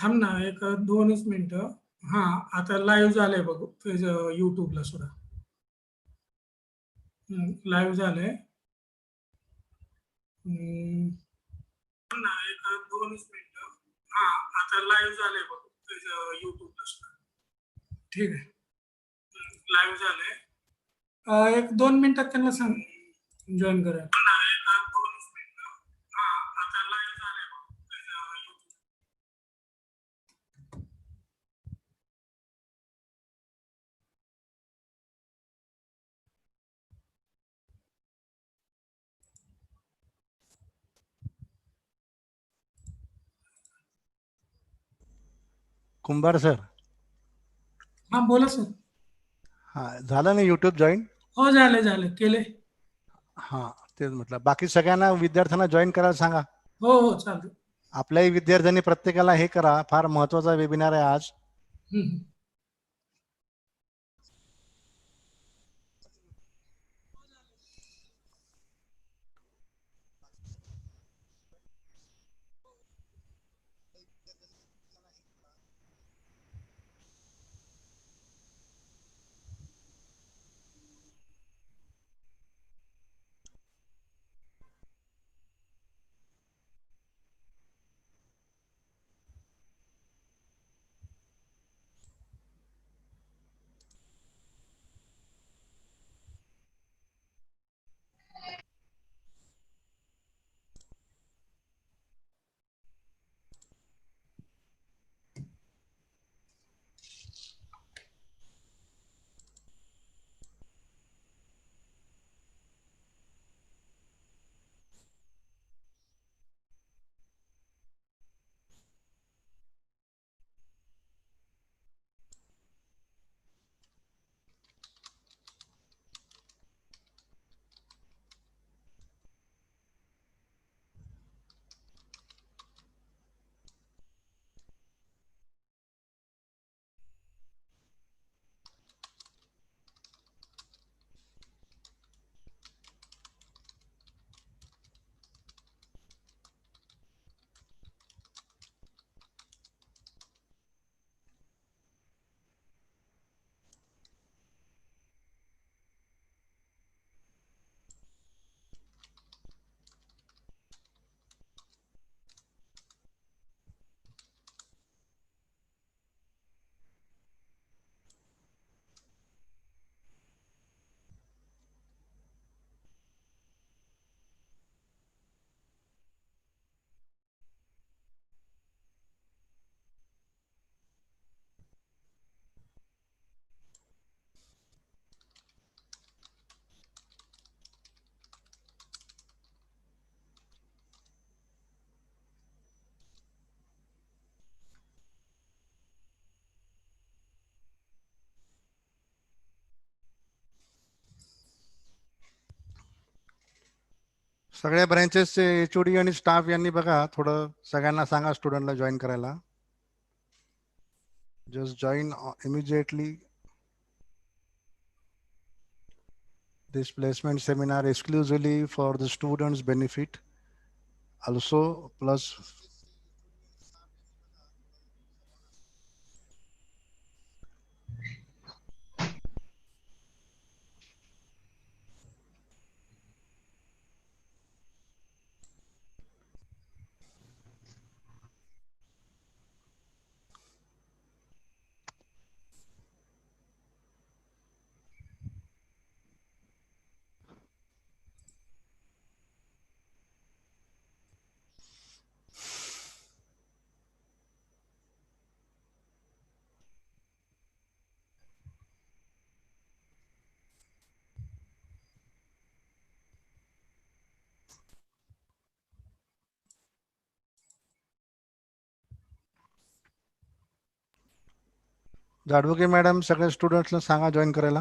थांब ना एक 2च मिनिटं. हा, आता लाईव्ह झालंय बघ युट्यूबला सुद्धा. लाईव्ह झालंय. थांब ना एक 2च मिनिटं. हा, आता लाईव्ह झालंय बघ युट्यूबला सुद्धा. ठीक आहे, लाईव्ह झालंय. एक 2 मिनिटात त्यांना सांग जॉईन करा. कुंभार सर. हा बोला सर. हा, झालं ना युट्यूब जॉईन? हो, झाले केले. हा, तेच म्हटलं. बाकी सगळ्यांना विद्यार्थ्यांना जॉईन करायला सांगा. हो चालतं. आपल्याही विद्यार्थ्यांनी प्रत्येकाला हे करा, फार महत्वाचा वेबिनार आहे आज. सगळ्या ब्रँचेसचे HOD आणि स्टाफ यांनी बघा, थोडं सगळ्यांना सांगा स्टुडंटला जॉईन करायला. Just join immediately. This placement seminar exclusively for the students' benefit. Also, plus जाडवके मॅडम सगळ्या स्टुडंट्सला सांगा जॉईन करायला.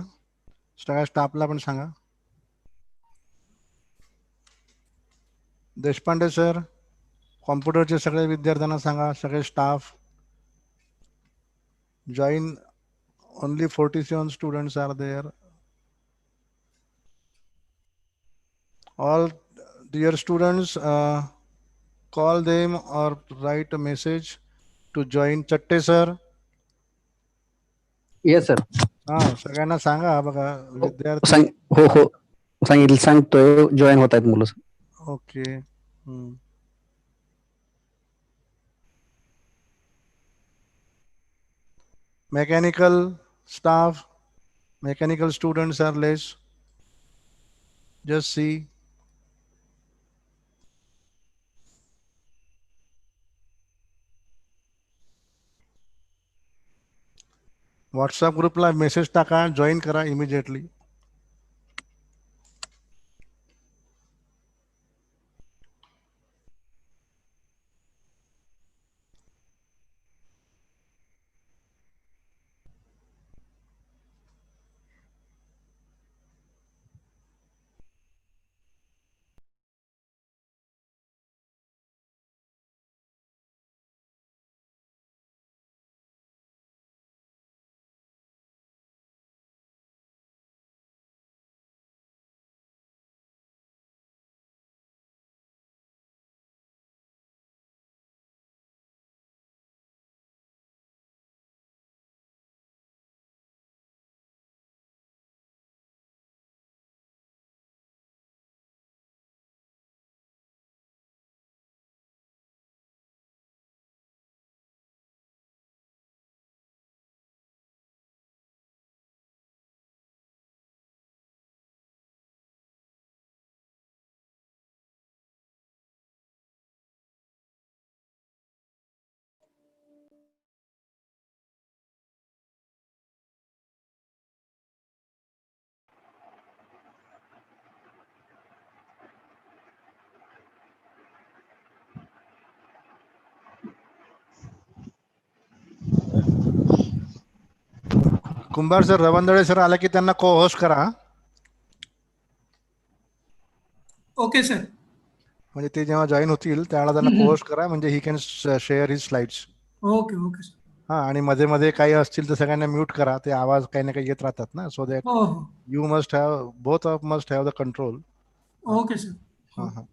सगळ्या स्टाफला पण सांगा. देशपांडे सर, कॉम्प्युटरचे सगळे विद्यार्थ्यांना सांगा, सगळे staff join. Only 47 students are there. All dear students, call them or write a message to join. Chatte sir. Yes sir. हा, सगळ्यांना सांगा बघा विद्यार्थी. हो हो सांगतोय, जॉईन होत आहेत मुलं. Okay. Mechanical staff, mechanical students are less. Just see. WhatsApp ग्रुपला मेसेज टाका, जॉईन करा इमिजिएटली. कुंभार सर, रवंदळे सर आला की त्यांना को होस्ट करा. Okay sir. म्हणजे ते जेव्हा जॉईन होतील त्यावेळेला त्यांना को होस्ट करा, म्हणजे he can share his slides. Okay okay sir. हा, आणि मध्ये मध्ये काही असतील तर सगळ्यांना म्यूट करा, ते आवाज काही ना काही येत राहतात ना. सो दॅट हो हो. You must have, both of must have the control. Okay sir. हा हा.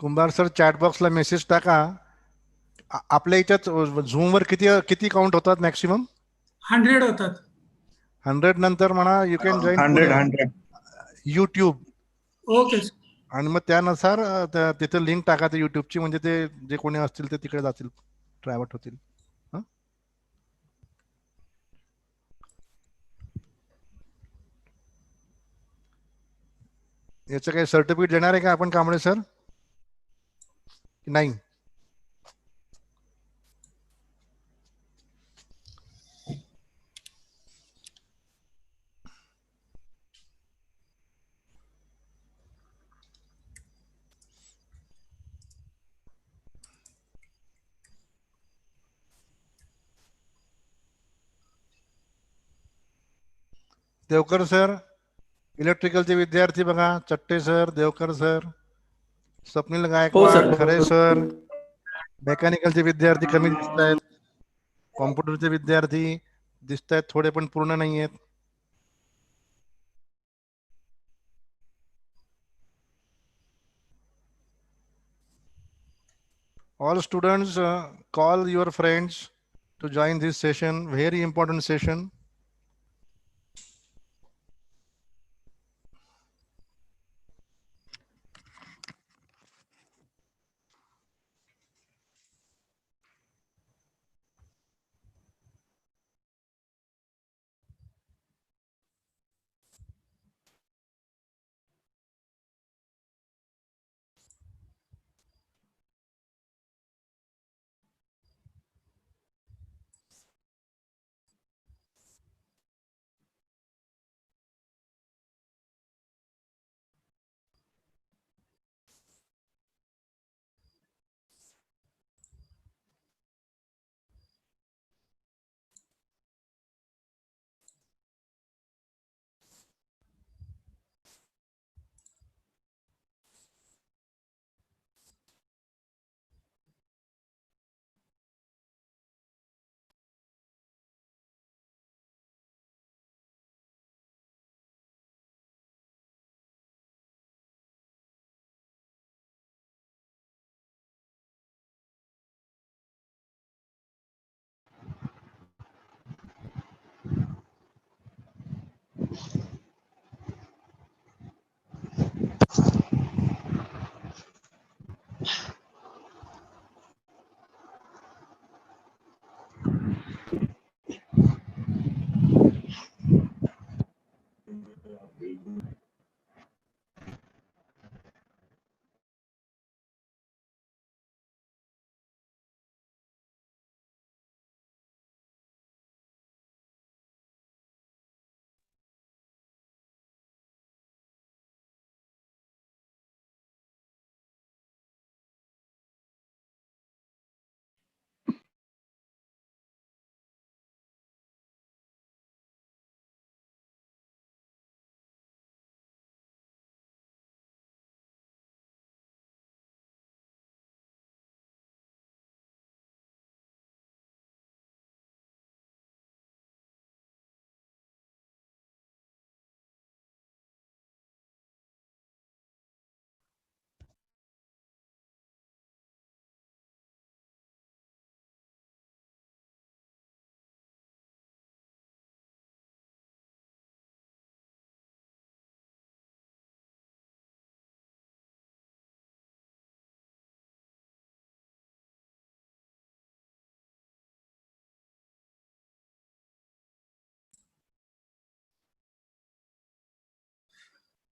कुंभार सर, चॅट बॉक्सला मेसेज टाका. आपल्या याच्यात झूम वर किती किती काउंट होतात मॅक्सिमम? 100 होतात. 100 नंतर म्हणा you can join 100. YouTube. Okay sir. आणि मग त्यानुसार तिथे लिंक टाका ते युट्यूबची, म्हणजे ते जे कोणी असतील ते तिकडे जातील, ट्रॅव्हर्ट होतील. याचं काही सर्टिफिकेट देणार आहे का आपण कांबळे सर? नाही. देवकर सर, इलेक्ट्रिकलचे विद्यार्थी बघा, चट्टे सर, देवकर सर, स्वप्नील हो गायकवाड, सर. खरे सर. मेकॅनिकलचे विद्यार्थी कमी दिसत आहेत. कॉम्प्युटरचे विद्यार्थी दिसत आहेत, थोडे पण पूर्ण नाही आहेत. All students, call your friends to join this session, very important session.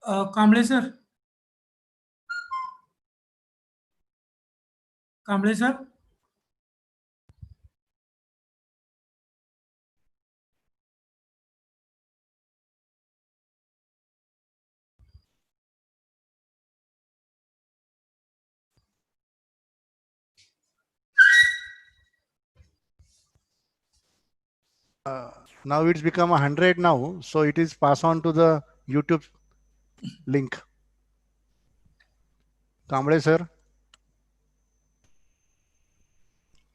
Kamble sir. Kamble sir. Now it's become 100 now, so it is pass on to the YouTube link. Kamble sir,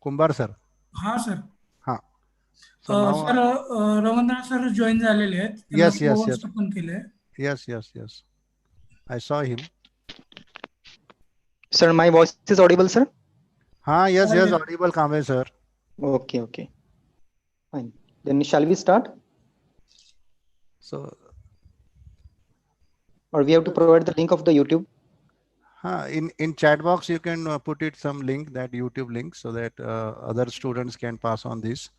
Kumbar sir. हा sir. Ha. So now, sir Ravindra sir join झालेले आहेत. त्यांना yes, yes, yes, co-host पण केलंय. yes. I saw him. Sir, my voice is audible, sir? Ha, yes, Yes. audible Kamble sir. Okay. Fine. Then shall we start? So, Or we have to provide the link of the YouTube? in chat box you can put it some link, that YouTube link, so that other students can pass on this.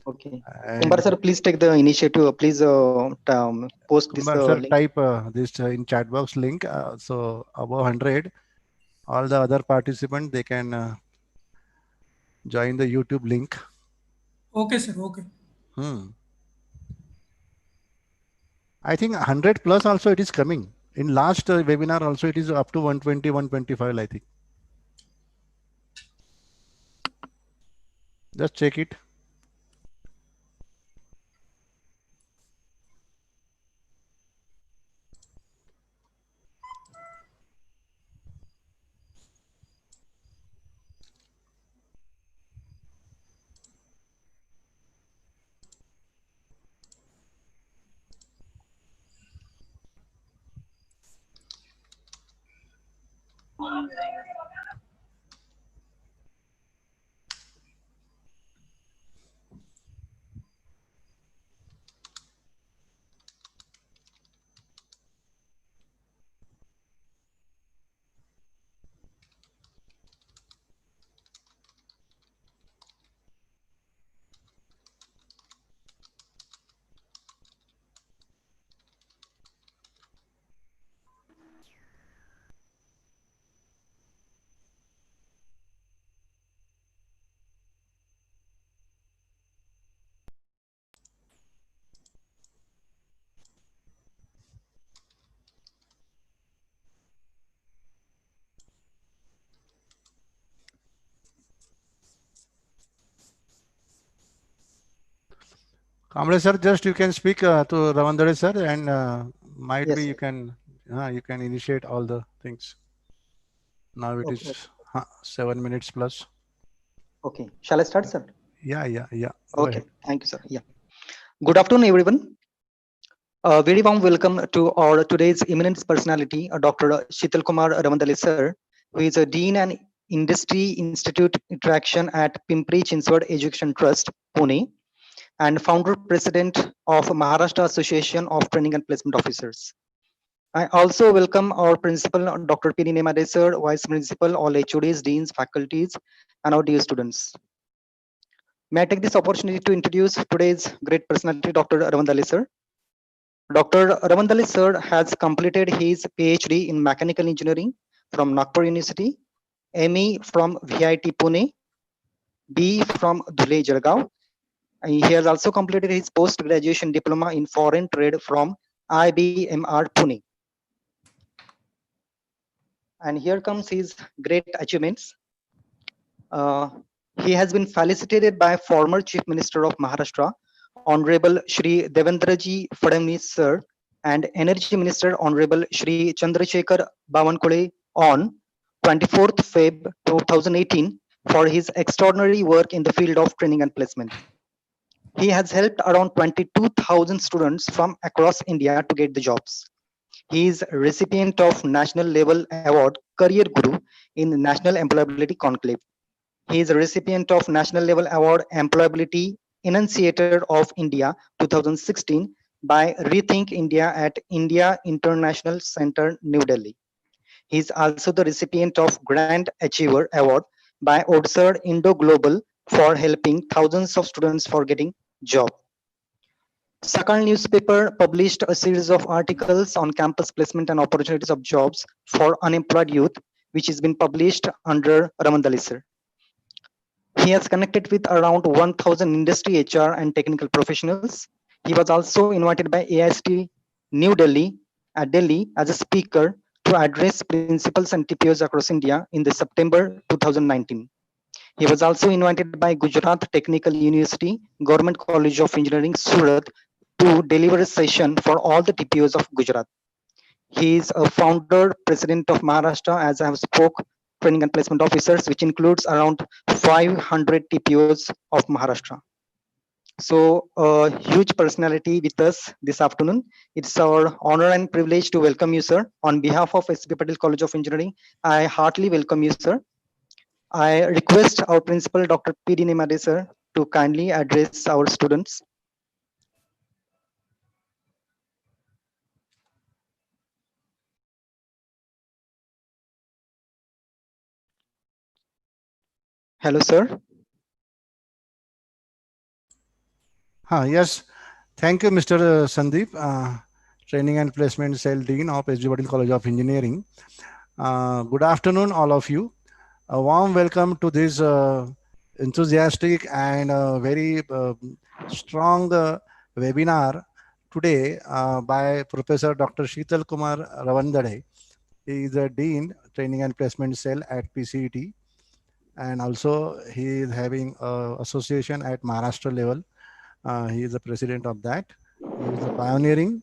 Okay. And Kumbar sir, please take the initiative. Please post this Kumbar sir, link. type this in chat box link. So above 100, all the other participants, they can join the YouTube link. Okay sir. Okay. I think 100 plus also it is coming. In last webinar also it is up to 120, 125, I think. Just check it. Kamble sir, just you can speak to Ravandare sir, and might Yes, be sir. you can initiate all the things. Now it Okay. is 7 minutes plus. Okay. Shall I start, sir? Yeah. Go Okay. ahead. Thank you, sir. Yeah. Good afternoon, everyone. Very warm welcome to our today's eminent personality, Dr. Shital Kumar Ravandale sir, who is a Dean and Industry Institute Interaction at Pimpri Chinchwad Education Trust, Pune, and founder president of Maharashtra Association of Training and Placement Officers. I also welcome our principal, Dr. P. Nemade sir, vice principal, all HODs, deans, faculties, and our dear students. May I take this opportunity to introduce today's great personality, Dr. Ravandale sir. Dr. Ravandale sir has completed his PhD in Mechanical Engineering from Nagpur University, ME from VIT Pune, B from Dhule Jalgaon. He has also completed his post-graduation diploma in foreign trade from IBMR Pune. And here comes his great achievements. He has been felicitated by former Chief Minister of Maharashtra, Honorable Shri Devendraji Fadnavis sir, and Energy Minister Honorable Shri Chandrasekhar Bawankole on 24th Feb 2018 for his extraordinary work in the field of training and placement. He has helped around 22,000 students from across India to get the jobs. He is recipient of National Level Award Career Guru in National Employability Conclave. He is a recipient of National Level Award Employability Enunciator of India 2016 by Rethink India at India International Center, New Delhi. He is also the recipient of Grand Achiever Award by ODSER Indo Global for helping thousands of students for getting job. Sakal newspaper published a series of articles on campus placement and opportunities of jobs for unemployed youth, which has been published under Ramandali sir. He has connected with around 1,000 industry, HR, and technical professionals. He was also invited by AIST New Delhi, Delhi as a speaker to address principals and TPOs across India in the September 2019. He was also invited by Gujarat Technical University, Government College of Engineering, Surat, to deliver a session for all the TPOs of Gujarat. He is a founder, president of Maharashtra, as I have spoke, training and placement officers, which includes around 500 TPOs of Maharashtra. So, a huge personality with us this afternoon. It's our honor and privilege to welcome you, sir. On behalf of SBPCOE College of Engineering, I heartily welcome you, sir. I request our principal, Dr. P.D. Nemade, sir, to kindly address our students. Hello, sir. Yes, thank you, Mr. Sandeep, Training and Placement Cell Dean of SBPCOE College of Engineering. Good afternoon, all of you. A warm welcome to this enthusiastic and very strong webinar today by Professor Dr. Sheetal Kumar Ravandade. He is a Dean, Training and Placement Cell at PCET, and also he is having association at Maharashtra level. He is the president of that. He is the pioneering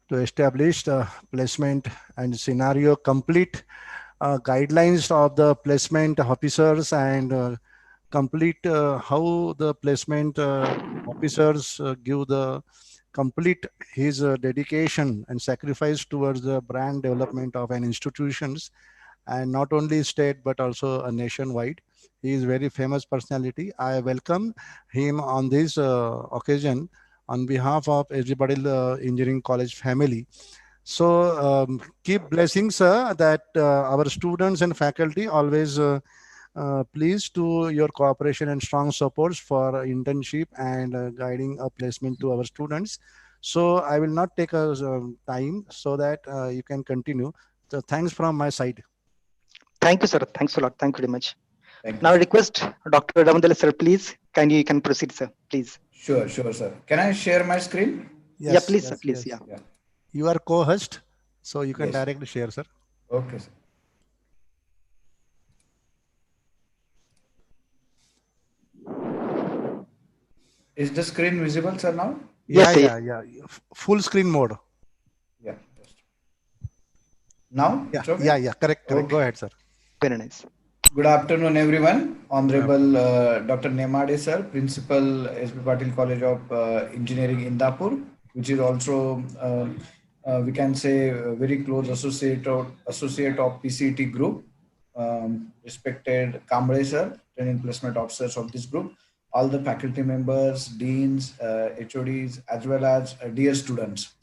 to establish the placement and scenario complete guidelines of the placement officers and complete how the placement officers give the complete his dedication and sacrifice towards the brand development of an institutions, and not only state but also a nationwide. He is very famous personality. I welcome him on this occasion on behalf of everybody engineering college family. So keep blessings, sir, that our students and faculty always pleased to your cooperation and strong supports for internship and guiding a placement to our students. So I will not take a time so that you can continue. So thanks from my side. Thank you, sir. Thanks a lot. Thank you very much. Thank Now I you. request Dr. Ravandale, sir, please. You can proceed, sir, please. Sure, sir. Can I share my screen? Yes, Yeah, please, yes, sir, please. yes. Yeah. You are co-host, so you can Yes. directly share, sir. Okay, sir. Is the screen visible, sir, now? Yes, sir. Yeah. Full screen mode. Yeah. Now? Yeah, It's okay? correct. Okay. Go ahead, sir. Very nice. Good afternoon, everyone. Honorable Dr. Nemade, sir, Principal SB Patil College of Engineering, Indapur, which is also, we can say, a very close associate of PCT group. Respected Kamble, sir, Training Placement Officers of this group, all the faculty members, deans, HODs, as well as dear students.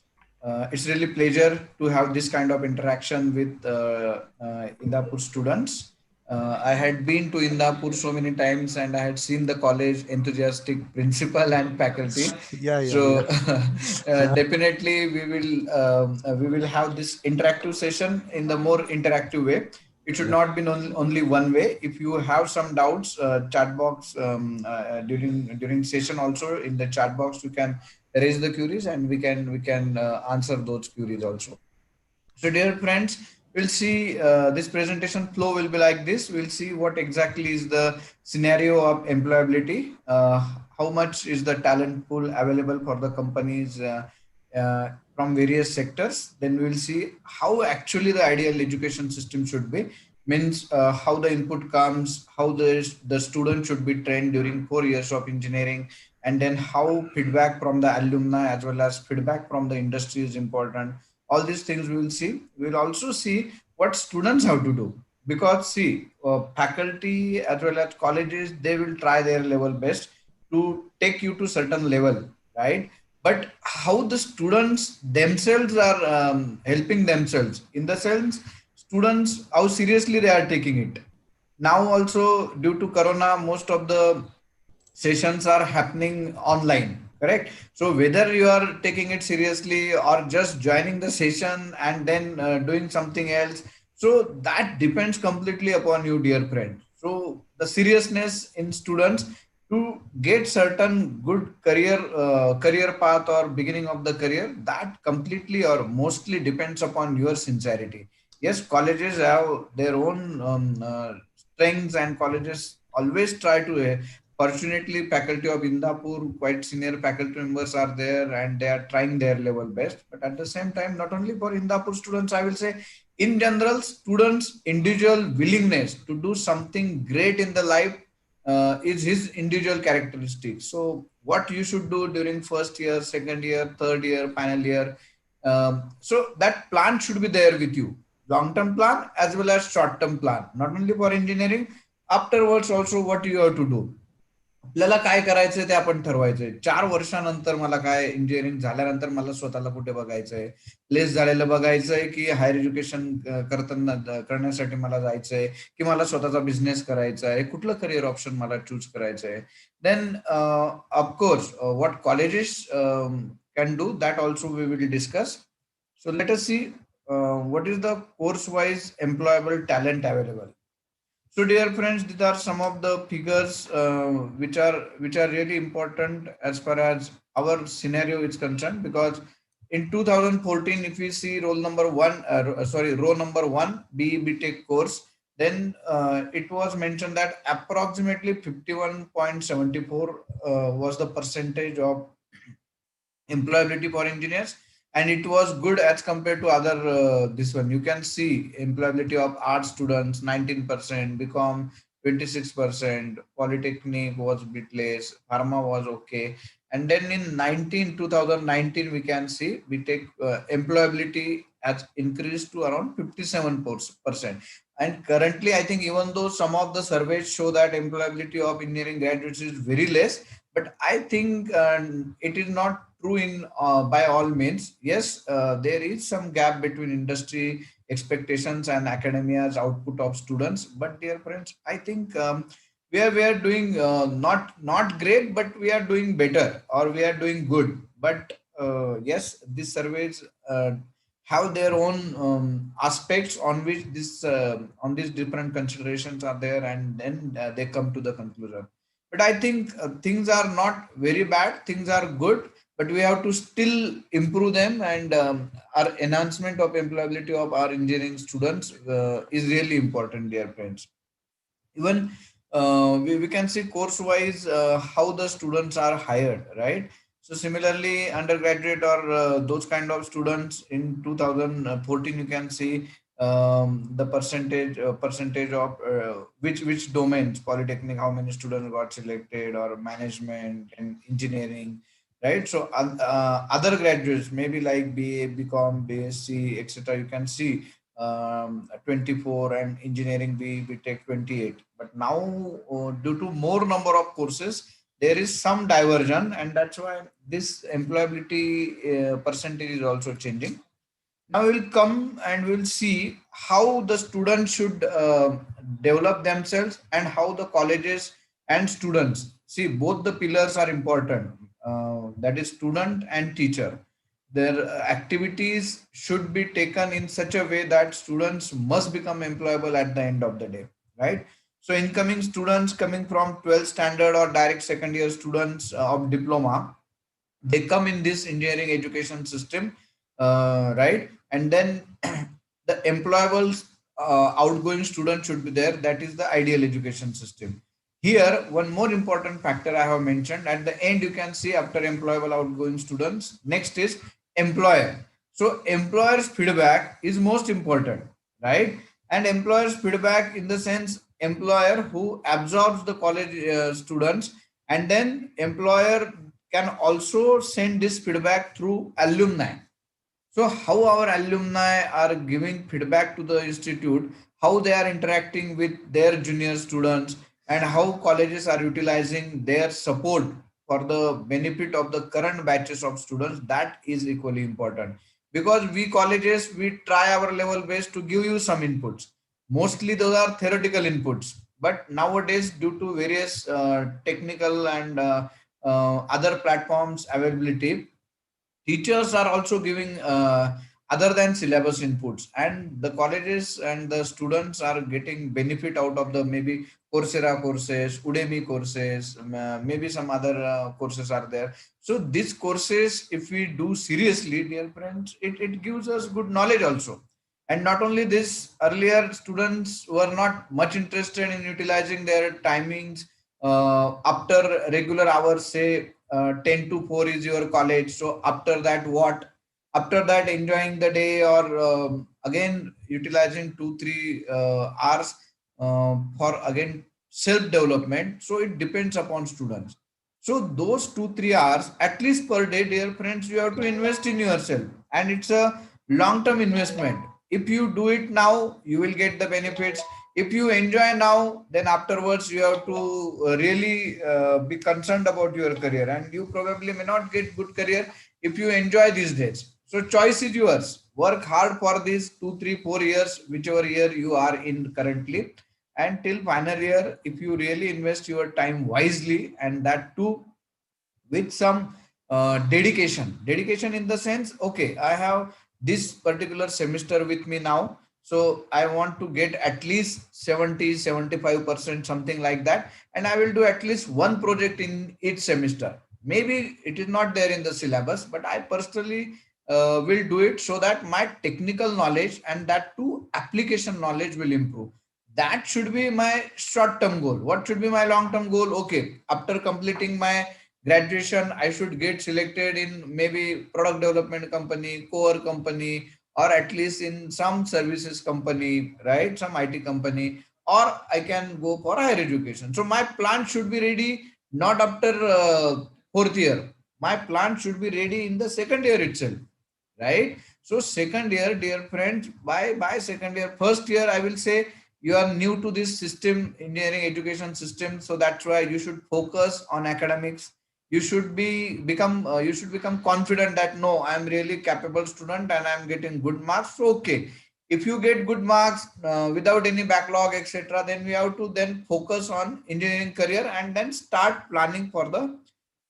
It's really pleasure to have this kind of interaction with Indapur students. I had been to Indapur so many times and I had seen the college enthusiastic principal and faculty. So definitely we will have this interactive session in the more interactive way. It should not be only one way. If you have some doubts, chat box during session also in the chat box you can raise the queries and we can answer those queries also. So dear friends, we'll see this presentation flow will be like this. We'll see what exactly is the scenario of employability, how much is the talent pool available for the companies from various sectors. Then we'll see how actually the ideal education system should be, means how the input comes, how the student should be trained during 4 years of engineering, and then how feedback from the alumni as well as feedback from the industry is important. All these things we will see. We'll also see what students have to do, because see, faculty as well as colleges, they will try their level best to take you to certain level, right? But how the students themselves are helping themselves, in the sense students, how seriously they are taking it. Now also due to corona, most of the sessions are happening online, correct? So whether you are taking it seriously or just joining the session and then doing something else, so that depends completely upon you, dear friend. So the seriousness in students to get certain good career path or beginning of the career, that completely or mostly depends upon your sincerity. Yes, colleges have their own strengths, and colleges always try to fortunately, faculty of Indapur, quite senior faculty members are there and they are trying their level best. But at the same time, not only for Indapur students, I will say in general, students' individual willingness to do something great in the life is his individual characteristic. So what you should do during first year, second year, third year, final year. So that plan should be there with you. Long-term plan as well as short-term plan, not only for engineering, afterwards also what you have to do. आपल्याला काय करायचंय ते आपण ठरवायचंय. 4 वर्षानंतर मला काय engineering झाल्यानंतर मला स्वतःला कुठे बघायचंय, प्लेस झालेलं बघायचंय की हायर एज्युकेशन करण्यासाठी मला जायचंय, की मला स्वतःचा बिझनेस करायचा आहे, कुठलं करिअर ऑप्शन मला चूज करायचंय. Then of course what colleges can do that also we will discuss. So let us see what is the course wise employable talent available. So dear friends, these are some of the figures which are really important as far as our scenario is concerned, because in 2014 if we see row number 1 BE Tech course, then it was mentioned that approximately 51.74 was the percentage of employability for engineers, and it was good as compared to other this one. You can see employability of art students 19%, BCom 26%, polytechnic was a bit less, pharma was okay. And then in 2019 we can see we take employability has increased to around 57%. And currently I think even though some of the surveys show that employability of engineering graduates is very less, but I think it is not true in by all means. Yes, there is some gap between industry expectations and academia's output of students. But dear friends, I think we are doing not great, but we are doing better, or we are doing good. But yes, these surveys have their own aspects on which this on these different considerations are there, and then they come to the conclusion. But I think things are not very bad, things are good, but we have to still improve them. And our enhancement of employability of our engineering students is really important, dear friends. Even we can see course wise how the students are hired, right? So similarly, undergraduate or those kind of students in 2014, you can see the percentage of which domains, polytechnic, how many students got selected, or management and engineering, right? So other graduates, maybe like BA, BCom, BSc, etc. You can see 24, and engineering we take 28. But now due to more number of courses, there is some diversion, and that's why this employability percentage is also changing. Now we'll come and we'll see how the students should develop themselves, and how the colleges and students, see, both the pillars are important, that is student and teacher. Their activities should be taken in such a way that students must become employable at the end of the day, right? So incoming students coming from 12th standard or direct second year students of diploma, they come in this engineering education system, right? And then the employable outgoing student should be there. That is the ideal education system. Here, one more important factor I have mentioned at the end, you can see after employable outgoing students, next is employer. So employer's feedback is most important, right? And employer's feedback in the sense, employer who absorbs the college students, and then employer can also send this feedback through alumni. So how our alumni are giving feedback to the institute, how they are interacting with their junior students, and how colleges are utilizing their support for the benefit of the current batches of students, that is equally important. Because we colleges, we try our level best to give you some inputs. Mostly those are theoretical inputs. But nowadays, due to various technical and other platforms availability. Teachers are also giving other than syllabus inputs, and the colleges and the students are getting benefit out of the maybe Coursera courses, Udemy courses, maybe some other courses are there. So these courses, if we do seriously, dear friends, it gives us good knowledge also. And not only this, earlier students were not much interested in utilizing their timings after regular hours, say 10 to 4 is your college. So after that, what? After that, enjoying the day, or again utilizing 2-3 hours for again self-development. So it depends upon students. So those 2-3 hours, at least per day, dear friends, you have to invest in yourself. And it's a long-term investment. If you do it now, you will get the benefits. If you enjoy now, then afterwards you have to really be concerned about your career, and you probably may not get good career if you enjoy these days. So choice is yours. Work hard for these 2, 3, 4 years, whichever year you are in currently, and till final year, if you really invest your time wisely, and that too with some dedication in the sense, okay, I have this particular semester with me now, so I want to get at least 70-75%, something like that, and I will do at least one project in each semester. Maybe it is not there in the syllabus, but I personally will do it, so that my technical knowledge and that too application knowledge will improve. That should be my short term goal. What should be my long term goal? Okay, after completing my graduation, I should get selected in maybe product development company, core company, or at least in some services company, right? Some IT company, or I can go for higher education. So my plan should be ready not after fourth year. My plan should be ready in the second year itself, right? So second year, dear friends, by second year, first year, I will say you are new to this system, engineering education system. So that's why you should focus on academics. You should become confident that no, I'm really capable student and I'm getting good marks. So okay, if you get good marks without any backlog, etc., then we have to then focus on engineering career and then start planning for the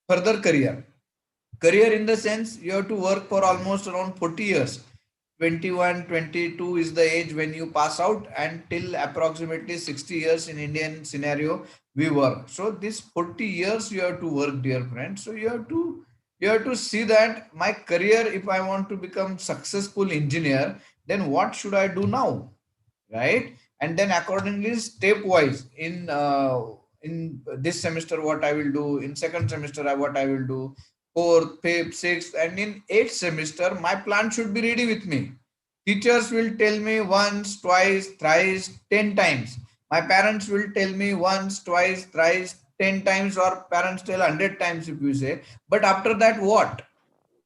further career in the sense you have to work for almost around 40 years. 21-22 is the age when you pass out, and till approximately 60 years in Indian scenario we work. So this 40 years you have to work, dear friends. So you have to see that my career, if I want to become successful engineer, then what should I do now, right? And then accordingly, stepwise, in this semester what I will do, in second semester what I will do, fourth, fifth, sixth, and in eighth semester my plan should be ready with me. Teachers will tell me once, twice, thrice, 10 times. My parents will tell me once, twice, thrice, 10 times, or parents tell 100 times if you say. But after that, what?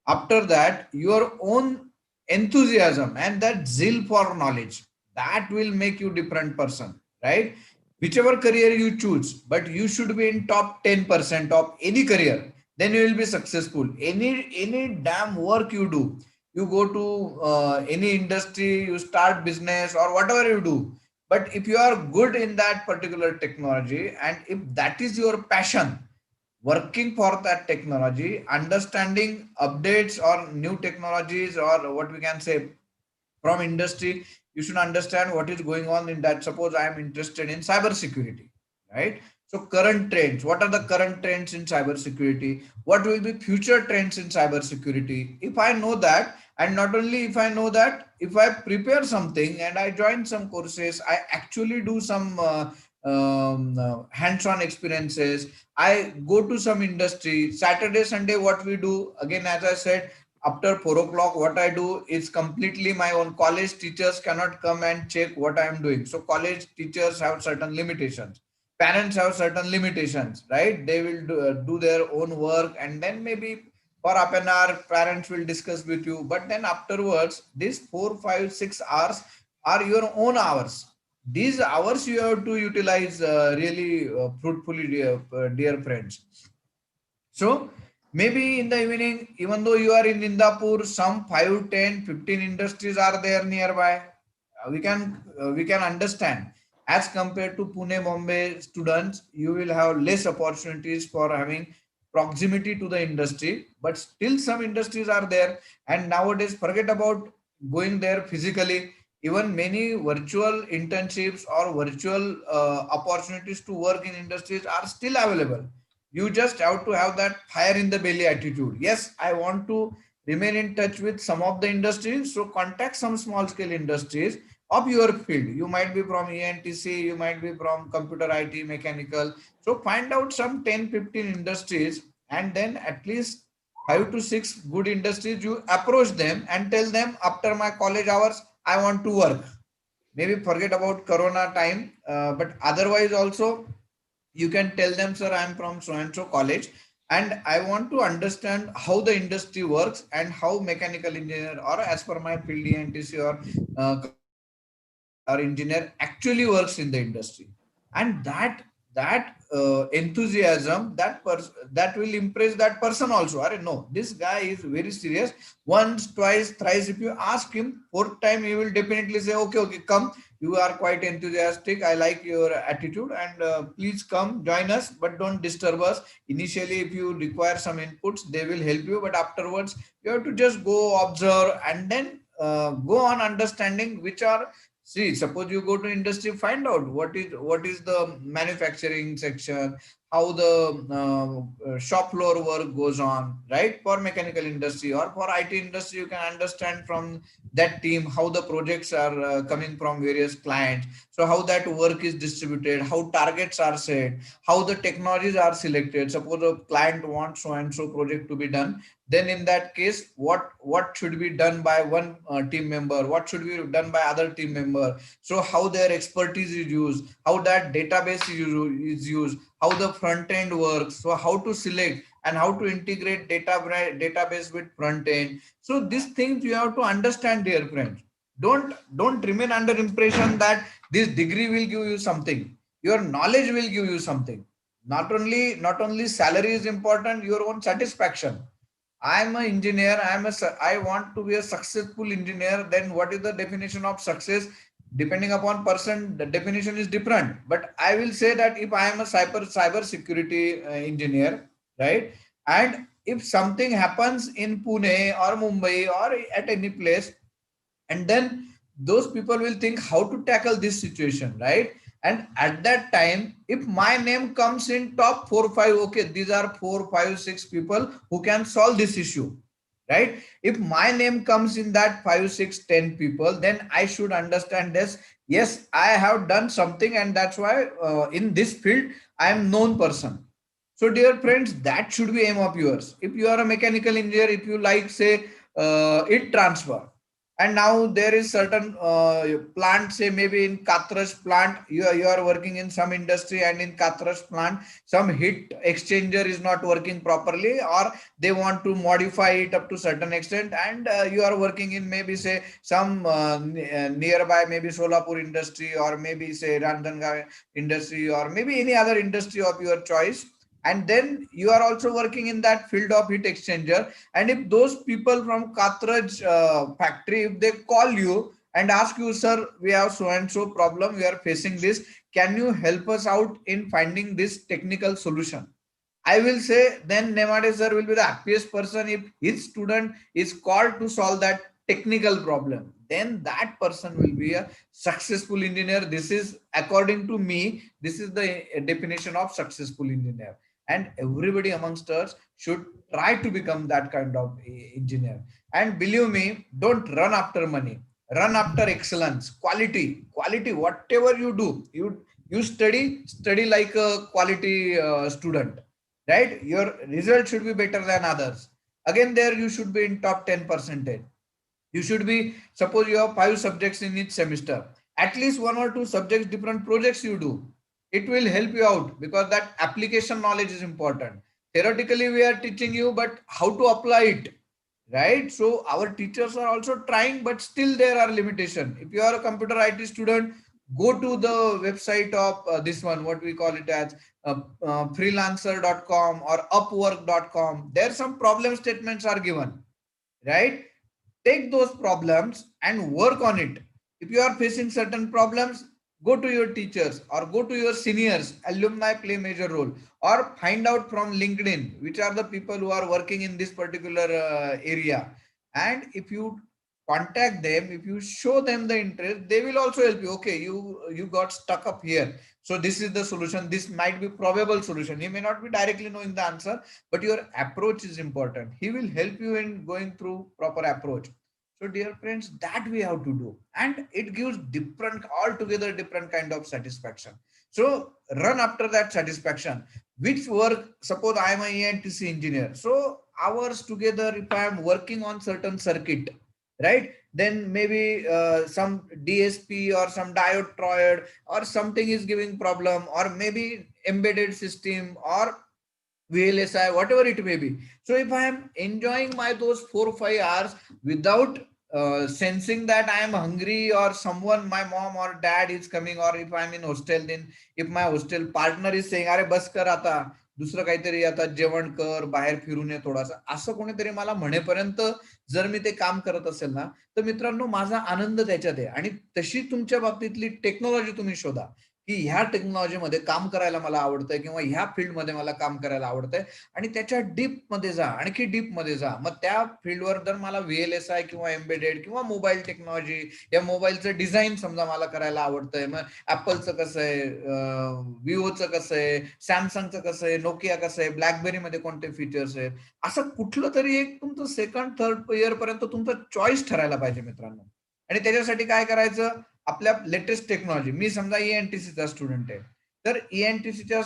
After that, your own enthusiasm and that zeal for knowledge, that will make you different person, right? Whichever career you choose, but you should be in top 10% of any career, then you will be successful. Any damn work you do, you go to any industry, you start business or whatever you do, but if you are good in that particular technology, and if that is your passion, working for that technology, understanding updates or new technologies, or what we can say from industry, you should understand what is going on in that. Suppose I am interested in cyber security, right? So current trends, what are the current trends in cyber security? What will be future trends in cyber security? If I know that, and not only if I know that, if I prepare something and I join some courses, I actually do some hands-on experiences, I go to some industry. Saturday, Sunday, what we do, again, as I said, after 4 o'clock, what I do is completely my own. College teachers cannot come and check what I am doing. So college teachers have certain limitations. Parents have certain limitations, right? They will do their own work, and then maybe for half an hour, parents will discuss with you. But then afterwards, these 4, 5, 6 hours are your own hours. These hours you have to utilize really fruitfully, dear friends. So maybe in the evening, even though you are in Indapur, some 5, 10, 15 industries are there nearby. We can understand. As compared to Pune, Bombay students, you will have less opportunities for having proximity to the industry, but still some industries are there. And nowadays, forget about going there physically. Even many virtual internships or virtual opportunities to work in industries are still available. You just have to have that fire in the belly attitude. Yes, I want to remain in touch with some of the industries. So contact some small scale industries of your field. You might be from ENTC, you might be from computer IT, mechanical. So find out some 10-15 industries, and then at least 5 to 6 good industries, you approach them and tell them, after my college hours, I want to work. Maybe forget about Corona time, but otherwise also you can tell them, sir, I am from so and so college, and I want to understand how the industry works and how mechanical engineer, or as per my field ENTC or engineer actually works in the industry. And that enthusiasm, that will impress that person also. Are no, this guy is very serious. Once, twice, thrice, if you ask him, fourth time he will definitely say, okay, okay, come, you are quite enthusiastic, I like your attitude, and please come join us, but don't disturb us. Initially, if you require some inputs, they will help you, but afterwards you have to just go observe, and then go on understanding which are. See, suppose you go to industry, find out what is the manufacturing section, how the shop floor work goes on, right? For mechanical industry or for IT industry, you can understand from that team how the projects are coming from various clients. So how that work is distributed, how targets are set, how the technologies are selected. Suppose a client wants so and so project to be done, then in that case, what should be done by one team member, what should be done by other team member. So how their expertise is used, how that database is used, how the front end works, so how to select and how to integrate database with front end. So these things you have to understand, dear friends. Don't remain under impression that this degree will give you something. Your knowledge will give you something. Not only salary is important, your own satisfaction. I'm an engineer. I want to be a successful engineer. Then what is the definition of success? Depending upon person, the definition is different. But I will say that if I am a cyber security engineer, right? And if something happens in Pune or Mumbai or at any place, and then those people will think how to tackle this situation, right? And at that time, if my name comes in top 4 5, okay, these are 4 5 6 people who can solve this issue, right? If my name comes in that 5 6 10 people, then I should understand this. Yes, I have done something, and that's why in this field I am known person. So dear friends, that should be aim of yours. If you are a mechanical engineer, if you like, say, heat transfer, and now there is certain plant, say maybe in Katrash plant, you are working in some industry, and in Katrash plant some heat exchanger is not working properly, or they want to modify it up to certain extent, and you are working in maybe say some nearby, maybe Solapur industry, or maybe say Ranjangaon industry, or maybe any other industry of your choice, and then you are also working in that field of heat exchanger. And if those people from Katraj factory, if they call you and ask you, sir, we have so and so problem, we are facing this, can you help us out in finding this technical solution? I will say then Nemade sir will be the happiest person if his student is called to solve that technical problem. Then that person will be a successful engineer. This is, according to me, this is the definition of successful engineer. And everybody amongst us should try to become that kind of engineer. And believe me, don't run after money. Run after excellence, quality, whatever you do, you study like a quality student, right? Your result should be better than others. Again, there you should be in top 10%. You should be, suppose you have 5 subjects in each semester, at least 1 or 2 subjects, different projects you do. It will help you out, because that application knowledge is important. Theoretically, we are teaching you, but how to apply it, right? So our teachers are also trying, but still there are limitations. If you are a computer IT student, go to the website of this one, what we call it as freelancer.com or upwork.com. There some problem statements are given, right? Take those problems and work on it. If you are facing certain problems, go to your teachers or go to your seniors. Alumni play major role, or find out from LinkedIn which are the people who are working in this particular area. And if you contact them, if you show them the interest, they will also help you. Okay, you got stuck up here, so this is the solution. This might be probable solution. He may not be directly knowing the answer, but your approach is important. He will help you in going through proper approach. So dear friends, that we have to do, and it gives altogether different kind of satisfaction. So run after that satisfaction. Which work, suppose I am a ENTC engineer, so hours together, if I am working on certain circuit, right, then maybe some DSP or some diode triad or something is giving problem, or maybe embedded system or VLSI, whatever it may be. So if I am enjoying those 4 or 5 hours without sensing that I am hungry, or someone, my mom or dad is coming, or if I'm in hostel, then if my hostel partner is saying, अरे बस कर आता, दुसरं काहीतरी आता जेवण कर, बाहेर फिरून ये थोडासा, असं कोणीतरी मला म्हणेपर्यंत जर मी ते काम करत असेल ना, तर मित्रांनो माझा आनंद त्याच्यात आहे. आणि तशी तुमच्या बाबतीतली टेक्नॉलॉजी तुम्ही शोधा की ह्या टेक्नॉलॉजीमध्ये काम करायला मला आवडतंय, किंवा ह्या फील्डमध्ये मला काम करायला आवडतंय, आणि त्याच्या डीप मध्ये जा, आणखी डीप मध्ये जा. मग त्या फील्डवर जर मला VLSI किंवा एम्बेडेड किंवा मोबाईल टेक्नॉलॉजी, या मोबाईलचं डिझाईन समजा मला करायला आवडतंय, मग ऍपलचं कसं आहे, विवोचं कसं आहे, सॅमसंगचं कसं आहे, नोकिया कसं आहे, ब्लॅकबेरी मध्ये कोणते फीचर्स आहेत, असं कुठलं तरी एक तुमचं सेकंड थर्ड इयर पर्यंत तुमचं चॉईस ठरायला पाहिजे मित्रांनो. आणि त्याच्यासाठी काय करायचं, आपल्या लेटेस्ट टेक्नॉलॉजी, मी समजा ENTCचा स्टुडंट आहे, तर ENTCच्या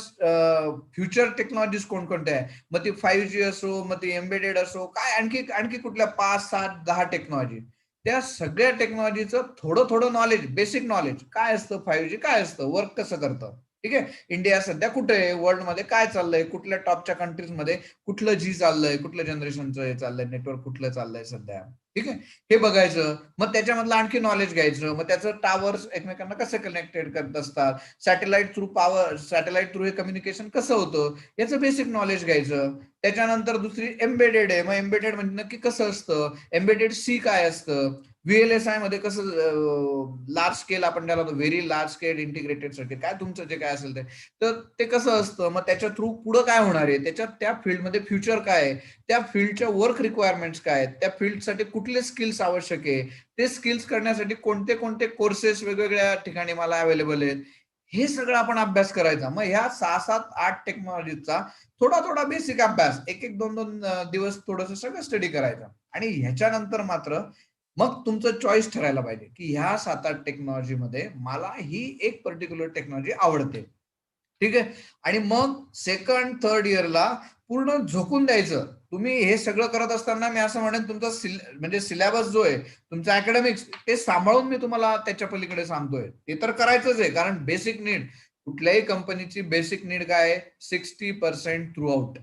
फ्युचर टेक्नॉलॉजीज कोणकोणत्या आहे, मग ती 5G असो, मग ती एम्बेडेड असो, काय आणखी कुठल्या 5, 7, 10 टेक्नॉलॉजी, त्या सगळ्या टेक्नॉलॉजीचं थोडं नॉलेज, बेसिक नॉलेज, काय असतं 5G, काय असतं, वर्क कसं करतं, ठीक आहे, इंडिया सध्या कुठे आहे, वर्ल्ड मध्ये काय चाललंय, कुठल्या टॉपच्या कंट्रीज मध्ये कुठलं G चाललंय, कुठल्या जनरेशनचं हे चाललंय, नेटवर्क कुठलं चाललंय सध्या, ठीक आहे, हे बघायचं. मग त्याच्यामधलं आणखी नॉलेज घ्यायचं. मग त्याचं टावर्स एकमेकांना कसे कनेक्टेड करत असतात, सॅटेलाइट थ्रू हे कम्युनिकेशन कसं होतं, याचं बेसिक नॉलेज घ्यायचं. त्याच्यानंतर दुसरी एम्बेडेड आहे. मग एम्बेडेड म्हणजे नक्की कसं असतं, एम्बेडेड C काय असतं, VLSI मध्ये कसं लार्ज स्केल, आपण त्याला very large scale integrated circuit, काय तुमचं जे काय असेल तर ते कसं असतं. मग त्याच्या थ्रू पुढं काय होणार आहे, त्याच्यात त्या फील्डमध्ये फ्युचर काय आहे, त्या फील्डच्या वर्क रिक्वायरमेंट्स काय आहेत, त्या फील्डसाठी कुठले स्किल्स आवश्यक आहे, ते स्किल्स करण्यासाठी कोणते कोणते कोर्सेस वेगवेगळ्या ठिकाणी मला अवेलेबल आहेत, हे सगळं आपण अभ्यास करायचा. मग ह्या 6, 7, 8 टेक्नॉलॉजीचा थोडा बेसिक अभ्यास, 1, 2 दिवस थोडंसं सगळं स्टडी करायचा. आणि ह्याच्यानंतर मात्र मग तुमचं चॉईस ठरायला पाहिजे की ह्या 7, 8 टेक्नॉलॉजी मध्ये मला ही एक पर्टिक्युलर टेक्नॉलॉजी आवडते, ठीक आहे. आणि मग सेकंड थर्ड इयरला पूर्ण झोकून द्यायचं. तुम्ही हे सगळं करत असताना मी असं म्हणेन, तुमचा म्हणजे सिलेबस जो आहे, तुमचं अकॅडमिक्स, ते सांभाळून मी तुम्हाला त्याच्या पलीकडे सांगतोय, ते तर करायचंच आहे. कारण बेसिक नीड, कुठल्याही कंपनीची बेसिक नीड काय आहे, 60% थ्रू आउट,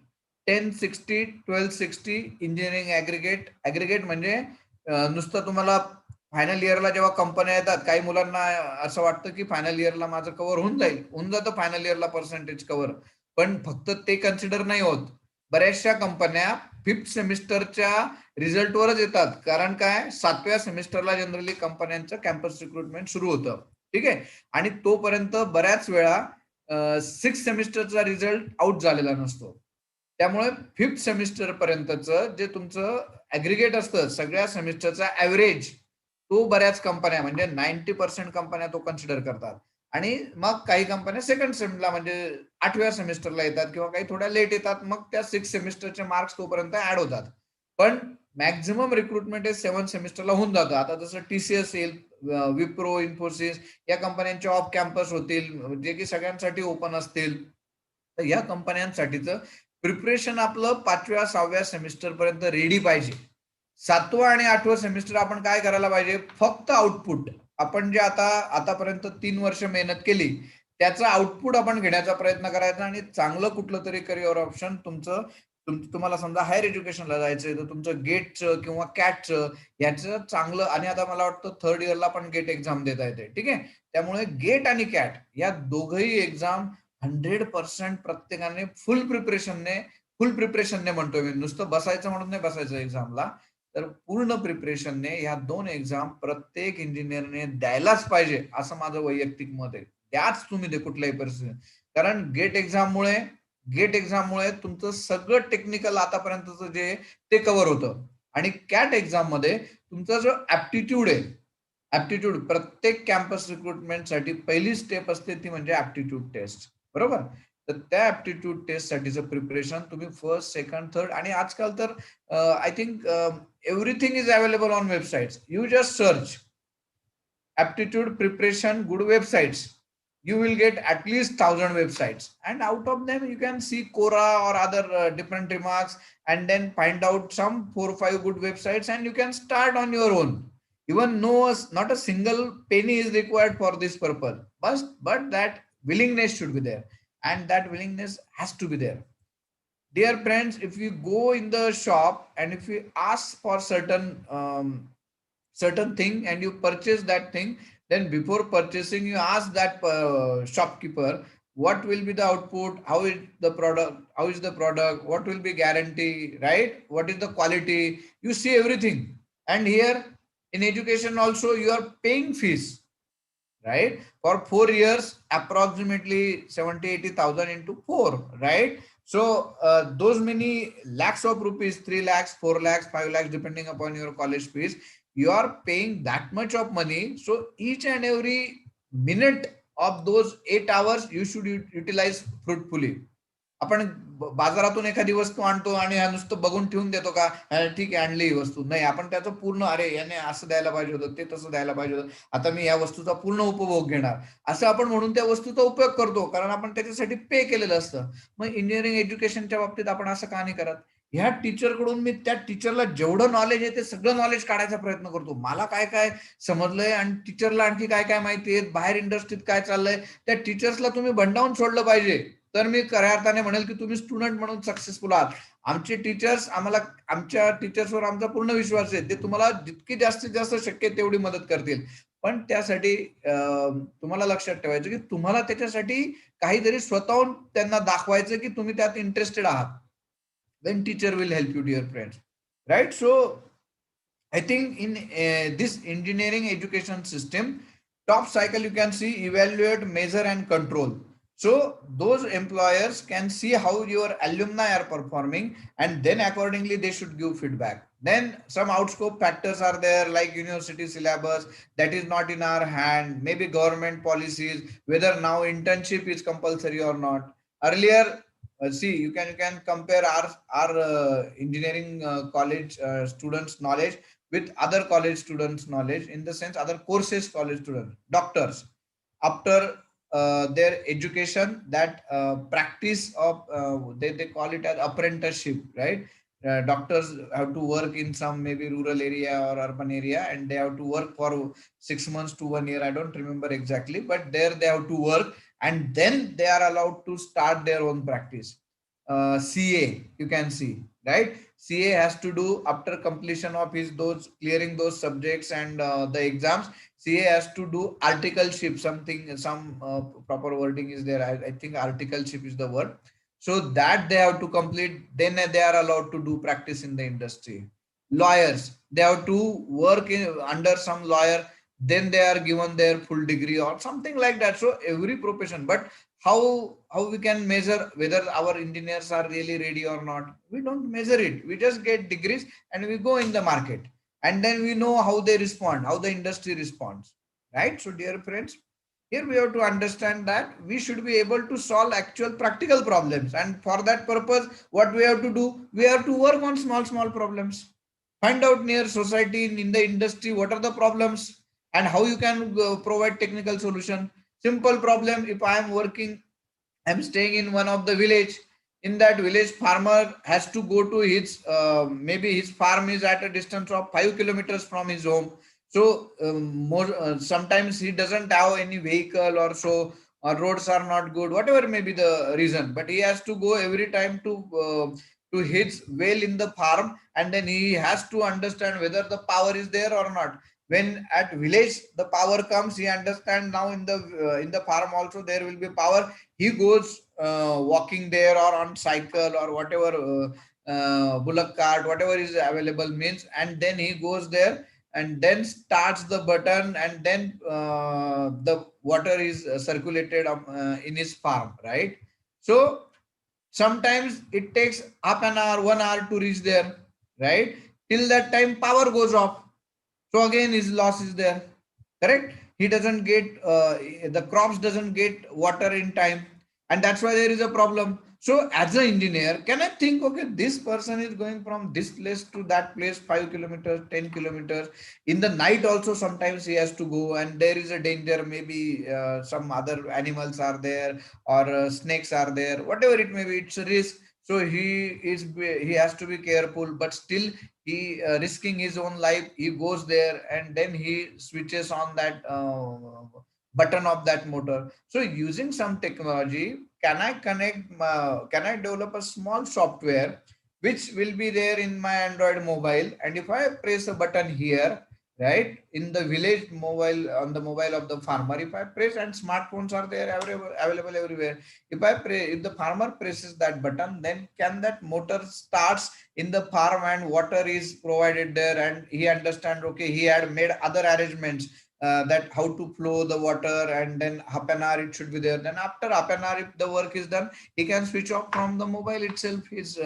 10-60, 12-60 इंजिनिअरिंग ऍग्रिगेट म्हणजे नुसतं तुम्हाला फायनल इयरला जेव्हा कंपन्या येतात, काही मुलांना असं वाटतं की फायनल इयरला माझं कव्हर होऊन जातं फायनल इयरला पर्सेंटेज कव्हर, पण फक्त ते कन्सिडर नाही होत. बऱ्याचशा कंपन्या 5th सेमिस्टरच्या रिझल्टवरच येतात. कारण काय, 7व्या सेमिस्टरला जनरली कंपन्यांचं कॅम्पस रिक्रुटमेंट सुरू होतं, ठीक आहे. आणि तोपर्यंत बऱ्याच वेळा 6th सेमिस्टरचा रिझल्ट आउट झालेला नसतो. त्यामुळे 5th सेमिस्टर पर्यंतचं जे तुमचं ऍग्रिगेट असतं, सगळ्या सेमिस्टरचा ऍव्हरेज, तो बऱ्याच कंपन्या म्हणजे 90% कंपन्या तो कन्सिडर करतात. आणि मग काही कंपन्या सेकंड सेमला म्हणजे 8व्या सेमिस्टरला येतात, किंवा काही थोड्या लेट येतात, मग त्या 6th सेमिस्टरचे मार्क्स तोपर्यंत ऍड होतात. पण मॅक्झिमम रिक्रुटमेंट हे 7th सेमिस्टरला होऊन जातं. आता जसं TCS येईल, विप्रो, इन्फोसिस या कंपन्यांचे ऑफ कॅम्पस होतील, जे की सगळ्यांसाठी ओपन असतील. तर या कंपन्यांसाठीचं प्रिपरेशन आपलं 5व्या 6व्या सेमिस्टर पर्यंत रेडी पाहिजे. 7वं आणि 8वं सेमिस्टर आपण काय करायला पाहिजे, फक्त आउटपुट, आपण जे आतापर्यंत 3 वर्ष मेहनत केली त्याचं आउटपुट आपण घेण्याचा प्रयत्न करायचा. आणि चांगलं कुठलं तरी करिअर ऑप्शन तुम्हाला समजा हायर एज्युकेशनला जायचंय, तर तुमचं गेटचं किंवा कॅटचं याचं चांगलं, आणि आता मला वाटतं थर्ड इयरला पण गेट एक्झाम देता येते, ठीक आहे. त्यामुळे गेट आणि कॅट या दोघंही एक्झाम 100% प्रत्येकाने फुल प्रिपरेशनने म्हणतोय मी, नुसतं बसायचं म्हणून नाही बसायचं एक्झामला, तर पूर्ण प्रिपरेशनने ह्या 2 एक्झाम प्रत्येक इंजिनियरने द्यायलाच पाहिजे असं माझं वैयक्तिक मत आहे. त्याच तुम्ही दे कुठल्याही परिस्थितीत. कारण गेट एक्झाममुळे तुमचं सगळं टेक्निकल आतापर्यंतचं जे ते कव्हर होतं. आणि कॅट एक्झाम मध्ये तुमचा जो ऍप्टिट्यूड आहे, ऍप्टिट्यूड प्रत्येक कॅम्पस रिक्रुटमेंटसाठी पहिली स्टेप असते ती म्हणजे ऍप्टिट्यूड टेस्ट, बरोबर. तर त्या ऍप्टिट्यूड टेस्ट साठीचं प्रिपरेशन तुम्ही फर्स्ट, सेकंड, थर्ड आणि आजकाल तर I think everything is available on websites. You just search aptitude preparation good websites. You will get at least 1,000 websites, and out of them you can see Quora or other different remarks, and then find out some 4 or 5 good websites, and you can start on your own. Even not a single penny is required for this purpose, but that willingness should be there, and that willingness has to be there. Dear friends, if you go in the shop and if you ask for certain thing and you purchase that thing, then before purchasing you ask that shopkeeper what will be the output, how is the product, what will be guarantee, right, what is the quality, you see everything. And here in education also you are paying fees, right, for 4 years approximately 70,000-80,000 into 4, right. So those many lakhs of rupees, 3 lakhs, 4 lakhs, 5 lakhs, depending upon your college fees, you are paying that much of money. So each and every minute of those 8 hours you should utilize fruitfully. आपण बाजारातून एखादी वस्तू आणतो आणि नुसतं बघून ठेवून देतो का, ठीक आहे आणली ही वस्तू, नाही, आपण त्याचं पूर्ण, अरे याने असं द्यायला पाहिजे होतं, ते तसं द्यायला पाहिजे होतं, आता मी या वस्तूचा पूर्ण उपभोग घेणार, असं आपण म्हणून त्या वस्तूचा उपयोग करतो, कारण आपण त्याच्यासाठी पे केलेलं असतं. मग इंजिनिअरिंग एज्युकेशनच्या बाबतीत आपण असं का नाही करत? ह्या टीचरकडून मी त्या टीचरला जेवढं नॉलेज आहे ते सगळं नॉलेज काढायचा प्रयत्न करतो. मला काय काय समजलंय आणि टीचरला आणखी काय काय माहिती आहे, बाहेर इंडस्ट्रीत काय चाललंय, त्या टीचर्सला तुम्ही भंडावून सोडलं पाहिजे. तर मी खऱ्या अर्थाने म्हणेल की तुम्ही स्टुडंट म्हणून सक्सेसफुल आहात. आमचे टीचर्स, आमच्या टीचर्सवर आमचा पूर्ण विश्वास आहे, ते तुम्हाला जितकी जास्तीत जास्त शक्य तेवढी मदत करतील. पण त्यासाठी तुम्हाला लक्षात ठेवायचं की तुम्हाला त्याच्यासाठी काहीतरी स्वतःहून त्यांना दाखवायचं की तुम्ही त्यात इंटरेस्टेड आहात. Then teacher will help you, dear friends, right? So I think in this engineering education system, top cycle you can see evaluate, measure and control. So those employers can see how your alumni are performing, and then accordingly they should give feedback. Then some outscope factors are there, like university syllabus that is not in our hand, maybe government policies, whether now internship is compulsory or not. Earlier, see, you can compare our engineering college students knowledge with other college students knowledge, in the sense other courses college students, doctors, after their education, that practice of they call it as apprenticeship, right. Doctors have to work in some maybe rural area or urban area, and they have to work for 6 months to 1 year, I don't remember exactly, but there they have to work, and then they are allowed to start their own practice. CA, you can see, right, CA has to do, after completion of those clearing those subjects and the exams, CA has to do articleship, some proper wording is there, I think articleship is the word. So that they have to complete, then they are allowed to do practice in the industry. Lawyers, they have to work under some lawyer, then they are given their full degree or something like that. So every profession, but how we can measure whether our engineers are really ready or not? We don't measure it, we just get degrees and we go in the market, and then we know how they respond, how the industry responds, right? So dear friends, here we have to understand that we should be able to solve actual practical problems, and for that purpose what we have to do, we have to work on small problems, find out near society, in the industry, what are the problems and how you can provide technical solution. Simple problem, if I am working, I'm staying in one of the village, in that village farmer has to go to his maybe his farm is at a distance of 5 kilometers from his home. So sometimes he doesn't have any vehicle or so, or roads are not good, whatever may be the reason, but he has to go every time to his well in the farm, and then he has to understand whether the power is there or not. When at village the power comes, he understands now in the farm also there will be power, he goes walking there or on cycle or whatever bullock cart, whatever is available means, and then he goes there and then starts the button, and then the water is circulated in his farm, right? So sometimes it takes half an hour, 1 hour to reach there, right? Till that time power goes off. So again his loss is there, correct? He doesn't get, the crops doesn't get water in time, and that's why there is a problem. So as an engineer, can I think, okay, this person is going from this place to that place, 5 kilometers, 10 kilometers. In the night also sometimes he has to go, and there is a danger, maybe some other animals are there, or snakes are there, whatever it may be, it's a risk. So he has to be careful, but still he risking his own life, he goes there and then he switches on that button of that motor. So using some technology, can I can I develop a small software which will be there in my Android mobile, and if I press a button here, right, in the village mobile, on the mobile of the farmer, if I press, and smartphones are there available everywhere, if I pray, if the farmer presses that button, then can that motor starts in the farm and water is provided there, and he understand, okay, he had made other arrangements, that how to flow the water, and then half an hour it should be there. Then after half an hour, if the work is done, he can switch off from the mobile itself his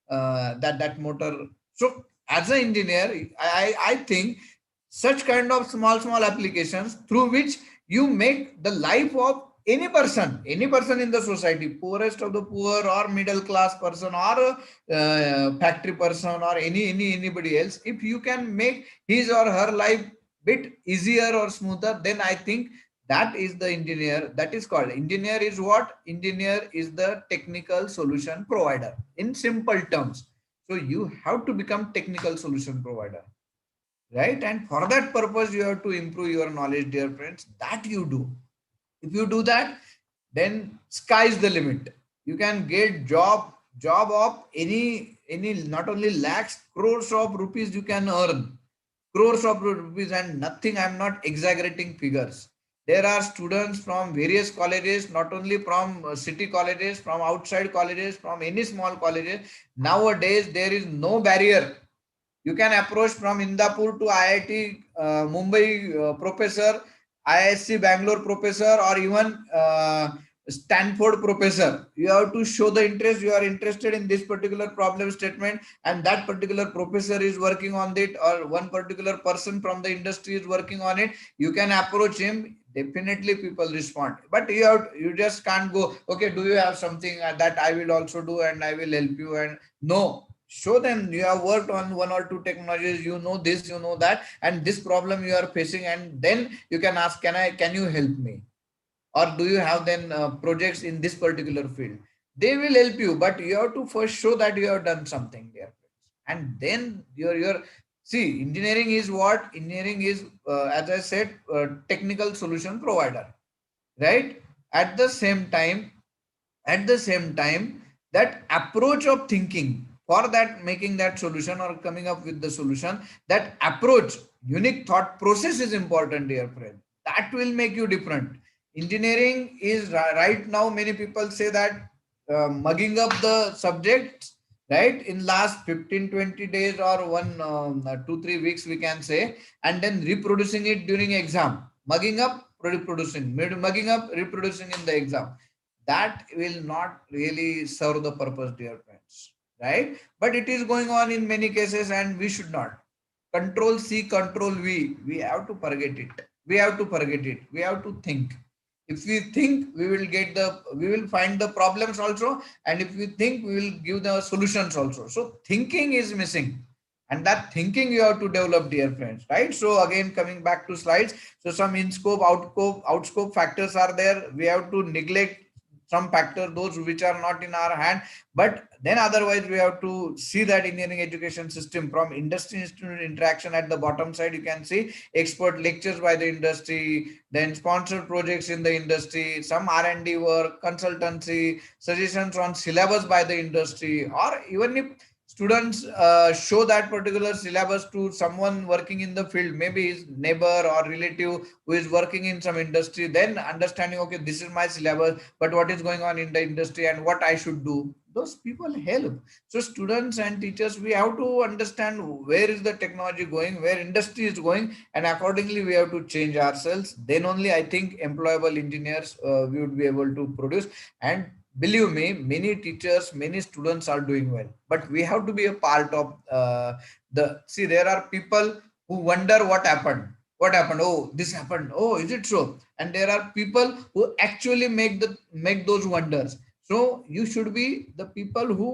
that motor. So as an engineer, I think such kind of small applications through which you make the life of any person in the society, poorest of the poor, or middle class person, or factory person, or anybody else, if you can make his or her life bit easier or smoother, then I think that is the engineer. That is called engineer. Is what? Engineer is the technical solution provider, in simple terms. So you have to become technical solution provider, right? And for that purpose you have to improve your knowledge, dear friends. That you do. If you do that, then sky is the limit. You can get job of any, not only lakhs, crores of rupees you can earn, crores of rupees, and nothing, I'm not exaggerating figures. There are students from various colleges, not only from city colleges, from outside colleges, from any small colleges. Nowadays there is no barrier. You can approach from Indapur to IIT Mumbai professor, ISC Bangalore professor, or even Stanford professor. You have to show the interest. You are interested in this particular problem statement, and that particular professor is working on it, or one particular person from the industry is working on it. You can approach him. Definitely people respond. But you just can't go, okay, do you have something that I will also do and I will help you? And no, show them you have worked on one or two technologies, you know this, you know that, and this problem you are facing, and then you can ask, can you help me, or do you have then projects in this particular field? They will help you, but you have to first show that you have done something there, and then your see, engineering is what? Engineering is, as I said, technical solution provider, right? At the same time, that approach of thinking for that, making that solution or coming up with the solution, that approach, unique thought process is important, dear friend. That will make you different. Engineering is right now, many people say that mugging up the subjects, right, in last 15-20 days, or 2-3 weeks we can say, and then reproducing it during exam. Mugging up, reproducing, mugging up, reproducing in the exam. That will not really serve the purpose, dear friends, right? But it is going on in many cases, and we should not. Control C, control V. We have to forget it. We have to think. If we think, we will find the problems also, and if we think, we will give the solutions also. So thinking is missing, and that thinking you have to develop, dear friends, right? So again, coming back to slides, so some in scope, outscope factors are there. We have to neglect some factors, those which are not in our hand, but then otherwise we have to see that engineering education system from industry student interaction. At the bottom side you can see expert lectures by the industry, then sponsored projects in the industry, some R&D work, consultancy, suggestions on syllabus by the industry, or even if students show that particular syllabus to someone working in the field, maybe his neighbor or relative who is working in some industry, then understanding, okay, this is my syllabus, but what is going on in the industry and what I should do. those people help. So students and teachers, we have to understand where is the technology going, where industry is going, and accordingly we have to change ourselves. Then only I think employable engineers we would be able to produce. And believe me, many teachers, many students are doing well, but we have to be a part of see, there are people who wonder what happened. What happened? Oh, this happened. Oh, is it so? And there are people who actually make those wonders. So you should be the people who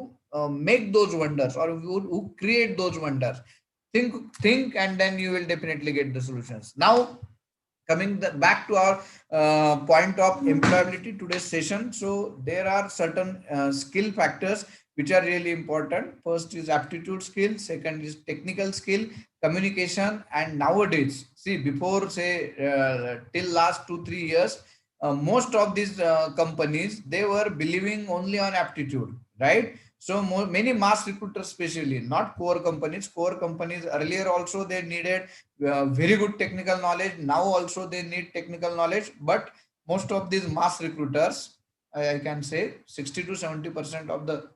make those wonders, or who create those wonders. Think, and then you will definitely get the solutions. Now, coming back to our point of employability today's session. So there are certain skill factors which are really important. First is aptitude skill, second is technical skill, communication. And nowadays, see, before say till last 2-3 years, most of these companies, they were believing only on aptitude, right? So many mass recruiters, especially not core companies earlier also they needed very good technical knowledge. Now also they need technical knowledge, but most of these mass recruiters, I can say 60 to 70% of the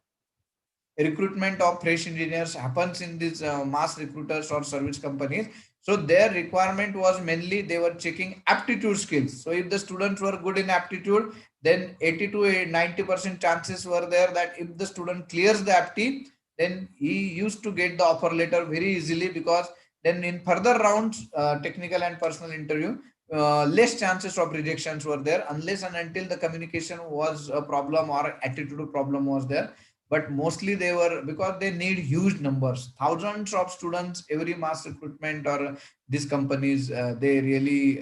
recruitment of fresh engineers happens in these mass recruiters or service companies. So their requirement was mainly they were checking aptitude skills. So if the students were good in aptitude, then 80 to 90% chances were there that if the student clears the apti, then he used to get the offer letter very easily, because then in further rounds, technical and personal interview, less chances of rejections were there, unless and until the communication was a problem or attitude problem was there. But mostly they were, because they need huge numbers, thousands of students every mass recruitment, or these companies they really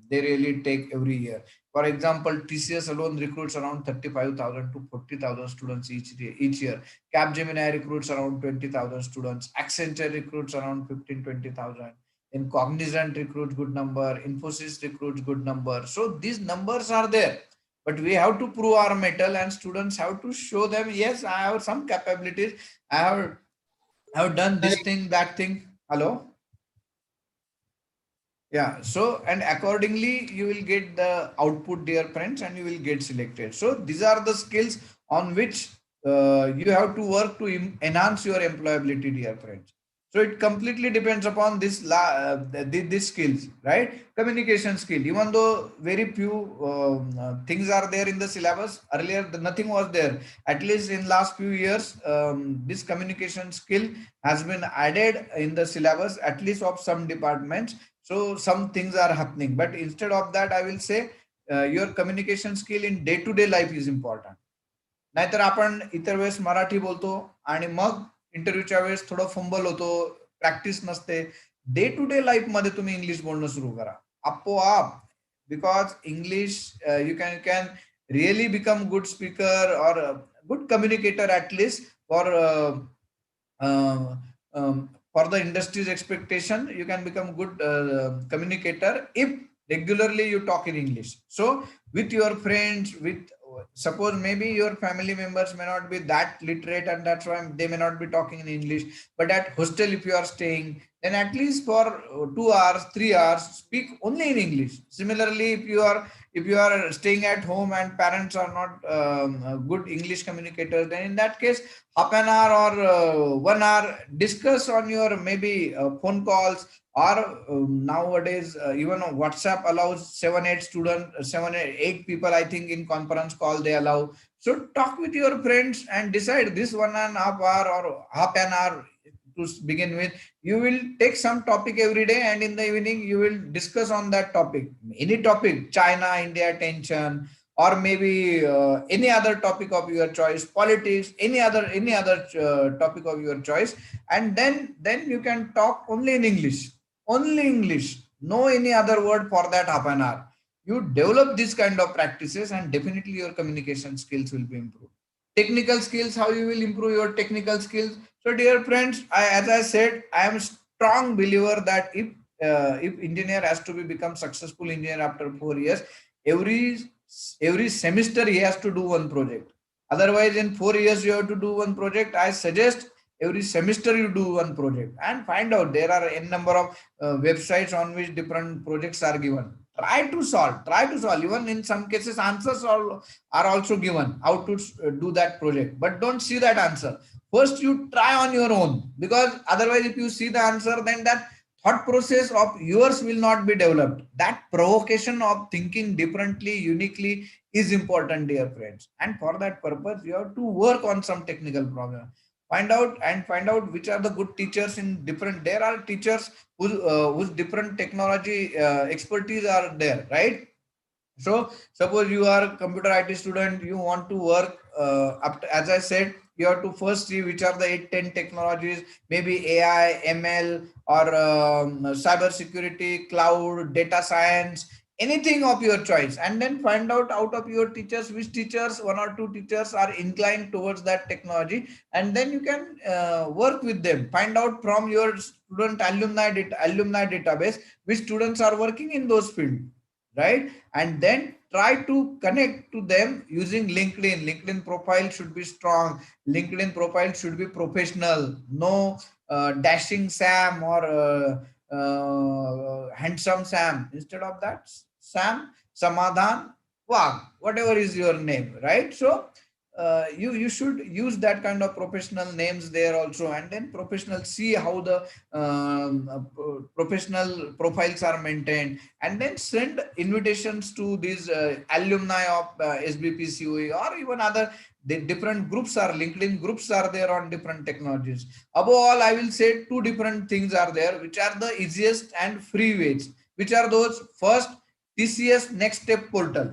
they really take every year. For example, TCS alone recruits around 35,000 to 40,000 students each year. Capgemini recruits around 20,000 students. Accenture recruits around 15-20,000. In Cognizant recruits good number. Infosys recruits good number. So these numbers are there, but we have to prove our mettle, and students have to show them, yes, I have some capabilities. I have done this thing, that thing. Hello. Yeah. So, and accordingly, you will get the output, dear friends, and you will get selected. So these are the skills on which you have to work to enhance your employability, dear friends. So it completely depends upon these skills, right? Communication skill. Even though very few things are there in the syllabus, earlier nothing was there. At least in last few years, this communication skill has been added in the syllabus, at least of some departments. So some things are happening, but instead of that, I will say your communication skill in day-to-day life is important. नाहीतर आपण इतर वेळेस मराठी बोलतो आणि मग इंटरव्ह्यूच्या वेळेस थोडं fumble होतो, प्रॅक्टिस नसते. डे टू डे लाईफ मध्ये तुम्ही इंग्लिश बोलणं सुरू करा आपोआप, because English you can really become good speaker और good communicator at least for the industry's expectation. You can become good communicator if regularly you talk in English. So with your friends, with suppose maybe your family members may not be that literate, and that's why they may not be talking in English, but at hostel if you are staying, then at least for 2 hours, 3 hours, speak only in English. Similarly, if you are staying at home and parents are not good English communicators, then in that case, half an hour or 1 hour, discuss on your maybe phone calls, or nowadays even WhatsApp allows 7-8 people, I think, in conference call they allow. So talk with your friends and decide this 1.5 hour or half an hour to begin with. You will take some topic every day, and in the evening you will discuss on that topic, any topic, China India tension, or maybe any other topic of your choice, politics, any other topic of your choice, and then you can talk only in English, no any other word for that half an hour. You develop this kind of practices, and definitely your communication skills will be improved. Technical skills, how you will improve your technical skills? So dear friends, as I said, I am a strong believer that if engineer has to become successful engineer after 4 years, every semester he has to do one project. Otherwise, in 4 years you have to do one project. I suggest every semester you do one project and find out. There are n number of websites on which different projects are given. Try to solve. Even in some cases, answers are also given how to do that project. But don't see that answer. First, you try on your own, because otherwise, if you see the answer, then that thought process of yours will not be developed. That provocation of thinking differently, uniquely is important, dear friends. And for that purpose, you have to work on some technical problem. Find out which are the good teachers in different. There are teachers whose different technology expertise are there, right? So suppose you are a computer IT student, you want to work as I said, you have to first see which are the 8-10 technologies, maybe AI, ML, or cyber security, cloud, data science, anything of your choice, and then find out of your teachers which teachers, one or two teachers, are inclined towards that technology, and then you can work with them. Find out from your student alumni database which students are working in those fields, right? And then try to connect to them using LinkedIn profile should be strong. LinkedIn profile should be professional. No dashing Sam or handsome Sam. Instead of that, Sam Samadhan Wag, whatever is your name, right? So you should use that kind of professional names there also, and then professional, see how the professional profiles are maintained, and then send invitations to these alumni of SBPCOE or even other. The different groups are, LinkedIn groups are there on different technologies. Above all, I will say two different things are there, which are the easiest and free ways. Which are those? First, TCS Next Step portal,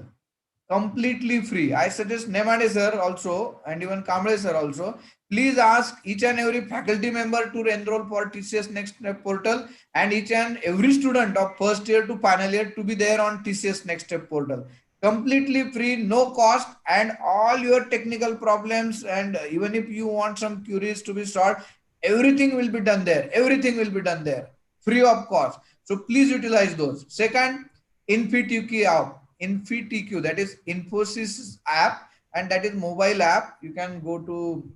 completely free. I suggest Nemade sir also, and even Kamble sir also, please ask each and every faculty member to enroll for TCS Next Step portal, and each and every student of first year to final year to be there on TCS Next Step portal. Completely free, no cost, and all your technical problems, and even if you want some queries to be solved, everything will be done there. Everything will be done there, free of cost. So please utilize those. Second, InfyTQ app. InfyTQ, that is Infosys app, and that is mobile app. You can go to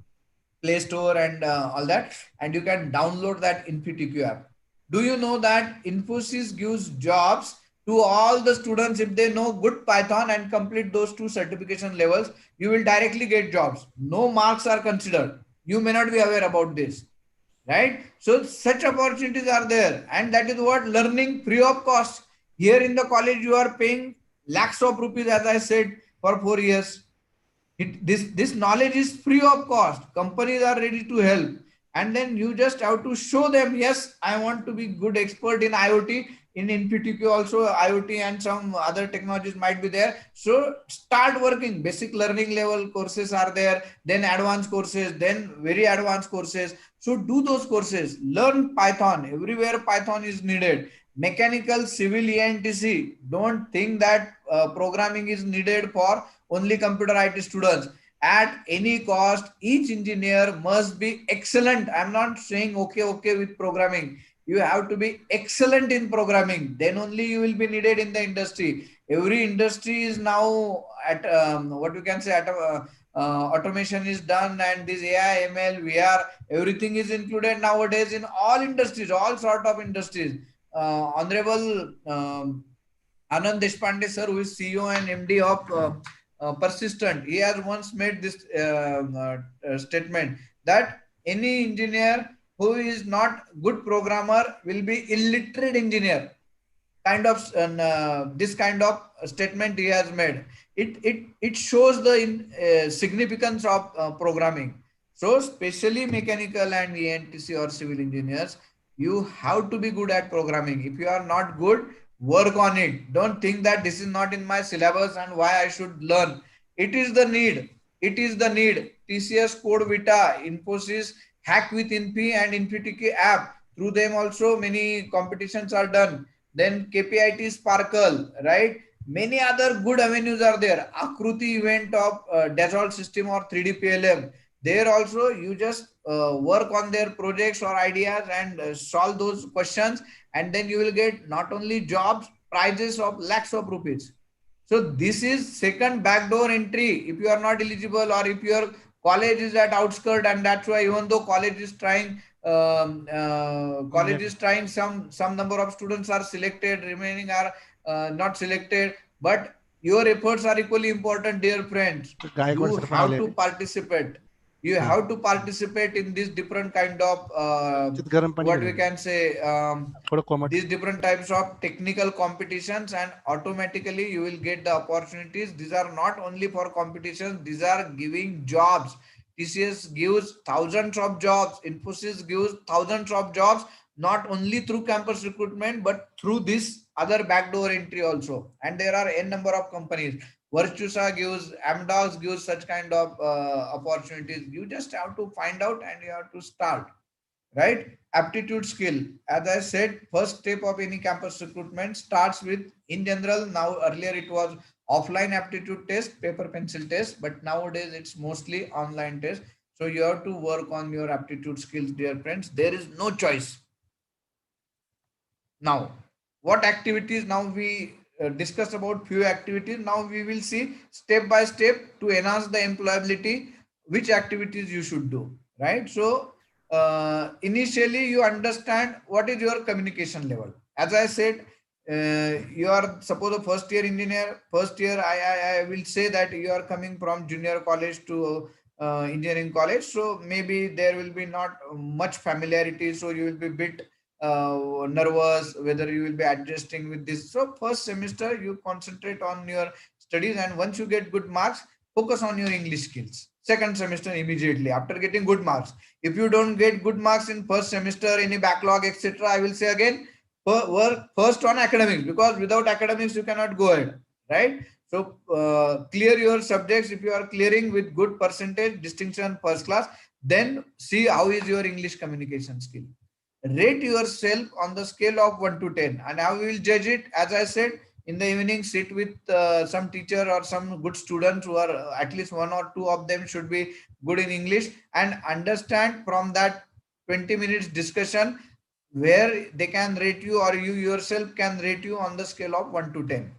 Play Store and all that, and you can download that InfyTQ app. Do you know that Infosys gives jobs to all the students if they know good Python and complete those 2 certification levels? You will directly get jobs. No marks are considered. You may not be aware about this, right? So such opportunities are there, and that is what learning free of cost. Here in the college, you are paying lakhs of rupees, as I said, for 4 years. This knowledge is free of cost. Companies are ready to help, and then you just have to show them, yes, I want to be good expert in IoT. In InfyTQ also IoT and some other technologies might be there. So start working. Basic learning level courses are there, then advanced courses, then very advanced courses. So do those courses, learn Python. Everywhere Python is needed. Mechanical, civil, ENTC. Don't think that programming is needed for only computer IT students. At any cost, each engineer must be excellent. I'm not saying okay with programming. You have to be excellent in programming. Then only you will be needed in the industry. Every industry is now at what you can say at automation is done, and this AI, ML, VR, everything is included nowadays in all industries, all sort of industries. Honorable Anand Deshpande sir, who is CEO and MD of Persistent, he has once made this statement that any engineer who is not good programmer will be illiterate engineer. Kind of this kind of statement he has made. It shows the significance of programming. So especially mechanical and ENTC or civil engineers, you have to be good at programming. If you are not good, work on it. Don't think that this is not in my syllabus and why I should learn. It is the need. It is the need. TCS Code Vita, Infosys Hack with Infy and InfyTQ app. Through them also many competitions are done. Then KPIT Sparkle, right? Many other good avenues are there. Akruti event of Dassault system or 3D PLM. There also you just work on their projects or ideas and solve those questions, and then you will get not only jobs, prizes of lakhs of rupees. So this is second backdoor entry. If you are not eligible, or if your college is at outskirt, and that's why even though college is trying college is trying, some number of students are selected, remaining are not selected, but your efforts are equally important, dear friends. You have to participate. You have to participate in these different kind of what we can say, these different types of technical competitions, and automatically you will get the opportunities. These are not only for competitions, these are giving jobs. TCS gives thousands of jobs, Infosys gives thousands of jobs, not only through campus recruitment, but through this other backdoor entry also. And there are n number of companies. Virtusa gives, Amdocs gives such kind of opportunities. You just have to find out and you have to start, right? Aptitude skill. As I said, first step of any campus recruitment starts with, in general, now earlier it was offline aptitude test, paper pencil test, but nowadays it's mostly online test. So you have to work on your aptitude skills, dear friends. There is no choice. Now, what activities? Now we discussed about few activities. Now we will see step by step to enhance the employability, which activities you should do, right? So initially you understand what is your communication level. As I said, you are suppose a first year engineer. First year, I will say that you are coming from junior college to engineering college. So maybe there will be not much familiarity. So you will be bit nervous whether you will be adjusting with this. So first semester you concentrate on your studies, and once you get good marks, focus on your English skills. Second semester, immediately after getting good marks, if you don't get good marks in first semester, any backlog etc., I will say again, work first on academics, because without academics you cannot go ahead, right? So clear your subjects. If you are clearing with good percentage, distinction, first class, then see how is your English communication skill. Rate yourself on the scale of 1 to 10, and how we will judge it. As I said, in the evening, sit with some teacher or some good students who are at least one or two of them should be good in English, and understand from that 20 minutes discussion where they can rate you, or you yourself can rate you on the scale of 1 to 10,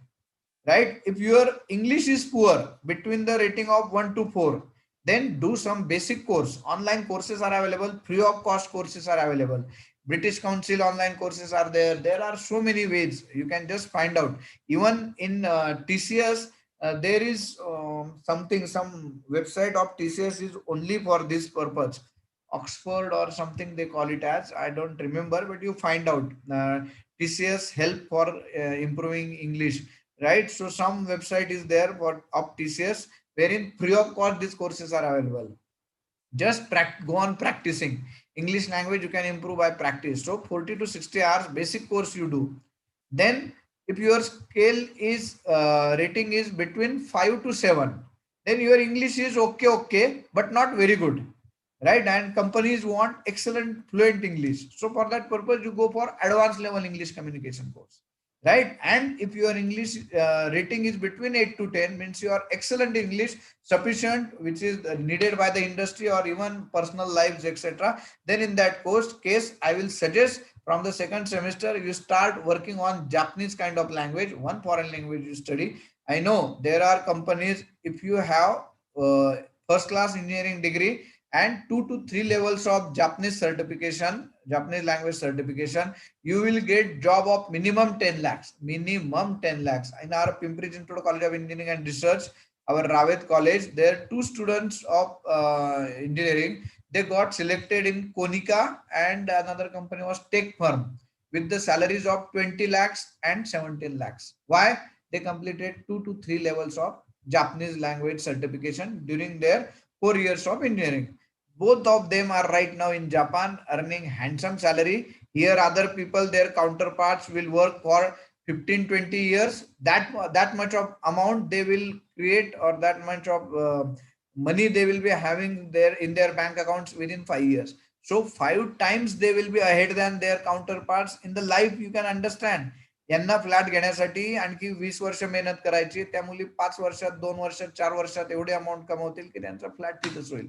right? If your English is poor, between the rating of 1 to 4, then do some basic course. Online courses are available, free of cost courses are available. British Council online courses are there. There are so many ways you can just find out. Even in TCS, there is some website of TCS is only for this purpose. Oxford or something they call it as, I don't remember, but you find out TCS help for improving English, right? So some website is there for of TCS wherein free of cost these courses are available. Just go on practicing English language. You can improve by practice. So 40 to 60 hours basic course you do. Then if your scale is rating is between 5 to 7, then your English is okay, but not very good, right? And companies want excellent fluent English. So for that purpose, you go for advanced level English communication course, right? And if your English rating is between 8 to 10, means you are excellent English, sufficient, which is needed by the industry or even personal lives, etc., then in that case, I will suggest from the second semester you start working on Japanese kind of language, one foreign language you study. I know there are companies, if you have first class engineering degree and 2 to 3 levels of Japanese certification, Japanese language certification, you will get job of minimum 10 lakhs. Minimum 10 lakhs. In our Pimpri Chinchwad College of Engineering and Research, our Rawat College, there are 2 students of engineering. They got selected in Konica, and another company was Tech Firm, with the salaries of 20 lakhs and 17 lakhs. Why? They completed 2 to 3 levels of Japanese language certification during their 4 years of engineering. Both of them are right now in Japan earning handsome salary. Here other people, their counterparts, will work for 15-20 years. That much of amount they will create, or that much of money they will be having there in their bank accounts within 5 years. So 5 times they will be ahead than their counterparts in the life. You can understand. यांना flat घेण्यासाठी आणखी 20 वर्ष मेहनत करायची, त्या मुली 5 वर्षात 2 वर्षात 4 वर्षात एवढे अमाऊंट कमवतील की त्यांचा फ्लॅट तिथंच होईल.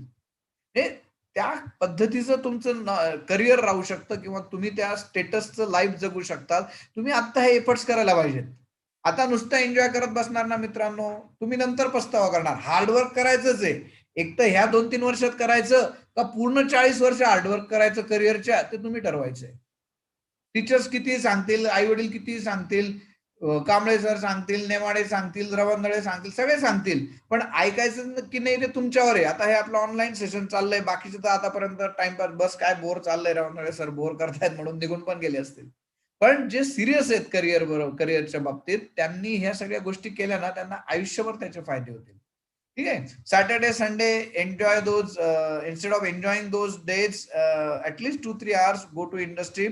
हे त्या पद्धतीचं तुमचं करिअर राहू शकतं, किंवा तुम्ही त्या स्टेटसचं लाईफ जगू शकता. तुम्ही आता हे एफर्ट्स करायला पाहिजेत. आता नुसतं एन्जॉय करत बसणार ना मित्रांनो, तुम्ही नंतर पस्तावा करणार. हार्डवर्क करायचंच आहे. एक तर ह्या 2-3 वर्षात करायचं, का पूर्ण 40 वर्ष हार्डवर्क करायचं करिअरच्या, ते तुम्ही ठरवायचंय. टीचर्स किती सांगतील, आई वडील किती सांगतील, कांबळे सर सांगतील, नेमाडे सांगतील, रवंदळे सांगतील, सगळे सांगतील, पण ऐकायचं की नाही ते तुमच्यावर आहे. आता हे आपलं ऑनलाईन सेशन चाललंय, बाकीचे तर आतापर्यंत टाइमपास, बस काय बोर चाललंय, रवंदळे सर बोर करतायत म्हणून निघून पण गेले असतील. पण जे सिरियस आहेत करिअरच्या बाबतीत, त्यांनी ह्या सगळ्या गोष्टी केल्या ना, त्यांना आयुष्यभर त्याचे फायदे होतील. ठीक आहे. Saturday Sunday enjoy those, instead of enjoying those days, at least 2-3 hours go to industry.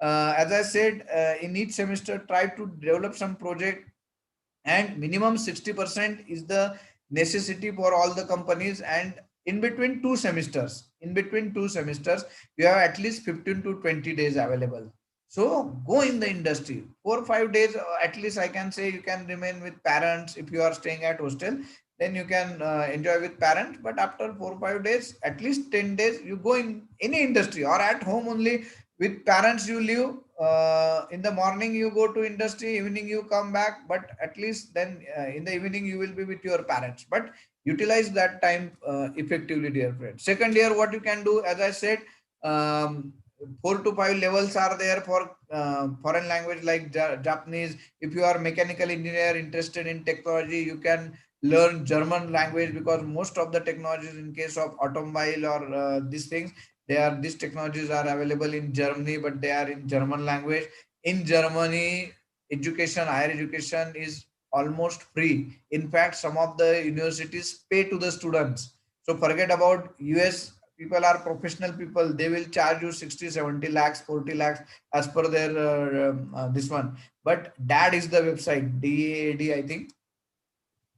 As I said, in each semester, try to develop some project, and minimum 60% is the necessity for all the companies. And in between two semesters, you have at least 15 to 20 days available. So go in the industry 4-5 days, at least I can say. You can remain with parents if you are staying at hostel, then you can enjoy with parents. But after 4-5 days, at least 10 days, you go in any industry, or at home only with parents you live. In the morning you go to industry, evening you come back, but at least then in the evening you will be with your parents. But utilize that time effectively, dear friends. Second year, what you can do, as I said, 4 to 5 levels are there for foreign language like Japanese. If you are mechanical engineer interested in technology, you can learn German language, because most of the technologies in case of automobile or these things, these technologies are available in Germany, but they are in German language. In Germany, higher education is almost free. In fact, some of the universities pay to the students. So forget about US. People are professional people. They will charge you 60-70 lakhs, 40 lakhs as per their this one. But DAD is the website, DAAD, I think.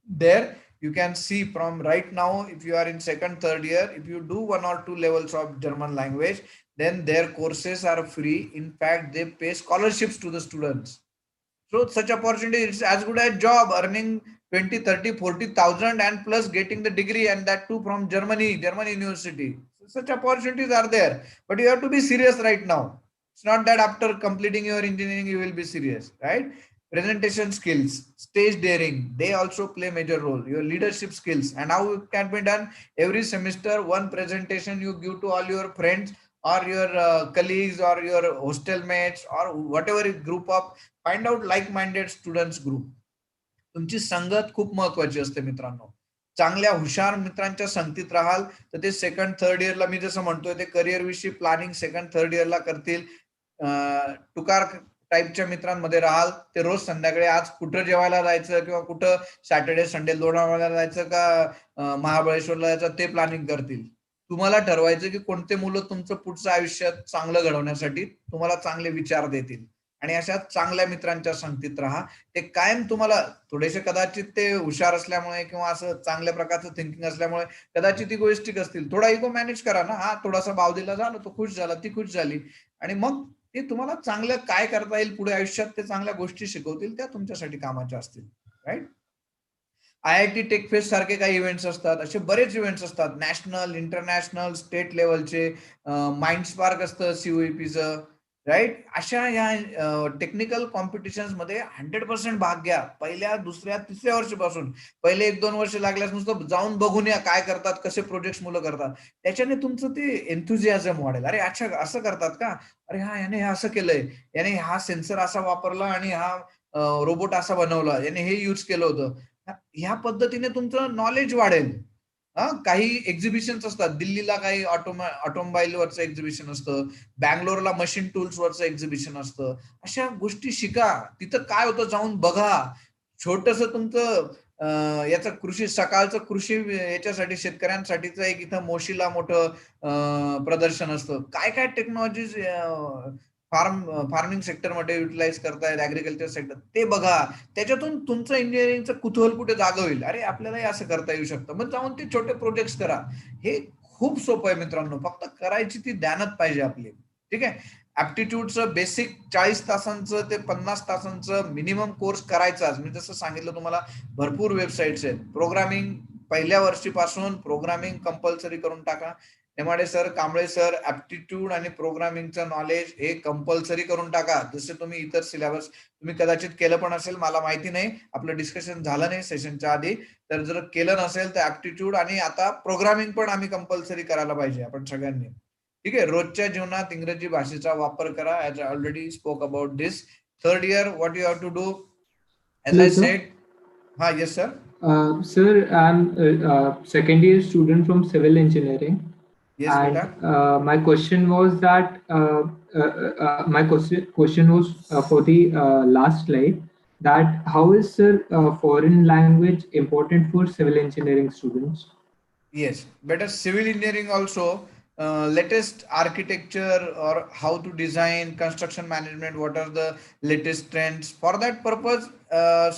There you can see from right now, if you are in second, third year, if you do 1 or 2 levels of German language, then their courses are free. In fact, they pay scholarships to the students. So such opportunity is as good as job, earning 20, 30, 40,000 and plus getting the degree, and that too from German university. So such opportunities are there, but you have to be serious right now. It's not that after completing your engineering you will be serious, right? Presentation skills, stage daring, they also play major role. Your leadership skills, and how it can be done. Every semester, one presentation you give to all your friends or your colleagues or your hostel mates or whatever group of, find out like-minded students group. तुमची संगत खूप महत्वाची असते मित्रांनो. चांगल्या हुशार मित्रांच्या संगतीत राहाल तर ते सेकंड थर्ड इयरला, मी जसं म्हणतोय, ते करिअर विषयी प्लॅनिंग सेकंड थर्ड इयरला करतील. टुकार टाईपच्या मित्रांमध्ये राहाल, ते रोज संध्याकाळी आज कुठं जेवायला जायचं किंवा कुठं सॅटर्डे संडे लोणावळ्याला जायचं का महाबळेश्वरला जायचं ते प्लॅनिंग करतील. तुम्हाला ठरवायचं की कोणते मुलं तुमचं पुढचं आयुष्यात चांगलं घडवण्यासाठी तुम्हाला चांगले विचार देतील, आणि अशा चांगल्या मित्रांच्या संगतीत राहा. ते कायम तुम्हाला थोडेसे कदाचित ते हुशार असल्यामुळे किंवा असं चांगल्या प्रकारचं थिंकिंग असल्यामुळे कदाचित ती गोष्टी असतील, थोडा इगो मॅनेज करा ना. हा थोडासा भाव दिला, झालं, तो खुश झाला, ती खुश झाली, आणि मग ते तुम्हाला चांगलं काय करता येईल पुढे आयुष्यात, ते चांगल्या गोष्टी शिकवतील, त्या तुमच्यासाठी कामाच्या असतील. राईट. IIT टेक फेस्ट सारखे काही इव्हेंट्स असतात, असे बरेच इव्हेंट्स असतात, नॅशनल, इंटरनॅशनल, स्टेट लेवलचे. माइंड स्पार्क असतं COEPचं, राईट. अशा या टेक्निकल कॉम्पिटिशन्स मध्ये 100% भाग घ्या. पहिल्या, दुसऱ्या, तिसऱ्या वर्षापासून. पहिले 1-2 वर्ष लागल्यास नुसतं जाऊन बघून या काय करतात, कसे प्रोजेक्ट मुलं करतात. त्याच्याने तुमचं ते एन्थुझियाझम वाढेल. अरे अच्छा, असं करतात का, अरे हा, याने हे असं केलंय, याने हा सेन्सर असा वापरला आणि हा रोबोट असा बनवला, याने हे यूज केलं होतं. ह्या पद्धतीने तुमचं नॉलेज वाढेल. काही एक्झिबिशन्स असतात. दिल्लीला काही ऑटोमोबाईल वरचं एक्झिबिशन असतं, बँगलोरला मशीन टूल्स वरचं एक्झिबिशन असतं. अशा गोष्टी शिका, तिथं काय होतं जाऊन बघा. छोटस तुमचं याचं कृषी, सकाळचं कृषी याच्यासाठी शेतकऱ्यांसाठीचं एक इथं मोशीला मोठं प्रदर्शन असतं. काय काय टेक्नॉलॉजीज फार्मिंग सेक्टरमध्ये युटिलाइज करतायत, ऍग्रिकल्चर सेक्टर, ते बघा. त्याच्यातून तुमचं इंजिनिअरिंगचं कुतूहल कुठे जागा होईल. अरे आपल्यालाही असं करता येऊ शकतं, मग जाऊन ते छोटे प्रोजेक्ट्स करा. हे खूप सोपं आहे मित्रांनो, फक्त करायची ती ध्यानात पाहिजे आपली. ठीक आहे. ऍप्टिट्यूडचं बेसिक 40 तासांचं ते 50 तासांचं मिनिमम कोर्स करायचाच. मी जसं सांगितलं तुम्हाला, भरपूर वेबसाईट्स आहेत. प्रोग्रामिंग पहिल्या वर्षीपासून प्रोग्रामिंग कंपल्सरी करून टाका. Nemade sir, Kamble sir, aptitude आणि प्रोग्रामिंगचं नॉलेज हे कंपल्सरी करून टाका. जसे तुम्ही इतर सिलेबस तुम्ही कदाचित केलं पण असेल, मला माहिती नाही, आपलं डिस्कशन झालं नाही सेशनच्या आधी. तर जर केलं नसेल तर ऍप्टिट्यूड आणि आता प्रोग्रामिंग पण आम्ही कंपल्सरी करायला पाहिजे आपण सगळ्यांनी. ठीक आहे. रोजच्या जीवनात इंग्रजी भाषेचा वापर करा. As I already spoke about this. Third year, what you have to do? As Hello, I sir. Said. हा, yes sir. Sir, I'm a second year student from civil engineering. Yes And बेटा. my question was that my question was for the last slide, that how is, sir, foreign language important for civil engineering students? Yes, better civil engineering also, latest architecture or how to design construction management, what are the latest trends. For that purpose,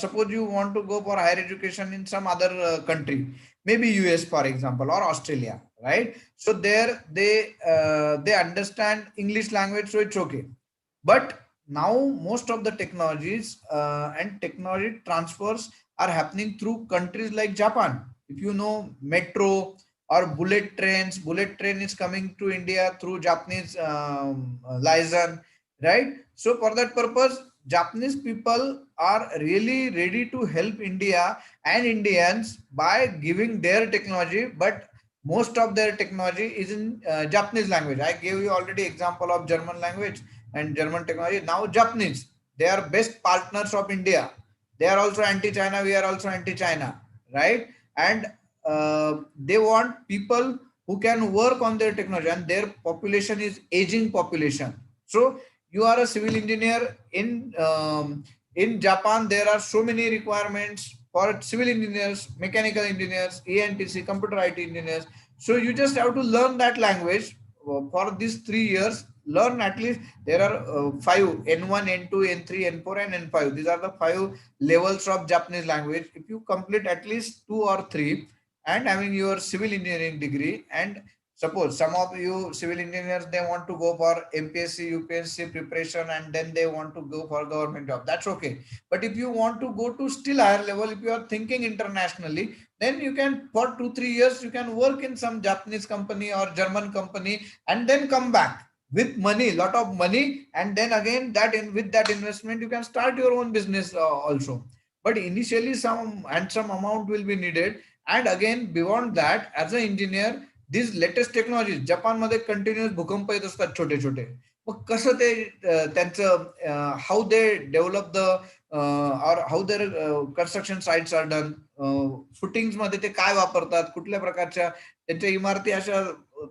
suppose you want to go for higher education in some other country, maybe US for example, or Australia, right? So there they understand English language, so it's okay. But now most of the technologies and technology transfers are happening through countries like Japan. If you know metro or bullet trains, bullet train is coming to India through Japanese liaison, right? So for that purpose, Japanese people are really ready to help India and Indians by giving their technology, but most of their technology is in Japanese language. I gave you already example of German language and German technology. Now Japanese, they are best partners of India. They are also anti-China, we are also anti-China, right? And they want people who can work on their technology, and their population is aging population. So you are a civil engineer in Japan. There are so many requirements for civil engineers, mechanical engineers, ENTC, computer IT engineers. So you just have to learn that language for these 3 years. Learn at least, there are 5, N1, N2, N3, N4 and N5. These are the 5 levels of Japanese language. If you complete at least 2 or 3 and having your civil engineering degree, and suppose some of you civil engineers, they want to go for MPSC, UPSC preparation, and then they want to go for government job, that's okay. But if you want to go to still higher level, if you are thinking internationally, then you can, for 2-3 years, you can work in some Japanese company or German company, and then come back with money, lot of money, and then again that with that investment you can start your own business also. But initially some amount will be needed. And again beyond that, as an engineer, these latest technologies, Japan मध्ये continuous भूकंप येत असतात छोटे छोटे. मग कसं ते त्यांचं हाऊ दे डेव्हलप द और how their construction sites are done, footings मध्ये ते काय वापरतात, कुठल्या प्रकारच्या त्यांच्या इमारती, अशा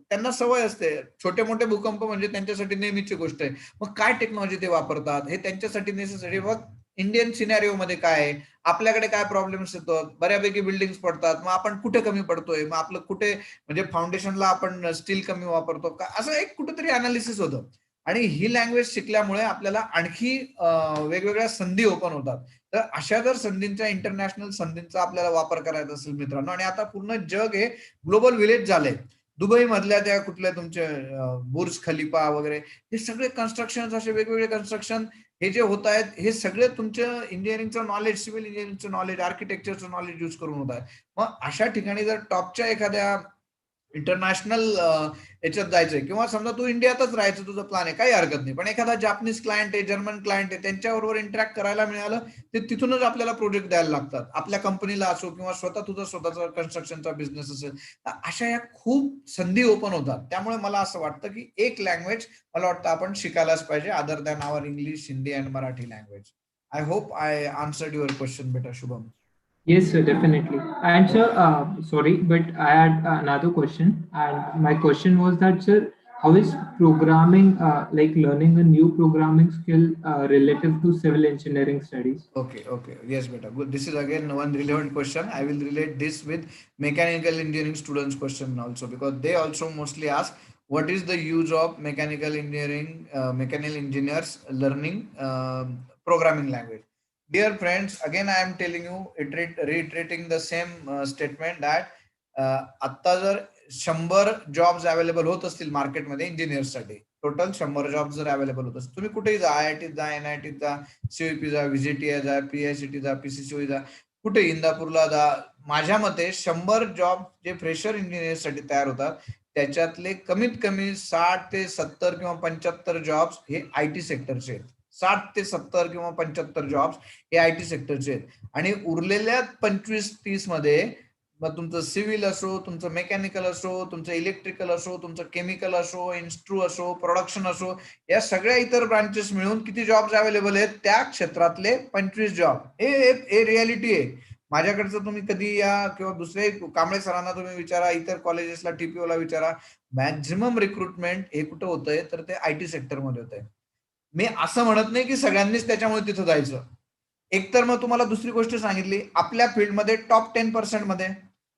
त्यांना सवय असते. छोटे मोठे भूकंप म्हणजे त्यांच्यासाठी नेहमीची गोष्ट आहे. मग काय टेक्नॉलॉजी ते वापरतात हे त्यांच्यासाठी नेसेसरी. मग इंडियन सिनॅरिओ मध्ये काय आहे, आपल्याकडे काय प्रॉब्लेम्स येतात, बऱ्यापैकी बिल्डिंग्स पडतात, मग आपण कुठे कमी पडतोय, मग आपलं कुठे म्हणजे फाउंडेशनला आपण स्टील कमी वापरतो का, असं एक कुठेतरी अनालिसिस होतं. आणि ही लँग्वेज शिकल्यामुळे आपल्याला आणखी वेगवेगळ्या संधी ओपन होतात. तर अशा जर संधींचा, इंटरनॅशनल संधींचा आपल्याला वापर करायचा असेल मित्रांनो, आणि आता पूर्ण जग हे ग्लोबल विलेज झालंय. दुबई मधल्या त्या कुठल्या तुमचे बुर्ज खलिफा वगैरे, हे सगळे कन्स्ट्रक्शन, असे वेगवेगळे कन्स्ट्रक्शन हे जे होत आहेत, हे सगळे तुमचं इंजिनिअरिंगचं नॉलेज, सिव्हिल इंजिनिअरिंगचं नॉलेज, आर्किटेक्चरचं नॉलेज यूज करून होत आहे. मग अशा ठिकाणी जर टॉपच्या एखाद्या इंटरनॅशनल याच्यात जायचंय, किंवा समजा तू इंडियातच राहायचं तुझं प्लॅन आहे, काही हरकत नाही, पण एखादा जापनीज क्लायंट आहे, जर्मन क्लायंट आहे, त्यांच्याबरोबर इंटरॅक्ट करायला मिळालं, ते तिथूनच आपल्याला प्रोजेक्ट द्यायला लागतात, आपल्या कंपनीला असो किंवा स्वतः तुझा स्वतःचा कन्स्ट्रक्शनचा बिझनेस असेल. तर अशा या खूप संधी ओपन होतात. त्यामुळे मला असं वाटतं की एक लँग्वेज मला वाटतं आपण शिकायलाच पाहिजे, other than our English, Hindi and Marathi language. I hope I answered your question बेटा Shubham. Yes, sir, definitely. And sir, sorry, but I had another question. And my question was that, sir, how is programming, like learning a new programming skill, relative to civil engineering studies? Okay. Yes, beta. Good. This is again one relevant question. I will relate this with mechanical engineering students' question also, because they also mostly ask what is the use of mechanical engineering, mechanical engineers learning programming language. Dear friends, again I am telling you, reiterating the same statement that आता जर 100 jobs available होत असतील मार्केटमध्ये इंजिनियर्ससाठी, total 100 jobs जर available होत असतील, तुम्ही कुठेही जा, IIT जा, NIT जा, CUP जा, VGTI जा, PICT जा, PCCOE जा, कुठे इंदापूरला जा, माझ्या मते 100 जॉब जे फ्रेशर इंजिनियरसाठी तयार होतात, त्याच्यातले कमीत कमी 60 ते 70 किंवा 75 जॉब्स हे IT सेक्टरचे आहेत. 60 ते 70 किंवा 75 जॉब्स हे IT सेक्टरचे आहेत. आणि उरलेल्या 25-30 मध्ये मग तुमचं सिव्हिल असो, तुमचं मेकॅनिकल असो, तुमचं इलेक्ट्रिकल असो, तुमचं केमिकल असो, इन्स्ट्रू असो, प्रोडक्शन असो, या सगळ्या इतर ब्रांचेस मिळून किती जॉब्स अवेलेबल आहेत? त्या क्षेत्रातले 25 जॉब. हे रियालिटी आहे. माझ्याकडचं तुम्ही कधी या किंवा दुसरे कांबळे सरांना तुम्ही विचारा, इतर कॉलेजेसला TPO ला विचारा, मॅक्झिमम रिक्रुटमेंट हे कुठं होतंय तर ते IT सेक्टरमध्ये होतंय. मी असं म्हणत नाही की सगळ्यांनीच त्याच्यामुळे तिथं जायचं. एकतर मग तुम्हाला दुसरी गोष्ट सांगितली, आपल्या फील्डमध्ये टॉप 10% मध्ये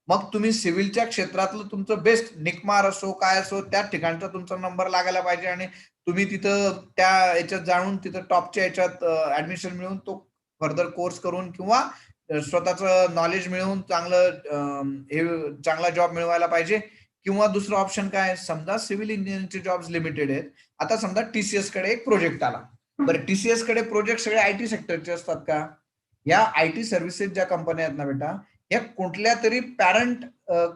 मग तुम्ही सिव्हिलच्या क्षेत्रातलं तुमचं बेस्ट निकमार असो काय असो त्या ठिकाणचा तुमचा नंबर लागायला पाहिजे आणि तुम्ही तिथं त्या याच्यात जाणून तिथं टॉपच्या याच्यात ऍडमिशन मिळवून तो फर्दर कोर्स करून किंवा स्वतःचं नॉलेज मिळवून चांगला जॉब मिळवायला पाहिजे. किंवा दुसरं ऑप्शन काय, समजा सिव्हिल इंजिनिअरिंगचे जॉब्स लिमिटेड आहेत. आता समजा TCS कडे एक प्रोजेक्ट आला. बरं, TCS कडे प्रोजेक्ट सगळे IT सेक्टरचे असतात का? या IT सर्व्हिसेस ज्या कंपन्या आहेत ना बेटा, या कुठल्या तरी पॅरंट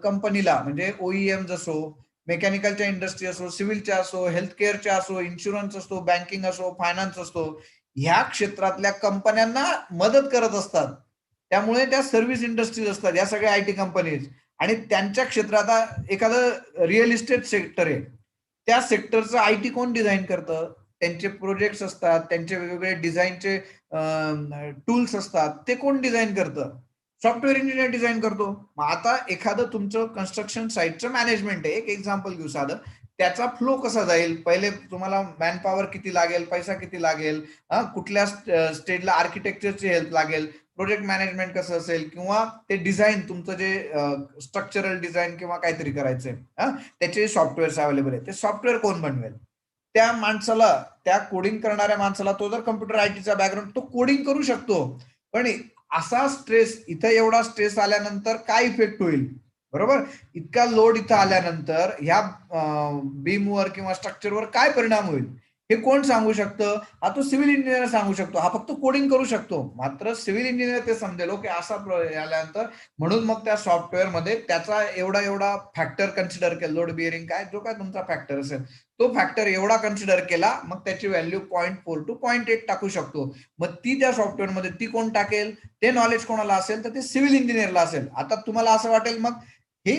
कंपनीला म्हणजे OEM असो, मेकॅनिकलच्या इंडस्ट्री असो, सिव्हिलच्या असो, हेल्थकेअरच्या असो, इन्शुरन्स असतो, बँकिंग असो, फायनान्स असतो, ह्या क्षेत्रातल्या कंपन्यांना मदत करत असतात. त्यामुळे त्या सर्व्हिस इंडस्ट्रीज असतात या सगळ्या IT कंपनीज. आणि त्यांच्या क्षेत्रात एखादं रिअल इस्टेट सेक्टर आहे, त्या सेक्टरचं IT कोण डिझाईन करतं? त्यांचे प्रोजेक्ट्स असतात, त्यांचे वेगवेगळे डिझाईनचे टूल्स असतात, ते कोण डिझाईन करतं? सॉफ्टवेअर इंजिनियर डिझाईन करतो. मग आता एखादं तुमचं कन्स्ट्रक्शन साईटचं मॅनेजमेंट आहे, एक एक्झाम्पल घेऊ साधं, त्याचा फ्लो कसा जाईल? पहिले तुम्हाला मॅनपॉवर किती लागेल, पैसा किती लागेल, कुठल्या स्टेजला आर्किटेक्चरची हेल्प लागेल, प्रोजेक्ट मॅनेजमेंट कसं असेल, किंवा ते डिझाईन तुमचं जे स्ट्रक्चरल डिझाईन किंवा काहीतरी करायचंय, त्याचे सॉफ्टवेअर अवेलेबल आहे, ते सॉफ्टवेअर कोण बनवेल? त्या माणसाला, त्या कोडिंग करणाऱ्या माणसाला, तो जर कम्प्युटर ITचा बॅकग्राऊंड, तो कोडिंग करू शकतो. पण असा स्ट्रेस, इथं एवढा स्ट्रेस आल्यानंतर काय इफेक्ट होईल? बरोबर, इतका लोड इथं आल्यानंतर ह्या बीमवर किंवा स्ट्रक्चरवर काय परिणाम होईल हे कोण सांगू शकतं? हा तो सिव्हिल इंजिनियर सांगू शकतो. हा फक्त कोडिंग करू शकतो. मात्र सिव्हिल इंजिनियर ते समजेल की असा आल्यानंतर, म्हणून मग त्या सॉफ्टवेअर मध्ये त्याचा एवढा फॅक्टर कन्सिडर केला, लोड बिअरिंग काय जो काय तुमचा फॅक्टर असेल तो फॅक्टर एवढा कन्सिडर केला, मग त्याची व्हॅल्यू 0.4 to 0.8 टाकू शकतो. मग ती त्या सॉफ्टवेअरमध्ये ती कोण टाकेल? ते नॉलेज कोणाला असेल तर ते सिव्हिल इंजिनियरला असेल. आता तुम्हाला असं वाटेल मग हे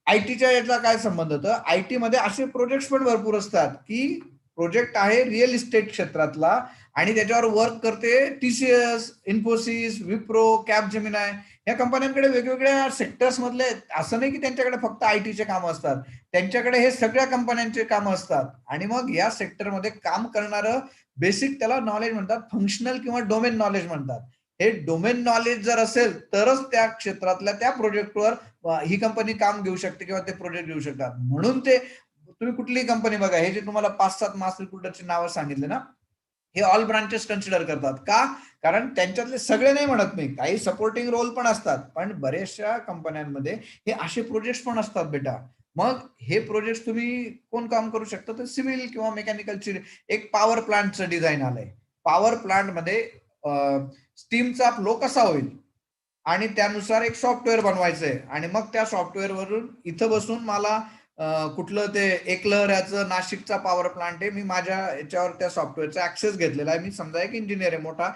ITच्या याचा काय संबंध होतं? IT मध्ये असे प्रोजेक्ट पण भरपूर असतात की प्रोजेक्ट आहे रिअल इस्टेट क्षेत्रातला आणि त्याच्यावर वर्क करते TCS, इन्फोसिस, विप्रो, कॅपजेमिनाय या कंपन्यांकडे वेगवेगळ्या सेक्टर्स मधले. असं नाही की त्यांच्याकडे फक्त ITचे कामं असतात, त्यांच्याकडे हे सगळ्या कंपन्यांचे कामं असतात. आणि मग या सेक्टरमध्ये काम करणारं बेसिक त्याला नॉलेज म्हणतात, फंक्शनल किंवा डोमेन नॉलेज म्हणतात. हे डोमेन नॉलेज जर असेल तरच त्या क्षेत्रातल्या त्या प्रोजेक्टवर ही कंपनी काम घेऊ शकते किंवा ते प्रोजेक्ट घेऊ शकतात. म्हणून ते तुम्ही कुठलीही कंपनी बघा, हे जे तुम्हाला 5-7 मास रिक्रुटरची नावं सांगितले ना, हे ऑल ब्रांचेस कन्सिडर करतात. का? कारण त्यांच्यातले सगळे नाही म्हणत मी, काही सपोर्टिंग रोल पण असतात, पण बऱ्याचशा कंपन्यांमध्ये हे असे प्रोजेक्ट पण असतात बेटा. मग हे प्रोजेक्ट तुम्ही कोण काम करू शकतं? तर सिव्हिल किंवा मेकॅनिकलची. एक पॉवर प्लांटचं डिझाईन आलंय. पॉवर प्लांट मध्ये स्टीमचा फ्लो कसा होईल आणि त्यानुसार एक सॉफ्टवेअर बनवायचंय. आणि मग त्या सॉफ्टवेअर वरून इथं बसून मला कुठलं ते एकलहऱ्याचं नाशिकचा पॉवर प्लांट आहे, मी माझ्या याच्यावर त्या सॉफ्टवेअरचा ऍक्सेस घेतलेला आहे. मी समजा एक इंजिनियर आहे मोठा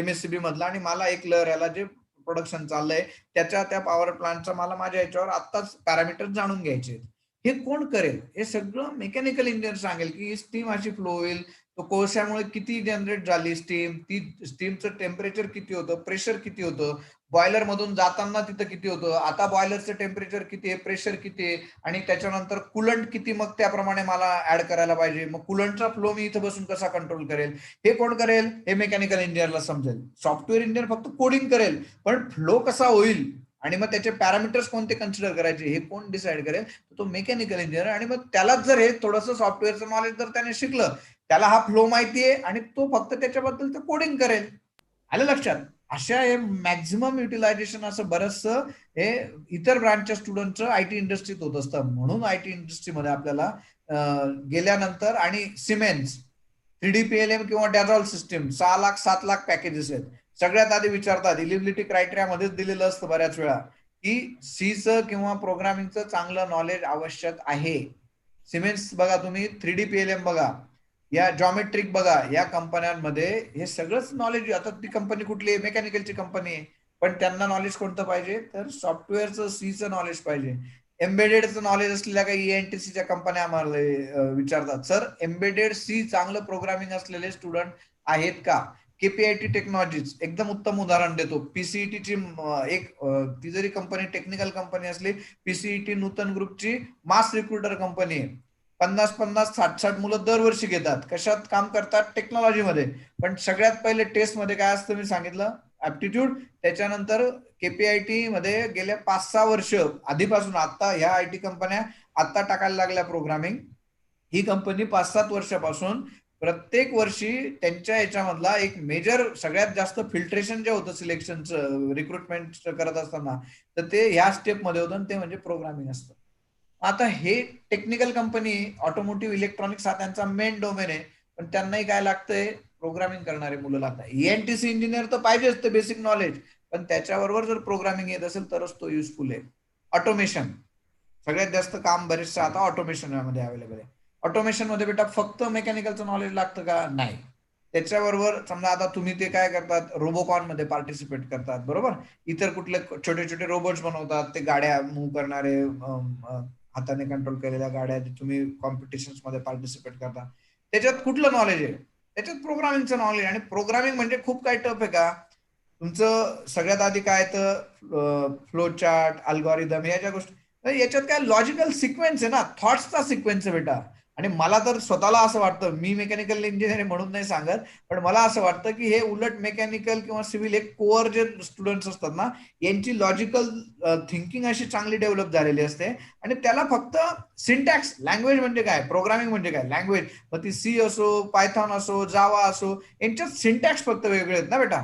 MSCB मधला, आणि मला एकलहऱ्याला जे प्रोडक्शन चाललंय त्या पॉवर प्लांटचा मला माझ्या याच्यावर आत्ताच पॅरामीटर जाणून घ्यायचे. हे कोण करेल? हे सगळं मेकॅनिकल इंजिनियर सांगेल की स्टीम अशी फ्लो होईल, तो कोळशामुळे किती जनरेट झाली स्टीम, ती स्टीमचं टेम्परेचर किती होतं, प्रेशर किती होतं, बॉयलर मधून जाताना तिथं किती होतं, आता बॉयलरचं टेम्परेचर किती आहे, प्रेशर किती आहे, आणि त्याच्यानंतर कुलंट किती, मग त्याप्रमाणे मला ऍड करायला पाहिजे. मग कुलंटचा फ्लो मी इथं बसून कसा कंट्रोल करेल? हे कोण करेल? हे मेकॅनिकल इंजिनियरला समजेल. सॉफ्टवेअर इंजिनियर फक्त कोडिंग करेल, पण फ्लो कसा होईल आणि मग त्याचे पॅरामीटर्स कोणते कन्सिडर करायचे हे कोण डिसाईड करेल? तो मेकॅनिकल इंजिनियर. आणि मग त्यालाच जर हे थोडंसं सॉफ्टवेअरचं नॉलेज जर त्याने शिकलं, त्याला हा फ्लो माहितीये आणि तो फक्त त्याच्याबद्दल ते कोडिंग करेल. आलं लक्षात? अशा हे मॅक्झिमम युटिलायझेशन असं बरचसं हे इतर ब्रांचच्या स्टुडंटचं IT इंडस्ट्रीत होत असतं. म्हणून IT इंडस्ट्रीमध्ये आपल्याला गेल्यानंतर, आणि सिमेन्स 3D PLM किंवा डॅझॉल सिस्टीम 6 लाख 7 लाख पॅकेजेस आहेत. सगळ्यात आधी विचारतात, इलिजिबिलिटी क्रायटेरिया मध्येच दिलेलं असतं बऱ्याच वेळा की सीचं किंवा प्रोग्रामिंगचं चांगलं नॉलेज आवश्यक आहे. सिमेंट्स बघा तुम्ही, 3D PLM बघा, या जॉमेट्रिक बघा, या कंपन्यांमध्ये हे सगळंच नॉलेज. आता ती कंपनी कुठली आहे? मेकॅनिकलची कंपनी आहे, पण त्यांना नॉलेज कोणतं पाहिजे? तर सॉफ्टवेअरचं, सीचं नॉलेज पाहिजे. एम्बेडेडचं नॉलेज असलेल्या काही ENTCच्या कंपन्या आम्हाला विचारतात, सर एम्बेडेड सी चांगलं प्रोग्रामिंग असलेले स्टुडंट आहेत का? KPIT टेक्नॉलॉजीज एकदम उत्तम उदाहरण देतो. PCETची ती जरी कंपनी टेक्निकल कंपनी असली, PCET नूतन ग्रुपची मास रिक्रुटर कंपनी आहे. 50-50, 60-60 मुलं दरवर्षी घेतात. कशात काम करतात? टेक्नॉलॉजीमध्ये. पण सगळ्यात पहिले टेस्ट मध्ये काय असतं मी सांगितलं, ऍप्टिट्यूड. त्याच्यानंतर KPIT मध्ये गेल्या 5-6 वर्ष आधीपासून, आता ह्या IT कंपन्या आता टाकायला लागल्या प्रोग्रामिंग. ही कंपनी 5-7 वर्षापासून प्रत्येक वर्षी त्यांच्या याच्यामधला एक मेजर, सगळ्यात जास्त फिल्ट्रेशन जे होतं सिलेक्शनचं, रिक्रुटमेंट करत असताना, तर ते ह्या स्टेपमध्ये होतं, ते म्हणजे प्रोग्रामिंग असतं. आता हे टेक्निकल कंपनी, ऑटोमोटिव्ह इलेक्ट्रॉनिक्स हा त्यांचा मेन डोमेन आहे, पण त्यांनाही काय लागतंय? प्रोग्रामिंग करणारे मुलं लागतात. ENTC इंजिनियर तर पाहिजेच, ते बेसिक नॉलेज, पण त्याच्याबरोबर जर प्रोग्रामिंग येत असेल तरच तो युजफुल आहे. ऑटोमेशन, सगळ्यात जास्त काम बरेचसे आता ऑटोमेशन मध्ये अवेलेबल आहे. ऑटोमेशन मध्ये बेटा फक्त मेकॅनिकलचं नॉलेज लागतं का? नाही. त्याच्याबरोबर समजा आता तुम्ही ते काय करतात, रोबोकॉन मध्ये पार्टिसिपेट करतात, बरोबर, इतर कुठले छोटे छोटे रोबोट्स बनवतात, ते गाड्या मूव्ह करणारे, हाताने कंट्रोल केलेल्या गाड्या, तुम्ही कॉम्पिटिशन्स मध्ये पार्टिसिपेट करता, त्याच्यात कुठलं नॉलेज आहे? त्याच्यात प्रोग्रामिंगचं नॉलेज. आणि प्रोग्रामिंग म्हणजे खूप काही टफ आहे का? तुमचं सगळ्यात आधी काय तर फ्लो चार्ट, अल्गोरिदम, या ज्या गोष्टी, याच्यात काय लॉजिकल सिक्वेन्स आहे ना, थॉट्सचा सिक्वेन्स आहे बेटा. आणि मला तर स्वतःला असं वाटतं, मी मेकॅनिकल इंजिनियर म्हणून नाही सांगत, पण मला असं वाटतं की हे उलट मेकॅनिकल किंवा सिव्हिल, एक कोअर जे स्टुडंट्स असतात ना, यांची लॉजिकल थिंकिंग अशी चांगली डेव्हलप झालेली असते. आणि त्याला फक्त सिंटॅक्स, लँग्वेज म्हणजे काय, प्रोग्रामिंग म्हणजे काय, लँग्वेज, मग ती सी असो, पायथॉन असो, जावा असो, यांच्यात सिंटॅक्स फक्त वेगळे आहेत ना बेटा.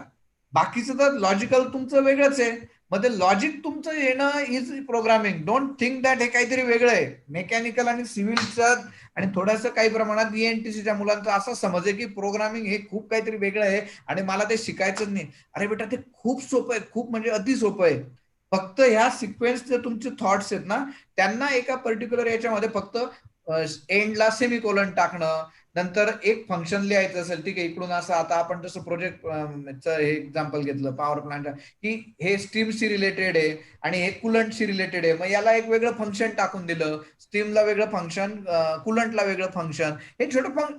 बाकीचं तर लॉजिकल तुमचं वेगळंच आहे. मग ते लॉजिक तुमचं येणं is programming. Don't think that हे काहीतरी वेगळं आहे. मेकॅनिकल आणि सिव्हिलचं आणि थोडंसं काही प्रमाणात ENTCच्या मुलांचा असा समज आहे की प्रोग्रामिंग हे खूप काहीतरी वेगळं आहे आणि मला ते शिकायचंच नाही. अरे बेटा, ते खूप सोपं आहे, खूप म्हणजे अति सोपं आहे. फक्त ह्या सिक्वेन्सचे तुमचे थॉट्स आहेत ना, त्यांना एका पर्टिक्युलर याच्यामध्ये फक्त एंडला सेमिकोलन टाकणं, नंतर एक फंक्शन लिहायचं असेल, ठीक आहे, इकडून असं, आता आपण जसं प्रोजेक्टचं हे एक्झाम्पल घेतलं पॉवर प्लांट, की हे स्टीमशी रिलेटेड आहे आणि हे कुलंटशी रिलेटेड आहे, मग याला एक वेगळं फंक्शन टाकून दिलं, स्टीमला वेगळं फंक्शन, कुलंटला वेगळं फंक्शन, हे छोटं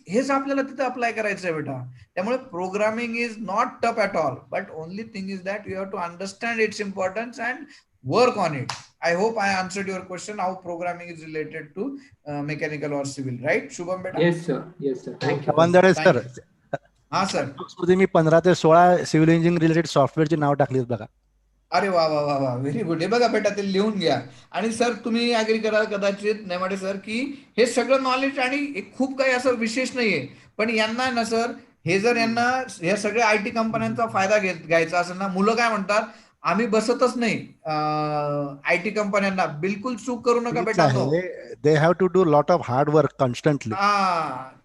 हेच आपल्याला तिथे अप्लाय करायचं आहे बेटा. त्यामुळे programming is not tough at all, but only thing is that you have to understand its importance and work on it. I hope I answered your question, how programming is related to mechanical or civil, right, Shubham beta? Yes, sir. Yes, sir. Thank you. वंदडे Thank sir, you. हा sir. मध्ये मी 15 ते 16 civil engineering related सॉफ्टवेअरची नाव टाकलीत बघा. अरे वा वा वा वा, व्हेरी गुड. हे बघा बेटा, ते लिहून घ्या. आणि सर तुम्ही अग्री कराल कदाचित नेमाडे सर, की हे सगळं नॉलेज आणि खूप काही असं विशेष नाहीये, पण यांना ना सर, हे जर यांना या सगळ्या IT कंपन्यांचा फायदा घ्यायचा असेल ना, मुलं काय म्हणतात, आम्ही बसतच नाही IT कंपन्यांना. बिलकुल चूक करू नका तेच बेटांनो. आहे, they have to do lot of hard work constantly.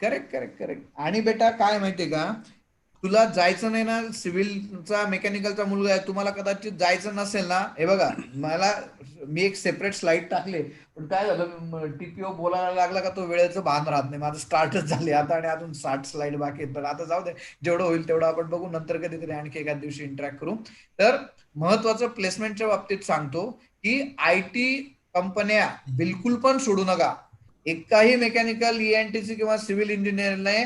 Correct correct correct. आणि बेटा काय माहितीये का, तुला जायचं नाही ना, सिव्हिलचा मेकॅनिकलचा मुलगा आहे, तुम्हाला कदाचित जायचं नसेल ना, हे बघा, मी एक सेपरेट स्लाइड टाकले, पण काय झालं, TPO बोलायला लागला का तो वेळेचं भान राहत नाही. माझं स्टार्टच झाले आता आणि अजून 60 स्लाइड बाकी आहेत. पण आता जाऊ दे, जेवढं होईल तेवढं आपण बघू, नंतर कधीतरी आणखी एखाद दिवशी इंटरॅक्ट करू. तर महत्वाचं प्लेसमेंटच्या बाबतीत सांगतो की IT कंपन्या बिलकुल पण सोडू नका. एकाही मेकॅनिकल, ENTC किंवा सिव्हिल इंजिनियरने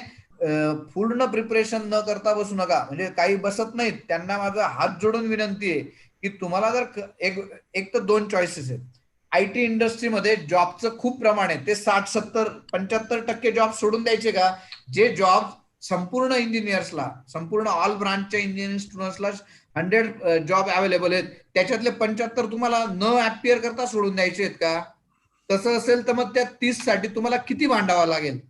पूर्ण प्रिपरेशन न करता बसू नका. म्हणजे काही बसत नाहीत, त्यांना माझा हात जोडून विनंती आहे की तुम्हाला जर एक तर 2 चॉईसेस आहेत. IT इंडस्ट्रीमध्ये जॉबचं खूप प्रमाण आहे, ते 60, 70, 75% जॉब सोडून द्यायचे का? जे जॉब संपूर्ण इंजिनियर्सला, संपूर्ण ऑल ब्रांचच्या इंजिनिअरिंग स्टुडंट्सला 100 जॉब अवेलेबल आहेत, त्याच्यातले 75 तुम्हाला न अपिअर करता सोडून द्यायचे आहेत का? तसं असेल तर मग त्या 30 साठी तुम्हाला किती भांडावं लागेल?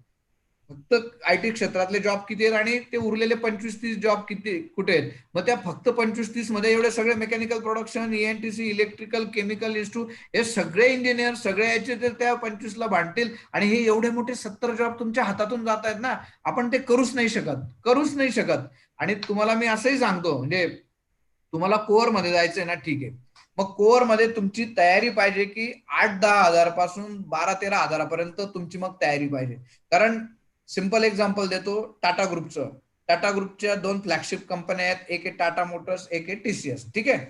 फक्त IT क्षेत्रातले जॉब किती आहेत आणि ते उरलेले 25-30 जॉब कुठे आहेत? मग त्या फक्त 25-30 मध्ये एवढे सगळे mechanical production, ENTC, electrical, chemical institute, हे सगळे इंजिनियर, सगळे याचे ते त्या 25ला भांडतील आणि हे एवढे मोठे 70 जॉब तुमच्या हातातून जात आहेत ना, आपण ते करूच नाही शकत. आणि तुम्हाला मी असंही सांगतो, म्हणजे तुम्हाला कोअर मध्ये जायचंय ना, ठीक आहे, मग कोअर मध्ये तुमची तयारी पाहिजे की 8-10 हजारापासून 12-13 हजारापर्यंत तुमची मग तयारी पाहिजे. कारण सिंपल एक्झाम्पल देतो टाटा ग्रुपचं. टाटा ग्रुपच्या 2 फ्लॅगशिप कंपन्या आहेत, एक आहे टाटा मोटर्स, एक आहे टीसीएस. ठीक आहे.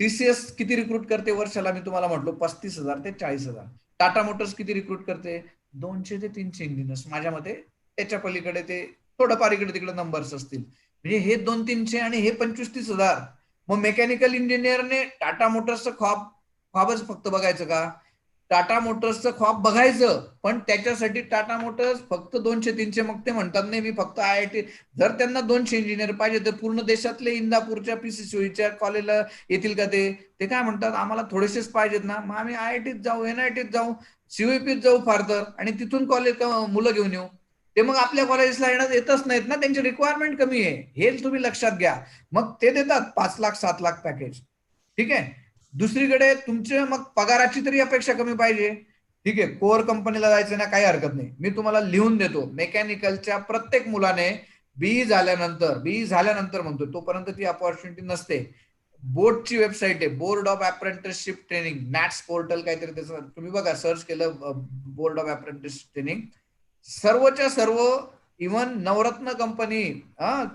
टीसीएस किती रिक्रूट करते वर्षाला? मी तुम्हाला म्हटलो 35,000 ते 40,000. टाटा मोटर्स किती रिक्रूट करते? 200 ते 300 इंजिनियर्स. माझ्या मते त्याच्या पलीकडे ते थोडंफार इकडे तिकडे नंबर्स असतील. म्हणजे हे 200-300 आणि हे 25-30,000. मग मेकॅनिकल इंजिनियरने टाटा मोटर्सचं ख्वाबच फक्त बघायचं का? टाटा मोटर्सचं ख्वाब बघायचं, पण त्याच्यासाठी टाटा मोटर्स फक्त 200-300. मग ते म्हणतात नाही मी फक्त IIT. जर त्यांना 200 इंजिनियर पाहिजे तर पूर्ण देशातले इंदापूरच्या PCCOEच्या कॉलेजला येतील का? ते काय म्हणतात आम्हाला थोडेसेच पाहिजेत ना, मग आम्ही IITत जाऊ, NITत जाऊ, COEPत जाऊ फार तर, आणि तिथून कॉलेज मुलं घेऊन येऊ. ते मग आपल्या कॉलेजला येतच नाहीत ना, त्यांची रिक्वायरमेंट कमी आहे, हे तुम्ही लक्षात घ्या. मग ते देतात 5 लाख 7 लाख पॅकेज. ठीक आहे. दुसरीकडे तुमचे मग पगाराची तरी अपेक्षा कमी पाहिजे. ठीक आहे, कोअर कंपनीला जायचं ना, काही हरकत नाही. मी तुम्हाला लिहून देतो, मेकॅनिकलच्या प्रत्येक मुलाने बीई झाल्यानंतर म्हणतो तोपर्यंत ती अपॉर्च्युनिटी नसते. बोर्डची वेबसाईट आहे, board of apprenticeship training, NATS portal काहीतरी त्याचं, तुम्ही बघा सर्च केलं बोर्ड ऑफ अप्रेंटिस ट्रेनिंग. सर्वच्या सर्व इव्हन नवरत्न कंपनी,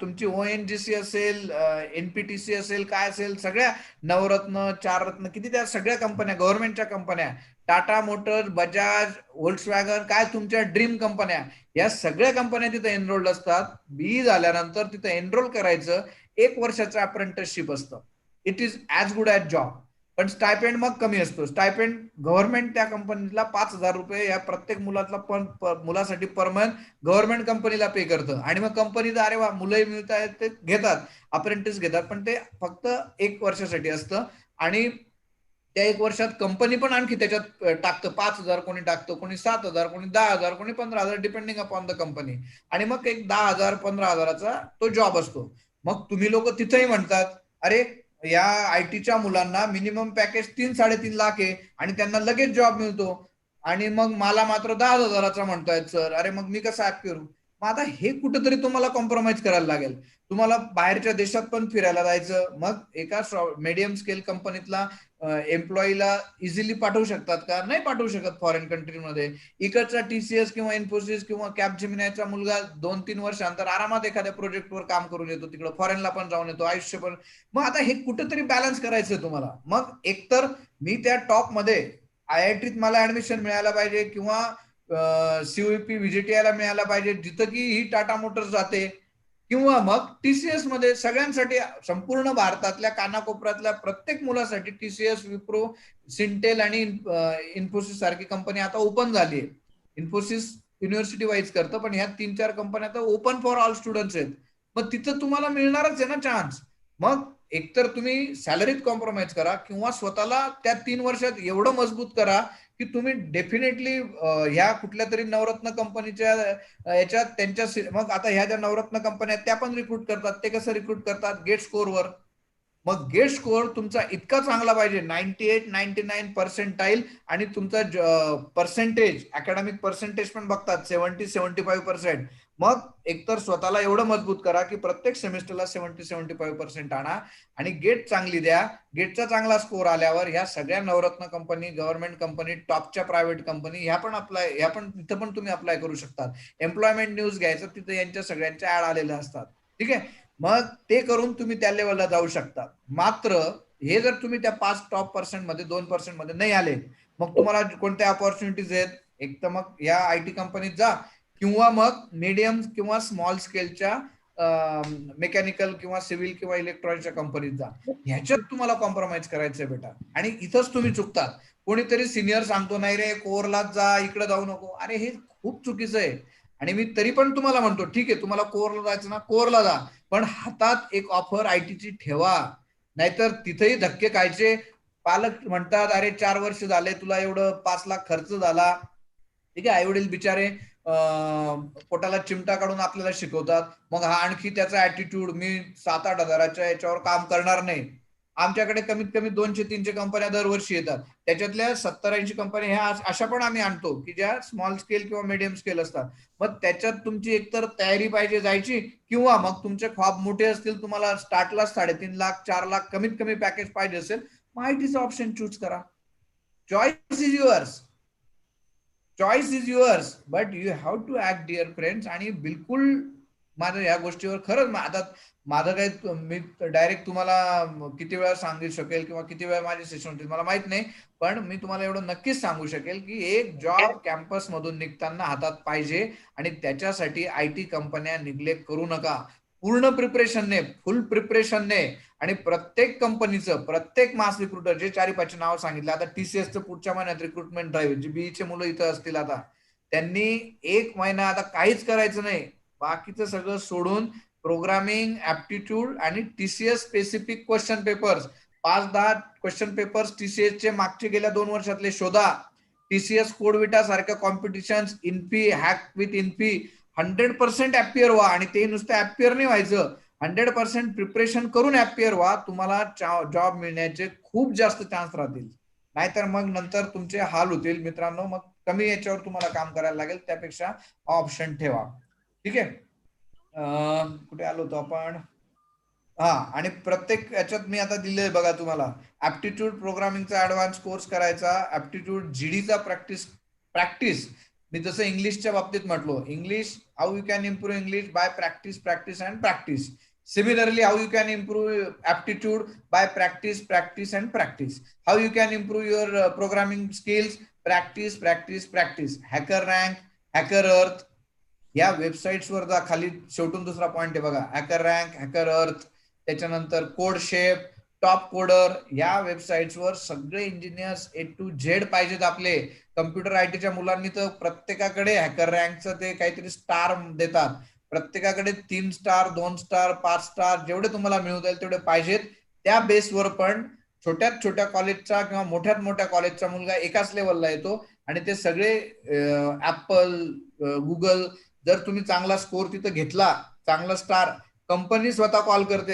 तुमची ONGC असेल, NPTC असेल, काय असेल, सगळ्या नवरत्न 4 रत्न किती त्या सगळ्या कंपन्या, गव्हर्नमेंटच्या कंपन्या, टाटा मोटर्स, बजाज, व्होल्क्सवॅगन, काय तुमच्या ड्रीम कंपन्या, या सगळ्या कंपन्या तिथे एनरोल्ड असतात. बीई झाल्यानंतर तिथे एनरोल करायचं, 1 वर्षाचं अप्रेंटिसशिप असतं. It is as good as job. पण स्टायपेंड मग कमी असतो. स्टायपेंड गव्हर्नमेंट त्या कंपनीला 5,000 रुपये या प्रत्येक मुलासाठी पर मंथ गव्हर्नमेंट कंपनीला पे करतं. आणि मग कंपनीचं अरे वा मुलंही मिळत आहेत ते घेतात, अप्रेंटिस घेतात, पण ते फक्त 1 वर्षासाठी असतं. आणि त्या 1 वर्षात कंपनी पण आणखी त्याच्यात टाकतं, 5,000 कोणी टाकतं, कोणी 7,000, कोणी 10,000, कोणी 15,000, डिपेंडिंग अपॉन द कंपनी. आणि मग एक 10,000-15,000चा तो जॉब असतो. मग तुम्ही लोक तिथेही म्हणतात अरे या ITच्या मुलांना मिनिमम पॅकेज 3-3.5 लाख आहे आणि त्यांना लगेच जॉब मिळतो, आणि मग मला मात्र 10,000चा म्हणतायत सर. अरे मग मी कसं ऍप करू? मग आता हे कुठेतरी तुम्हाला कॉम्प्रोमाइज करायला लागेल. तुम्हाला बाहेरच्या देशात पण फिरायला जायचं, मग एका मीडियम स्केल कंपनीतला एम्प्लॉईला इझिली पाठवू शकतात का? नाही पाठवू शकत फॉरेन कंट्रीमध्ये. इकडचा TCS किंवा इन्फोसिस किंवा कॅपजेमिनायचा मुलगा 2-3 वर्षांतर आरामात एखाद्या प्रोजेक्टवर काम करून येतो, तिकडे फॉरेनला पण जाऊन येतो, आयुष्य पण. मग आता हे कुठेतरी बॅलन्स करायचं तुम्हाला. मग एकतर मी त्या टॉप मध्ये IITत मला ऍडमिशन मिळायला पाहिजे, किंवा COEP VJTI ला मिळायला पाहिजे, जिथं की ही टाटा मोटर्स जाते, किंवा मग TCS मध्ये सगळ्यांसाठी, संपूर्ण भारतातल्या कानाकोपऱ्यातल्या प्रत्येक मुलासाठी TCS, विप्रो, सिंटेल आणि इन्फोसिस सारखी कंपनी आता ओपन झाली आहे. इन्फोसिस युनिव्हर्सिटी वाईज करतं, पण ह्या 3-4 कंपन्या आता ओपन फॉर ऑल स्टुडंट्स आहेत. मग तिथं तुम्हाला मिळणारच आहे ना चान्स. मग एकतर तुम्ही सॅलरीत कॉम्प्रोमाइज करा, किंवा स्वतःला त्या 3 वर्षात एवढं मजबूत करा की तुम्ही डेफिनेटली ह्या कुठल्या तरी नवरत्न कंपनीच्या याच्यात त्यांच्या, मग आता ह्या ज्या नवरत्न कंपन्या त्या पण रिक्रूट करतात. ते कसं रिक्रूट करतात? गेट स्कोअरवर. मग गेट स्कोअर तुमचा इतका चांगला पाहिजे, 98-99 पर्सेंटाईल, आणि तुमचा पर्सेंटेज, अकॅडमिक पर्सेंटेज पण बघतात 70-75%. मग एकतर स्वतःला एवढं मजबूत करा की प्रत्येक सेमिस्टरला 70-75% आणा, आणि गेट चांगली द्या. गेटचा चांगला स्कोर आल्यावर ह्या सगळ्या नवरत्न कंपनी, गव्हर्नमेंट कंपनी, टॉपच्या प्रायव्हेट कंपनी, ह्या पण तिथं पण तुम्ही अप्लाय करू शकतात. एम्प्लॉयमेंट न्यूज घ्यायचं, तिथे यांच्या सगळ्यांच्या ऍड आलेल्या असतात. ठीक आहे. मग ते करून तुम्ही त्या लेवलला जाऊ शकता. मात्र हे जर तुम्ही त्या 5 टॉप पर्सेंट मध्ये 2% मध्ये नाही आले, मग तुम्हाला कोणत्या अपॉर्च्युनिटीज आहेत? एक तर मग या IT कंपनीत जा, किंवा मग मीडियम किंवा स्मॉल स्केलच्या मेकॅनिकल किंवा सिव्हिल किंवा इलेक्ट्रॉनिकच्या कंपनीत जा. ह्याच्यात तुम्हाला कॉम्प्रोमाइज करायचंय बेटा, आणि इथंच तुम्ही चुकतात. कोणीतरी सिनियर सांगतो नाही रे कोअरलाच जा, इकडे जाऊ नको. अरे हे खूप चुकीचं आहे. आणि मी तरी पण तुम्हाला म्हणतो ठीक आहे, तुम्हाला कोअरला जायचं ना, कोअरला जा, पण हातात एक ऑफर ITची ठेवा. नाहीतर तिथेही धक्के खायचे. पालक म्हणतात अरे 4 वर्ष झाले तुला, एवढं 5 लाख खर्च झाला. ठीक आहे. आई वडील बिचारे पोटाला चिमटा काढून आपल्याला शिकवतात. मग हा आणखी त्याचा ऍटिट्यूड, मी 7-8 हजाराच्या याच्यावर काम करणार नाही. आमच्याकडे कमीत कमी 200-300 कंपन्या दरवर्षी येतात. त्याच्यातल्या 70-80 कंपन्या ह्या अशा पण आम्ही आणतो की ज्या स्मॉल स्केल किंवा मीडियम स्केल असतात. मग त्याच्यात तुमची एकतर तयारी पाहिजे जायची, किंवा मग तुमचे ख्वाब मोठे असतील, तुम्हाला स्टार्टला 3.5 लाख 4 लाख कमीत कमी पॅकेज पाहिजे असेल, मग आयटीचं ऑप्शन चूज करा. Choice is yours, choice is yours, but you have to act dear friends. आणि बिलकुल माझं या गोष्टीवर खरंच आता माझं काही मी डायरेक्ट तुम्हाला किती वेळा सांगू शकेल किंवा किती वेळा माझे सेशन होतील मला माहित नाही, पण मी तुम्हाला एवढं नक्कीच सांगू शकेल की एक जॉब कॅम्पस मधून निघताना हातात पाहिजे. आणि त्याच्यासाठी आयटी कंपन्या निग्लेक्ट करू नका. पूर्ण प्रिपरेशनने, फुल प्रिपरेशनने. आणि प्रत्येक कंपनीचं, प्रत्येक मास रिक्रुटर जे 4-5 नाव सांगितलं, आता TCSचं पुढच्या महिन्यात रिक्रुटमेंट ड्राईव्ह, जी बीईचे मुलं इथं असतील, आता त्यांनी 1 महिना आता काहीच करायचं नाही, बाकीचं सगळं सोडून प्रोग्रामिंग, ऍप्टिट्यूड आणि TCS specific question papers, 5-10 question papers TCS चे मागचे गेल्या 2 वर्षातले शोधा. TCS कोडविटा सारख्या competition, Infy, hack with Infy, 100% appear व्हा. आणि ते नुसतं अपियर नाही व्हायचं, 100% प्रिपरेशन करून अपियर व्हा. तुम्हाला जॉब मिळण्याचे खूप जास्त चान्स राहतील. नाहीतर मग नंतर तुमचे हाल होतील मित्रांनो. मग कमी याच्यावर तुम्हाला काम करायला लागेल, त्यापेक्षा ऑप्शन ठेवा. ठीक आहे. कुठे आलो होतो आपण? हा, आणि प्रत्येक याच्यात मी आता दिले बघा तुम्हाला, ऍप्टिट्यूड प्रोग्रामिंगचा ऍडव्हान्स कोर्स करायचा, ऍप्टिट्यूड जीडीचा प्रॅक्टिस. मी जसं इंग्लिशच्या बाबतीत म्हटलो, English how you can improve English by practice, practice and practice. Similarly how you can improve aptitude by practice, practice and practice. How you can improve your programming skills, practice, practice, practice. HackerRank, HackerEarth या वेबसाईट्सवर जा. खाली शेवटून दुसरा point आहे बघा, hacker rank, hacker अर्थ, त्याच्यानंतर code shape, top coder. या वेबसाईट्सवर सगळे इंजिनियर्स A to Z पाहिजेत आपले. कम्प्युटर आयटीच्या मुलांनी तर प्रत्येकाकडे हॅकर रँकचं ते काहीतरी स्टार देतात, प्रत्येकाकडे 3 स्टार, 2 स्टार, 5 स्टार, जेवढे तुम्हाला मिळू जाईल तेवढे पाहिजेत. त्या बेसवर पण छोट्यात छोट्या कॉलेजचा किंवा मोठ्यात मोठ्या कॉलेजचा मुलगा एकाच लेवलला येतो. आणि ते सगळे ऍपल, गुगल, जर तुम्ही चांगला स्कोर तिथं घेतला, चांगला स्टार, कंपनी स्वतः कॉल करते,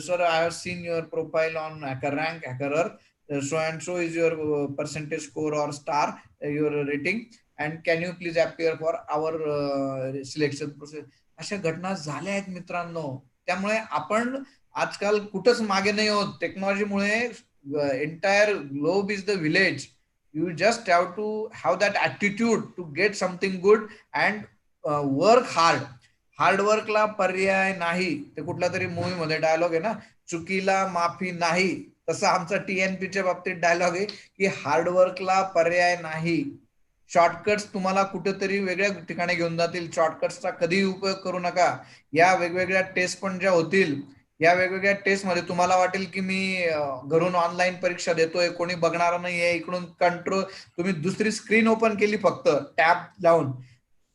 sir I have seen your profile on hacker rank, hacker अर्थ, so and so is your percentage score or star, your rating, and can you please appear for our selection process. अशा घटना झाल्या आहेत मित्रांनो. त्यामुळे आपण आजकाल कुठंच मागे नाही होत. टेक्नॉलॉजीमुळे entire globe is the village. You just have to have that attitude to get something good and work hard. हार्डवर्कला पर्याय नाही. ते कुठला तरी मूवी मध्ये डायलॉग आहे ना, चुकीला माफी नाही. तसं आमचा TNPच्या बाबतीत डायलॉग आहे की हार्डवर्कला पर्याय नाही. शॉर्टकट्स तुम्हाला कुठेतरी वेगळ्या ठिकाणी घेऊन जातील. शॉर्टकट्सचा कधीही उपयोग करू नका. या वेगवेगळ्या टेस्ट पण ज्या होतील, या वेगवेगळ्या टेस्ट मध्ये तुम्हाला वाटेल की मी घरून ऑनलाईन परीक्षा देतोय, कोणी बघणार नाहीये, इकडून कंट्रोल, तुम्ही दुसरी स्क्रीन ओपन केली फक्त टॅब लावून,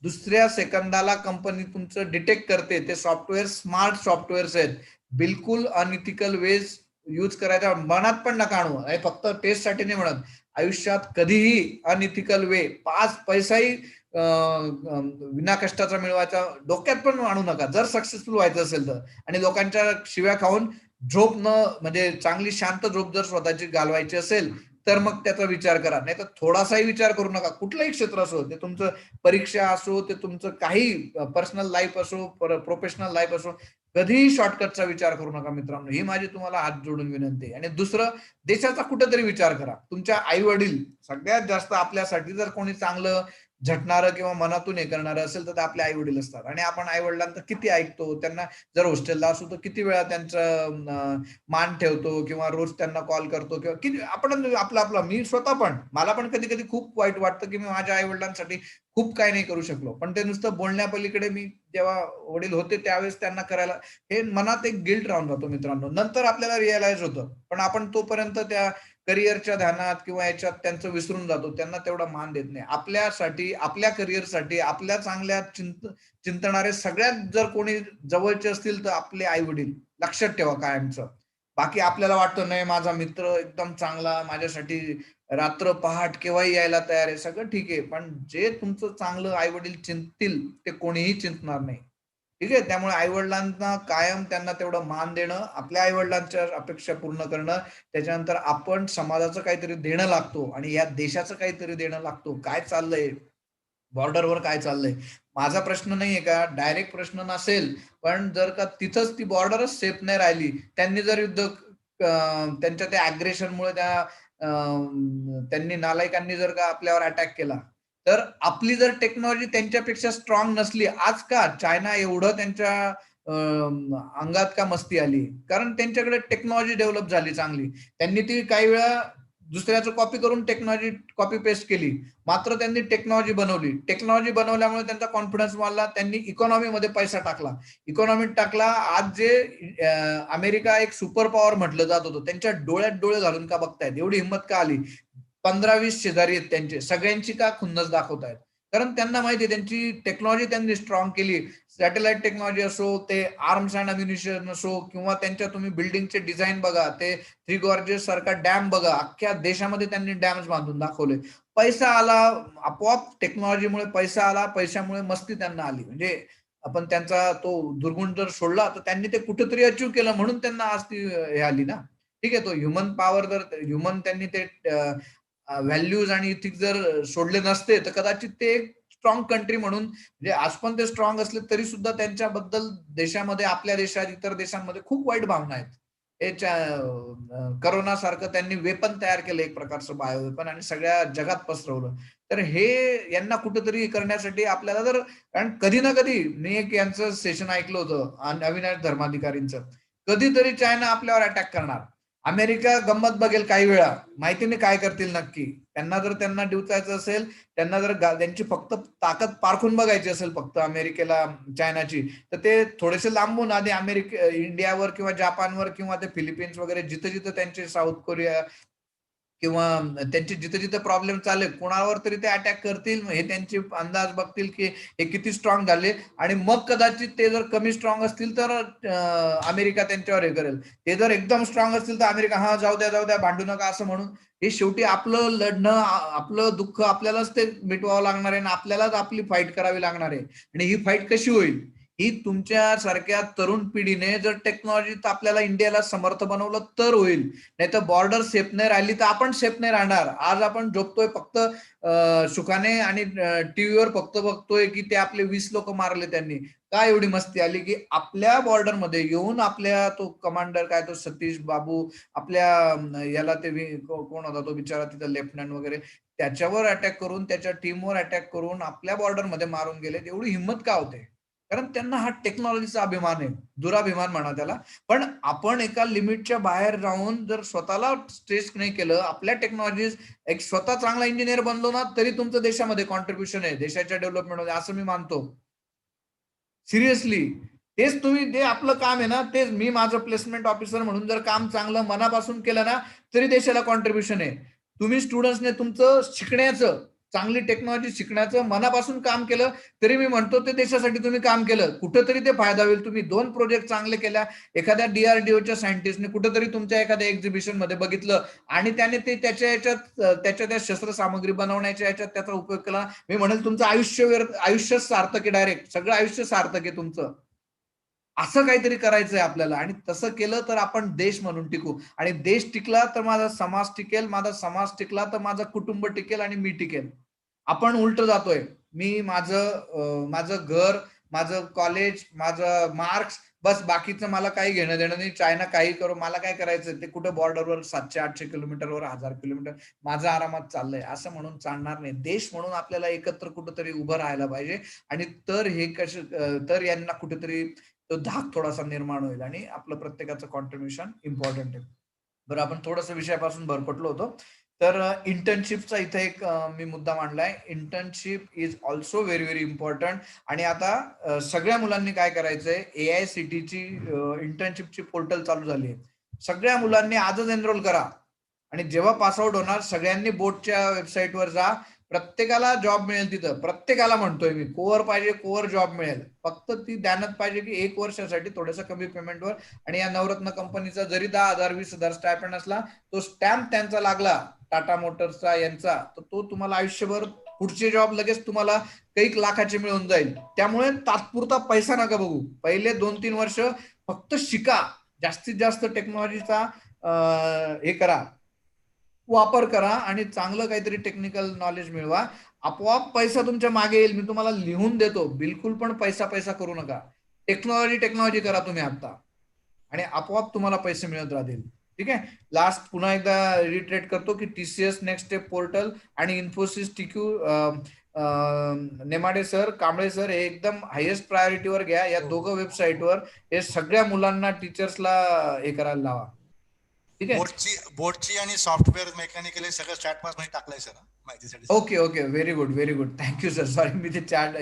दुसऱ्या सेकंदाला कंपनी तुमचं डिटेक्ट करते. ते सॉफ्टवेअर स्मार्ट सॉफ्टवेअर्स आहेत. बिलकुल अनइथिकल वेज यूज करायचा मनात पण नका आणू. फक्त टेस्ट साठी नाही म्हणत, आयुष्यात कधीही अनइथिकल वे 5 पैसाही विना कष्टाचा मिळवायचा डोक्यात पण आणू नका, जर सक्सेसफुल व्हायचं असेल तर. आणि लोकांच्या शिव्या खाऊन झोप न, म्हणजे चांगली शांत झोप जर स्वतःची घालवायची असेल तर मग त्याचा विचार करा. नाही तर थोडासाही विचार करू नका. कुठलंही क्षेत्र असो, ते तुमचं परीक्षा असो, ते तुमचं काही पर्सनल लाईफ असो, प्रोफेशनल लाईफ असो, कधीही शॉर्टकटचा विचार करू नका मित्रांनो. ही माझी तुम्हाला हात जोडून विनंती आहे. आणि दुसरं, देशाचा कुठेतरी विचार करा. तुमच्या आई वडील सगळ्यात जास्त आपल्यासाठी जर कोणी चांगलं झटणारं किंवा मनातून हे करणारं असेल तर ते आपले आई वडील असतात. आणि आपण आई वडिलांचं किती ऐकतो, त्यांना जर हॉस्टेलला असो तर किती वेळा त्यांचं मान ठेवतो किंवा रोज त्यांना कॉल करतो, किंवा किती आपण आपलं मी स्वतः पण, मला पण कधी कधी खूप वाईट वाटतं की मी माझ्या आई वडिलांसाठी खूप काही नाही करू शकलो. पण ते नुसतं बोलण्यापलीकडे मी जेव्हा वडील होते त्यावेळेस त्यांना करायला, हे मनात एक गिल्ट राहून जातो मित्रांनो. नंतर आपल्याला रिअलाइज होतं, पण आपण तोपर्यंत त्या करिअरच्या ध्यानात किंवा याच्यात त्यांचं विसरून जातो. त्यांना तेवढा मान देत नाही. आपल्यासाठी, आपल्या करिअरसाठी, आपल्या चांगल्या चिंतणारे सगळ्यात जर कोणी जवळचे असतील तर आपले आई वडील. लक्षात ठेवा कायमचं. बाकी आपल्याला वाटतं नाही माझा मित्र एकदम चांगला, माझ्यासाठी रात्र पहाट केव्हाही यायला तयार आहे, सगळं ठीक आहे, पण जे तुमचं चांगलं आई वडील चिंततील ते कोणीही चिंतणार नाही. ठीक आहे. त्यामुळे आई वडिलांना कायम त्यांना तेवढं मान देणं, आपल्या आई वडिलांच्या अपेक्षा पूर्ण करणं, त्याच्यानंतर आपण समाजाचं काहीतरी देणं लागतो आणि या देशाचं काहीतरी देणं लागतो. काय चाललंय बॉर्डरवर, काय चाललंय, माझा प्रश्न नाहीये का, डायरेक्ट प्रश्न नसेल, पण जर का तिथंच ती बॉर्डरच सेफ नाही राहिली, त्यांनी जर युद्ध त्यांच्या त्या अग्रेशनमुळे त्यांनी नालायकांनी जर का आपल्यावर अटॅक केला, तर आपली जर टेक्नॉलॉजी त्यांच्यापेक्षा स्ट्रॉंग नसली, आज का चायना एवढं त्यांच्या अंगात का मस्ती आली? कारण त्यांच्याकडे टेक्नॉलॉजी डेव्हलप झाली चांगली. त्यांनी ती काही वेळा दुसऱ्याचं कॉपी करून टेक्नॉलॉजी कॉपी पेस्ट केली, मात्र त्यांनी टेक्नॉलॉजी बनवली. टेक्नॉलॉजी बनवल्यामुळे त्यांचा कॉन्फिडन्स वाढला, त्यांनी इकॉनॉमीमध्ये पैसा टाकला, इकॉनॉमीत टाकला. आज जे अमेरिका एक सुपर पॉवर म्हटलं जात होतं, त्यांच्या डोळ्यात डोळे घालून का बघतायत? एवढी हिंमत का आली? 15-20 शेजारी आहेत त्यांचे, सगळ्यांची का खुन्नस दाखवतायत? कारण त्यांना माहिती आहे त्यांची टेक्नॉलॉजी त्यांनी स्ट्रॉंग केली. सॅटेलाइट टेक्नॉलॉजी असो, ते आर्म्स अँड अम्युनिशन असो, किंवा त्यांच्या तुम्ही बिल्डिंगचे डिझाईन बघा, ते थ्री गॉर्जेस सारखा डॅम बघा, अख्ख्या देशामध्ये त्यांनी डॅम्स बांधून दाखवले. पैसा आला, आपोआप टेक्नॉलॉजीमुळे पैसा आला, पैशामुळे मस्ती त्यांना आली. म्हणजे आपण त्यांचा तो दुर्गुण जर सोडला, तर त्यांनी ते कुठेतरी अचीव्ह केलं, म्हणून त्यांना आज ती हे आली ना. ठीक आहे, तो ह्युमन पॉवर जर त्यांनी ते व्हॅल्यूज आणि इथिक्स जर सोडले नसते, तर कदाचित ते एक स्ट्रॉंग कंट्री म्हणून, म्हणजे आज पण ते स्ट्रॉंग असले तरी सुद्धा त्यांच्याबद्दल देशामध्ये, आपल्या देशात, इतर देशांमध्ये खूप वाईट भावना आहेत. करोना सारखं त्यांनी वेपन तयार केलं, एक प्रकारचं बायो वेपन, आणि सगळ्या जगात पसरवलं. तर हे यांना कुठेतरी करण्यासाठी आपल्याला जर, कारण कधी ना कधी, मी एक यांचं सेशन ऐकलं होतं अविनाश धर्माधिकारींचं, कधीतरी चायना आपल्यावर अटॅक करणार. अमेरिका गंमत बघेल काही वेळा, माहिती नाही काय करतील नक्की. त्यांना डिवचायचं असेल, त्यांना जर त्यांची फक्त ताकद पारखून बघायची असेल फक्त अमेरिकेला, चायनाची, तर ते थोडेसे लांबून आधी इंडियावर किंवा जापानवर किंवा ते फिलिपिन्स वगैरे, जिथं जिथं त्यांचे, साऊथ कोरिया किंवा त्यांचे जिथं जिथं प्रॉब्लेम चालेल, कोणावर तरी ते अटॅक करतील. हे त्यांचे अंदाज बघतील की हे किती स्ट्रॉंग झाले, आणि मग कदाचित ते जर कमी स्ट्रॉंग असतील तर अमेरिका त्यांच्यावर हे करेल. ते जर एकदम स्ट्रॉंग असतील तर अमेरिका, हा जाऊ द्या भांडू नका असं म्हणून. हे शेवटी आपलं लढणं, आपलं दुःख आपल्यालाच ते मिटवावं लागणार आहे, आणि आपल्यालाच आपली फाईट करावी लागणार आहे. आणि ही फाईट कशी होईल? ही तुमच्या सारख्या तरुण पिढीने जर टेक्नॉलॉजीत आपल्याला इंडियाला समर्थ बनवलं तर होईल. नाही तर बॉर्डर सेफ नाही राहिली तर आपण सेफ नाही राहणार. आज आपण झोपतोय फक्त सुखाने, आणि टीव्हीवर फक्त बघतोय की ते आपले 20 लोक मारले त्यांनी. का एवढी मस्ती आली की आपल्या बॉर्डरमध्ये येऊन आपल्या तो कमांडर, काय तो सतीश बाबू, आपल्या याला ते कोण होता तो बिचारा तिथं लेफ्टनंट वगैरे, त्याच्यावर अटॅक करून, त्याच्या टीमवर अटॅक करून आपल्या बॉर्डरमध्ये मारून गेले. एवढी हिंमत का होते? कारण त्यांना हा टेक्नॉलॉजीचा अभिमान आहे, दुराभिमान म्हणा त्याला. पण आपण एका लिमिटच्या बाहेर राहून जर स्वतःला स्ट्रेस नाही केलं, आपल्या टेक्नॉलॉजीज, एक स्वतः चांगला इंजिनियर बनलो ना, तरी तुमचं देशामध्ये कॉन्ट्रीब्युशन आहे, देशाच्या डेव्हलपमेंटमध्ये, असं मी मानतो. सिरियसली, तेच तुम्ही, ते आपलं काम आहे ना, तेच मी माझं प्लेसमेंट ऑफिसर म्हणून जर काम चांगलं मनापासून केलं ना, तरी देशाला कॉन्ट्रीब्युशन आहे. तुम्ही स्टुडंट्सने तुमचं शिकण्याचं, चांगली टेक्नॉलॉजी शिकण्याचं मनापासून काम केलं, तरी मी म्हणतो ते देशासाठी तुम्ही काम केलं, कुठंतरी ते फायदा होईल. तुम्ही 2 प्रोजेक्ट चांगले केल्या, एखाद्या DRDOच्या सायंटिस्टने कुठंतरी तुमच्या एखाद्या एक्झिबिशन मध्ये बघितलं, आणि त्याने ते त्याच्या त्या शस्त्रसामग्री बनवण्याच्या याच्यात त्याचा उपयोग केला, मी म्हणेल तुमचं आयुष्य सार्थक आहे, डायरेक्ट सगळं आयुष्य सार्थक आहे तुमचं. असं काहीतरी करायचंय आपल्याला, आणि तसं केलं तर आपण देश म्हणून टिकू, आणि देश टिकला तर माझा समाज टिकेल, माझा समाज टिकला तर माझं कुटुंब टिकेल, आणि मी टिकेल. आपण उलट जातोय. मी माझं घर, माझं कॉलेज, माझं मार्क्स, बस, बाकीचं मला काही घेणं देणं नाही. चायना काही करू, मला काय करायचं? ते कुठं बॉर्डरवर 700-800 किलोमीटरवर, 1000 किलोमीटर, माझं आरामात चाललंय, असं म्हणून चालणार नाही. देश म्हणून आपल्याला एकत्र कुठंतरी उभं राहायला पाहिजे, आणि तर हे तर यांना कुठेतरी तो धाक थोडासा निर्माण होईल, आणि आपलं प्रत्येकाचं कॉन्ट्रीब्युशन इम्पॉर्टंट आहे. बरं, आपण थोडंसं विषयापासून भरकटलो होतो. तर इंटर्नशिपचा इथे एक मी मुद्दा मांडलाय. Internship is also very very important. आणि आता सगळ्या मुलांनी काय करायचंय, AICTEची इंटर्नशिपची पोर्टल चालू झाली आहे. सगळ्या मुलांनी आजच एनरोल करा, आणि जेव्हा पासआउट होणार सगळ्यांनी बोर्डच्या वेबसाईटवर जा. प्रत्येकाला जॉब मिळेल तिथं, प्रत्येकाला म्हणतोय मी, कोअर पाहिजे, कोअर जॉब मिळेल. फक्त ती ध्यानात पाहिजे की 1 वर्षासाठी थोडंसं कमी पेमेंटवर, आणि या नवरत्न कंपनीचा जरी 10,000 20,000 स्टायपेंड असला, तो स्टॅम्प त्यांचा लागला, टाटा मोटर्सचा यांचा, तर तो तुम्हाला आयुष्यभर, पुढचे जॉब लगेच तुम्हाला काही लाखाचे मिळून जाईल. त्यामुळे तात्पुरता पैसा नका बघू. पहिले 2-3 वर्ष फक्त शिका, जास्तीत जास्त टेक्नॉलॉजीचा हे करा, वापर करा, आणि चांगलं काहीतरी टेक्निकल नॉलेज मिळवा. आपोआप पैसा तुमच्या मागे येईल. मी तुम्हाला लिहून देतो, बिलकुल पण पैसा करू नका. टेक्नॉलॉजी करा तुम्ही आता, आणि आपोआप तुम्हाला पैसे मिळत राहतील. ठीक आहे. लास्ट पुन्हा एकदा रिट्रेट करतो की TCS नेक्स्ट स्टेप पोर्टल आणि Infosys TQ Nemade sir, Kamble sir हे एकदम हायेस्ट प्रायोरिटीवर घ्या. या दोघं वेबसाईटवर हे सगळ्या मुलांना टीचर्सला हे करायला लावा. ठीक आहे. बोर्डची आणि सॉफ्टवेअर मेकॅनिकल सगळं चॅट पास मध्ये टाकलंय सर माहितीसाठी. Okay okay, very good very good, thank you sir. Sorry मी ते चॅट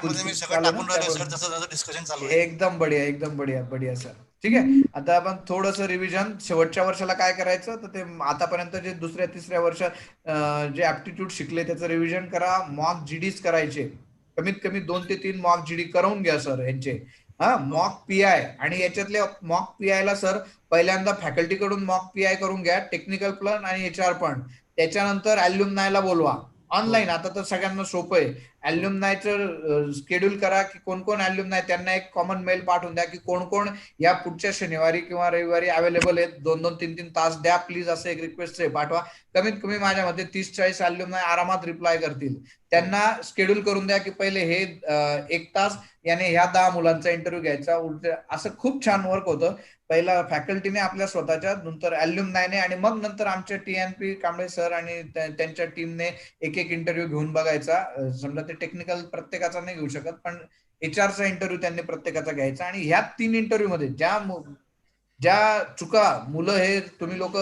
मध्ये मी सगळं टाकून राहिलो सर, जसं डिस्कशन चालू आहे. एकदम बढिया, एकदम बढिया बढिया सर. ठीक आहे. आता आपण थोडंसं रिव्हिजन शेवटच्या वर्षाला काय करायचं, तर ते आतापर्यंत जे दुसऱ्या तिसऱ्या वर्षात जे ऍप्टिट्यूड शिकले त्याचं रिव्हिजन करा. मॉक जीडीज करायचे, कमीत कमी 2 ते 3 मॉक जीडी करून घ्या सर यांचे. मॉक PI आणि याच्यातल्या मॉक PI ला सर पहिल्यांदा फॅकल्टी कडून मॉक PI करून घ्या, टेक्निकल प्लॅन आणि HR पण. त्याच्यानंतर अल्युमनायला बोलवा ऑनलाईन. आता तर सगळ्यांना सोपं आहे. अल्युमनायचं शेड्यूल करा की कोण कोण अल्युमनाय, त्यांना एक कॉमन मेल पाठवून द्या की कोण कोण या पुढच्या शनिवारी किंवा रविवारी अवेलेबल आहेत, 2-2, 3-3 तास द्या प्लीज, असं एक रिक्वेस्ट आहे पाठवा. कमीत कमी माझ्या मते 30-40 अल्युमनाय आरामात रिप्लाय करतील. त्यांना शेड्यूल करून द्या की पहिले हे 1 तास याने ह्या 10 मुलांचा इंटरव्ह्यू घ्यायचा. असं खूप छान वर्क होतं. पहिला फॅकल्टीने आपल्या स्वतःच्या, नंतर अल्युमनायने आणि मग नंतर आमच्या TNP कांबळे सर आणि त्यांच्या टीमने एक एक इंटरव्ह्यू घेऊन बघायचा. समजा ते टेक्निकल प्रत्येकाचा नाही घेऊ शकत, पण HRचा इंटरव्ह्यू त्यांनी प्रत्येकाचा घ्यायचा. आणि ह्या 3 इंटरव्ह्यू मध्ये ज्या चुका मुलं हे तुम्ही लोक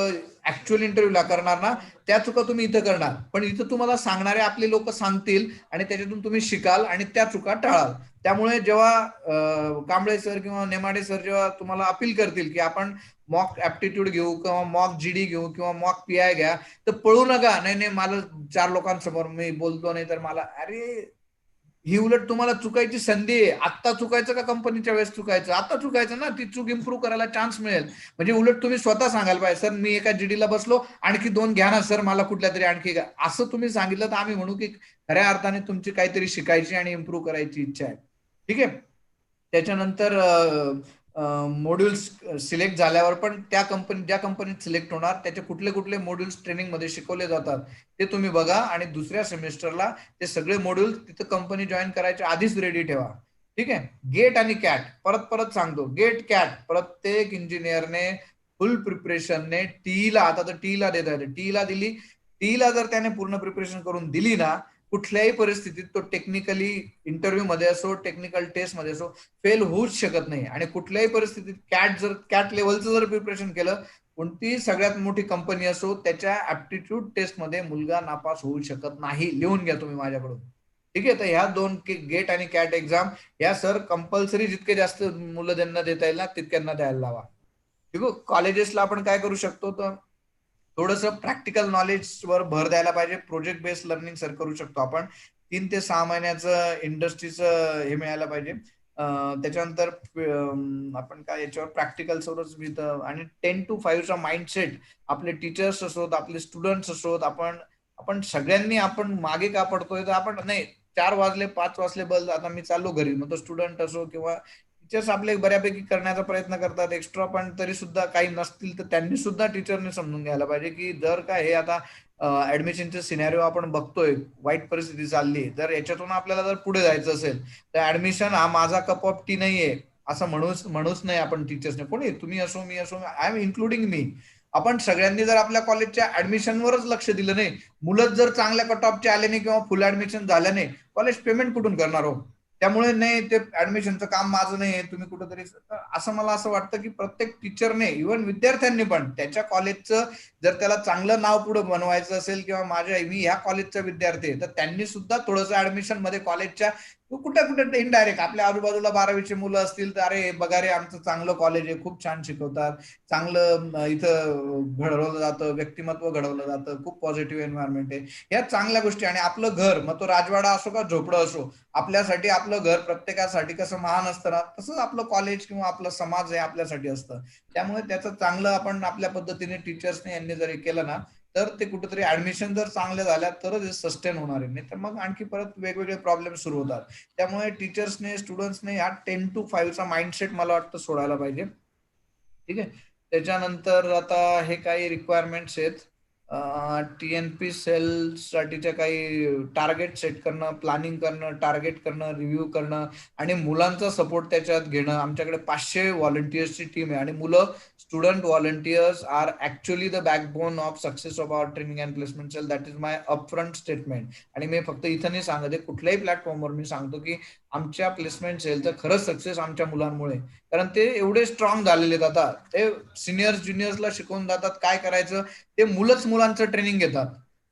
ऍक्च्युअल इंटरव्ह्यूला करणार ना, त्या चुका तुम्ही इथं करणार. पण इथं तुम्हाला सांगणारे आपले लोक सांगतील आणि त्याच्यातून तुम्ही शिकाल आणि त्या चुका टाळाल. त्यामुळे जेव्हा कांबळे सर किंवा नेमाडे सर जेव्हा तुम्हाला अपील करतील की आपण मॉक ऍप्टिट्यूड घेऊ किंवा मॉक जीडी घेऊ किंवा मॉक PI घ्या, तर पळू नका. नाही मला 4 लोकांसमोर मी बोलतो नाही तर मला, अरे ही उलट तुम्हाला चुकायची संधी आहे. आत्ता चुकायचं का कंपनीच्या वेळेस चुकायचं? आता चुकायचं ना, ती चूक इम्प्रूव्ह करायला चान्स मिळेल. म्हणजे उलट तुम्ही स्वतः सांगायला पाहिजे, सर मी एका जीडीला बसलो, आणखी 2 घ्या ना सर, मला कुठल्या तरी आणखी घ्या. असं तुम्ही सांगितलं तर आम्ही म्हणू की खऱ्या अर्थाने तुमची काहीतरी शिकायची आणि इम्प्रूव्ह करायची इच्छा आहे. ठीक आहे. त्याच्यानंतर मॉड्यूल्स सिलेक्ट झाल्यावर पण ज्या कंपनीत सिलेक्ट होणार त्याचे कुठले कुठले मॉड्यूल्स ट्रेनिंग मध्ये शिकवले जातात ते तुम्ही बघा. आणि दुसऱ्या सेमेस्टरला ते सगळे मॉड्यूल तिथं कंपनी जॉईन करायच्या आधीच रेडी ठेवा. ठीक आहे. गेट आणि कॅट, परत सांगतो, गेट कॅट प्रत्येक इंजिनियरने फुल प्रिपरेशनने टीला, आता तर टीला देता येते, टीला दिली, टीला जर त्याने पूर्ण प्रिपरेशन करून दिली ना, कुठल्याही परिस्थितीत तो टेक्निकली इंटरव्ह्यू मध्ये असो, टेक्निकल टेस्ट मध्ये असो, फेल होऊच शकत नाही. आणि कुठल्याही परिस्थितीत कॅट लेवलचं जर प्रिपरेशन केलं, कोणती सगळ्यात मोठी कंपनी असो, त्याच्या ऍप्टिट्यूड टेस्ट मध्ये मुलगा नापास होऊ शकत नाही. लिहून घ्या तुम्ही माझ्याकडून. ठीक आहे. तर ह्या 2 गेट आणि कॅट एक्झाम या सर कंपल्सरी जितके जास्त मुलं त्यांना देता येईल ना तितक्यांना द्यायला लावा. ठीक आहे. कॉलेजेसला आपण काय करू शकतो, तर थोडंसं प्रॅक्टिकल नॉलेजवर भर द्यायला पाहिजे. प्रोजेक्ट बेस्ड लर्निंग सर करू शकतो आपण. 3 ते 6 महिन्याचं इंडस्ट्रीचं हे मिळायला पाहिजे. त्याच्यानंतर आपण काय याच्यावर प्रॅक्टिकल सोर्स मिळतं. आणि 10 to 5चा माइंडसेट आपले टीचर्स असोत, आपले स्टुडंट्स असोत, आपण सगळ्यांनी आपण मागे का पडतोय, तर आपण नाही 4 वाजले 5 वाजले बस आता मी चाललो घरी, मग तो स्टुडंट असो किंवा टीचर्स आपले बऱ्यापैकी करण्याचा प्रयत्न करतात एक्स्ट्रा, पण तरी सुद्धा काही नसतील तर त्यांनी सुद्धा टीचरने समजून घ्यायला पाहिजे की जर का हे आता ऍडमिशनचे सिनॅरिओ आपण बघतोय, वाईट परिस्थिती चालली, जर याच्यातून आपल्याला जर पुढे जायचं असेल तर ऍडमिशन हा माझा कप ऑफ टी नाहीये असं म्हणूच नाही आपण टीचर्सने. कोणी तुम्ही असो, मी असो, आय एम इन्क्लुडिंग मी, आपण सगळ्यांनी जर आपल्या कॉलेजच्या ऍडमिशनवरच लक्ष दिलं नाही, मुलं जर चांगल्या कट ऑफचे आले नाही किंवा फुल ऍडमिशन झालं नाही, कॉलेज पेमेंट कुठून करणार हो? त्यामुळे नाही ते ऍडमिशनचं काम माझं नाही, तुम्ही कुठंतरी, असं मला असं वाटतं की प्रत्येक टीचरने, इव्हन विद्यार्थ्यांनी पण त्याच्या कॉलेजचं जर त्याला चांगलं नाव पुढे बनवायचं असेल किंवा मी ह्या कॉलेजचा विद्यार्थी आहे, तर त्यांनी सुद्धा थोडंसं ऍडमिशन मध्ये कॉलेजच्या कुठे इनडायरेक्ट आपल्या आजूबाजूला 12वीचे मुलं असतील तर अरे बघा रे आमचं चांगलं कॉलेज आहे, खूप छान शिकवतात, चांगलं इथं घडवलं जातं, व्यक्तिमत्व घडवलं जातं, खूप पॉझिटिव्ह एन्व्हायरमेंट आहे, ह्या चांगल्या गोष्टी. आणि आपलं घर, मग तो राजवाडा असो का झोपडं असो, आपल्यासाठी आपलं घर प्रत्येकासाठी कसं महान असतं ना, तसंच आपलं कॉलेज किंवा आपलं समाज हे आपल्यासाठी असतं. त्यामुळे त्याचं चांगलं आपण आपल्या पद्धतीने टीचर्सने यांनी जरी केलं ना, तर ते कुठेतरी ऍडमिशन जर चांगल्या झाल्या तरच सस्टेन होणार आहे, नाही तर मग आणखी परत वेगवेगळे प्रॉब्लेम सुरू होतात. त्यामुळे टीचर्सने, स्टुडंट्सने हा 10 to 5चा माइंडसेट मला वाटतं सोडायला पाहिजे. ठीक आहे. त्याच्यानंतर आता हे काही रिक्वायरमेंट्स आहेत, TNP सेल साठीच्या काही टार्गेट सेट करणं, प्लॅनिंग करणं, टार्गेट करणं, रिव्ह्यू करणं आणि मुलांचा सपोर्ट त्याच्यात घेणं. आमच्याकडे 500 व्हॉलंटियर्सची टीम आहे आणि मुलं student volunteers are actually the backbone of success of our training and placement cell. That is my upfront statement. आणि मी फक्त इथं नाही सांगत आहे, कुठल्याही प्लॅटफॉर्मवर मी सांगतो की आमच्या प्लेसमेंट सेलचं खरंच सक्सेस आमच्या मुलांमुळे, कारण ते एवढे स्ट्रॉंग झालेले आहेत. आता ते सिनियर्स ज्युनियर्सला शिकवून जातात काय करायचं, ते मुलंच मुलांचं ट्रेनिंग घेतात.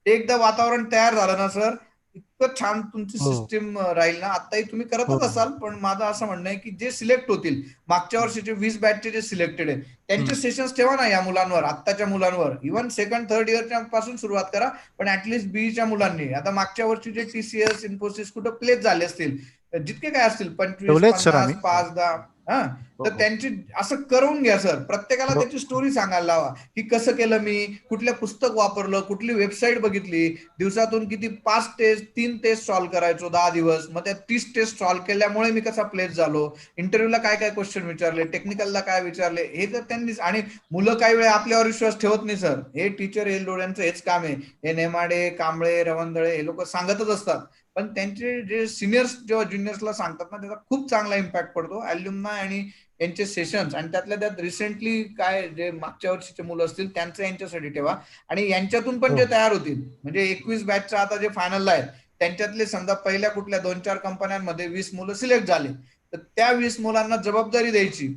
ते एकदा वातावरण तयार झालं ना सर, इतकं छान तुमची सिस्टीम राहील ना. आताही तुम्ही करतच असाल, पण माझं असं म्हणणं आहे की जे सिलेक्ट होतील, मागच्या वर्षीचे 20 बॅचचे जे सिलेक्टेड आहे त्यांचे सेशन्स ठेवा ना या मुलांवर, आत्ताच्या मुलांवर. इव्हन सेकंड थर्ड इयरच्या पासून सुरुवात करा, पण ऍटलीस्ट बीच्या मुलांनी. आता मागच्या वर्षी जे TCS, इन्फोसिस कुठं प्लेस झाले असतील, जितके काय असतील 25, 50, 5, 10, हा, तर त्यांची असं करून घ्या सर. प्रत्येकाला त्याची स्टोरी सांगायला लावा की कसं केलं मी, कुठलं पुस्तक वापरलं, कुठली वेबसाईट बघितली, दिवसातून किती 5 टेस्ट 3 टेस्ट सॉल्व्ह करायचो 10 दिवस, मग त्या 30 टेस्ट सॉल्व्ह केल्यामुळे मी कसा प्लेस झालो, इंटरव्ह्यूला काय काय क्वेश्चन विचारले, टेक्निकलला काय विचारले, हे तर त्यांनी. आणि मुलं काही वेळा आपल्यावर विश्वास ठेवत नाही सर. हे टीचर हे डोळ्यांचं हेच काम आहे. हे नेमाडे, कांबळे, रवंदळे हे लोक सांगतच असतात, पण त्यांचे जे सिनियर्स जेव्हा ज्युनियर्सला सांगतात ना, त्याचा खूप चांगला इम्पॅक्ट पडतो. अल्युमनाय आणि यांचे सेशन्स, आणि त्यातल्या त्यात रिसेंटली काय जे मागच्या वर्षीचे मुलं असतील त्यांचं यांच्यासाठी ठेवा. आणि यांच्यातून पण जे तयार होतील, म्हणजे 21 बॅचचा आता जे फायनलला आहेत त्यांच्यातले समजा पहिल्या कुठल्या 2-4 कंपन्यांमध्ये 20 मुलं सिलेक्ट झाले, तर त्या 20 मुलांना जबाबदारी द्यायची.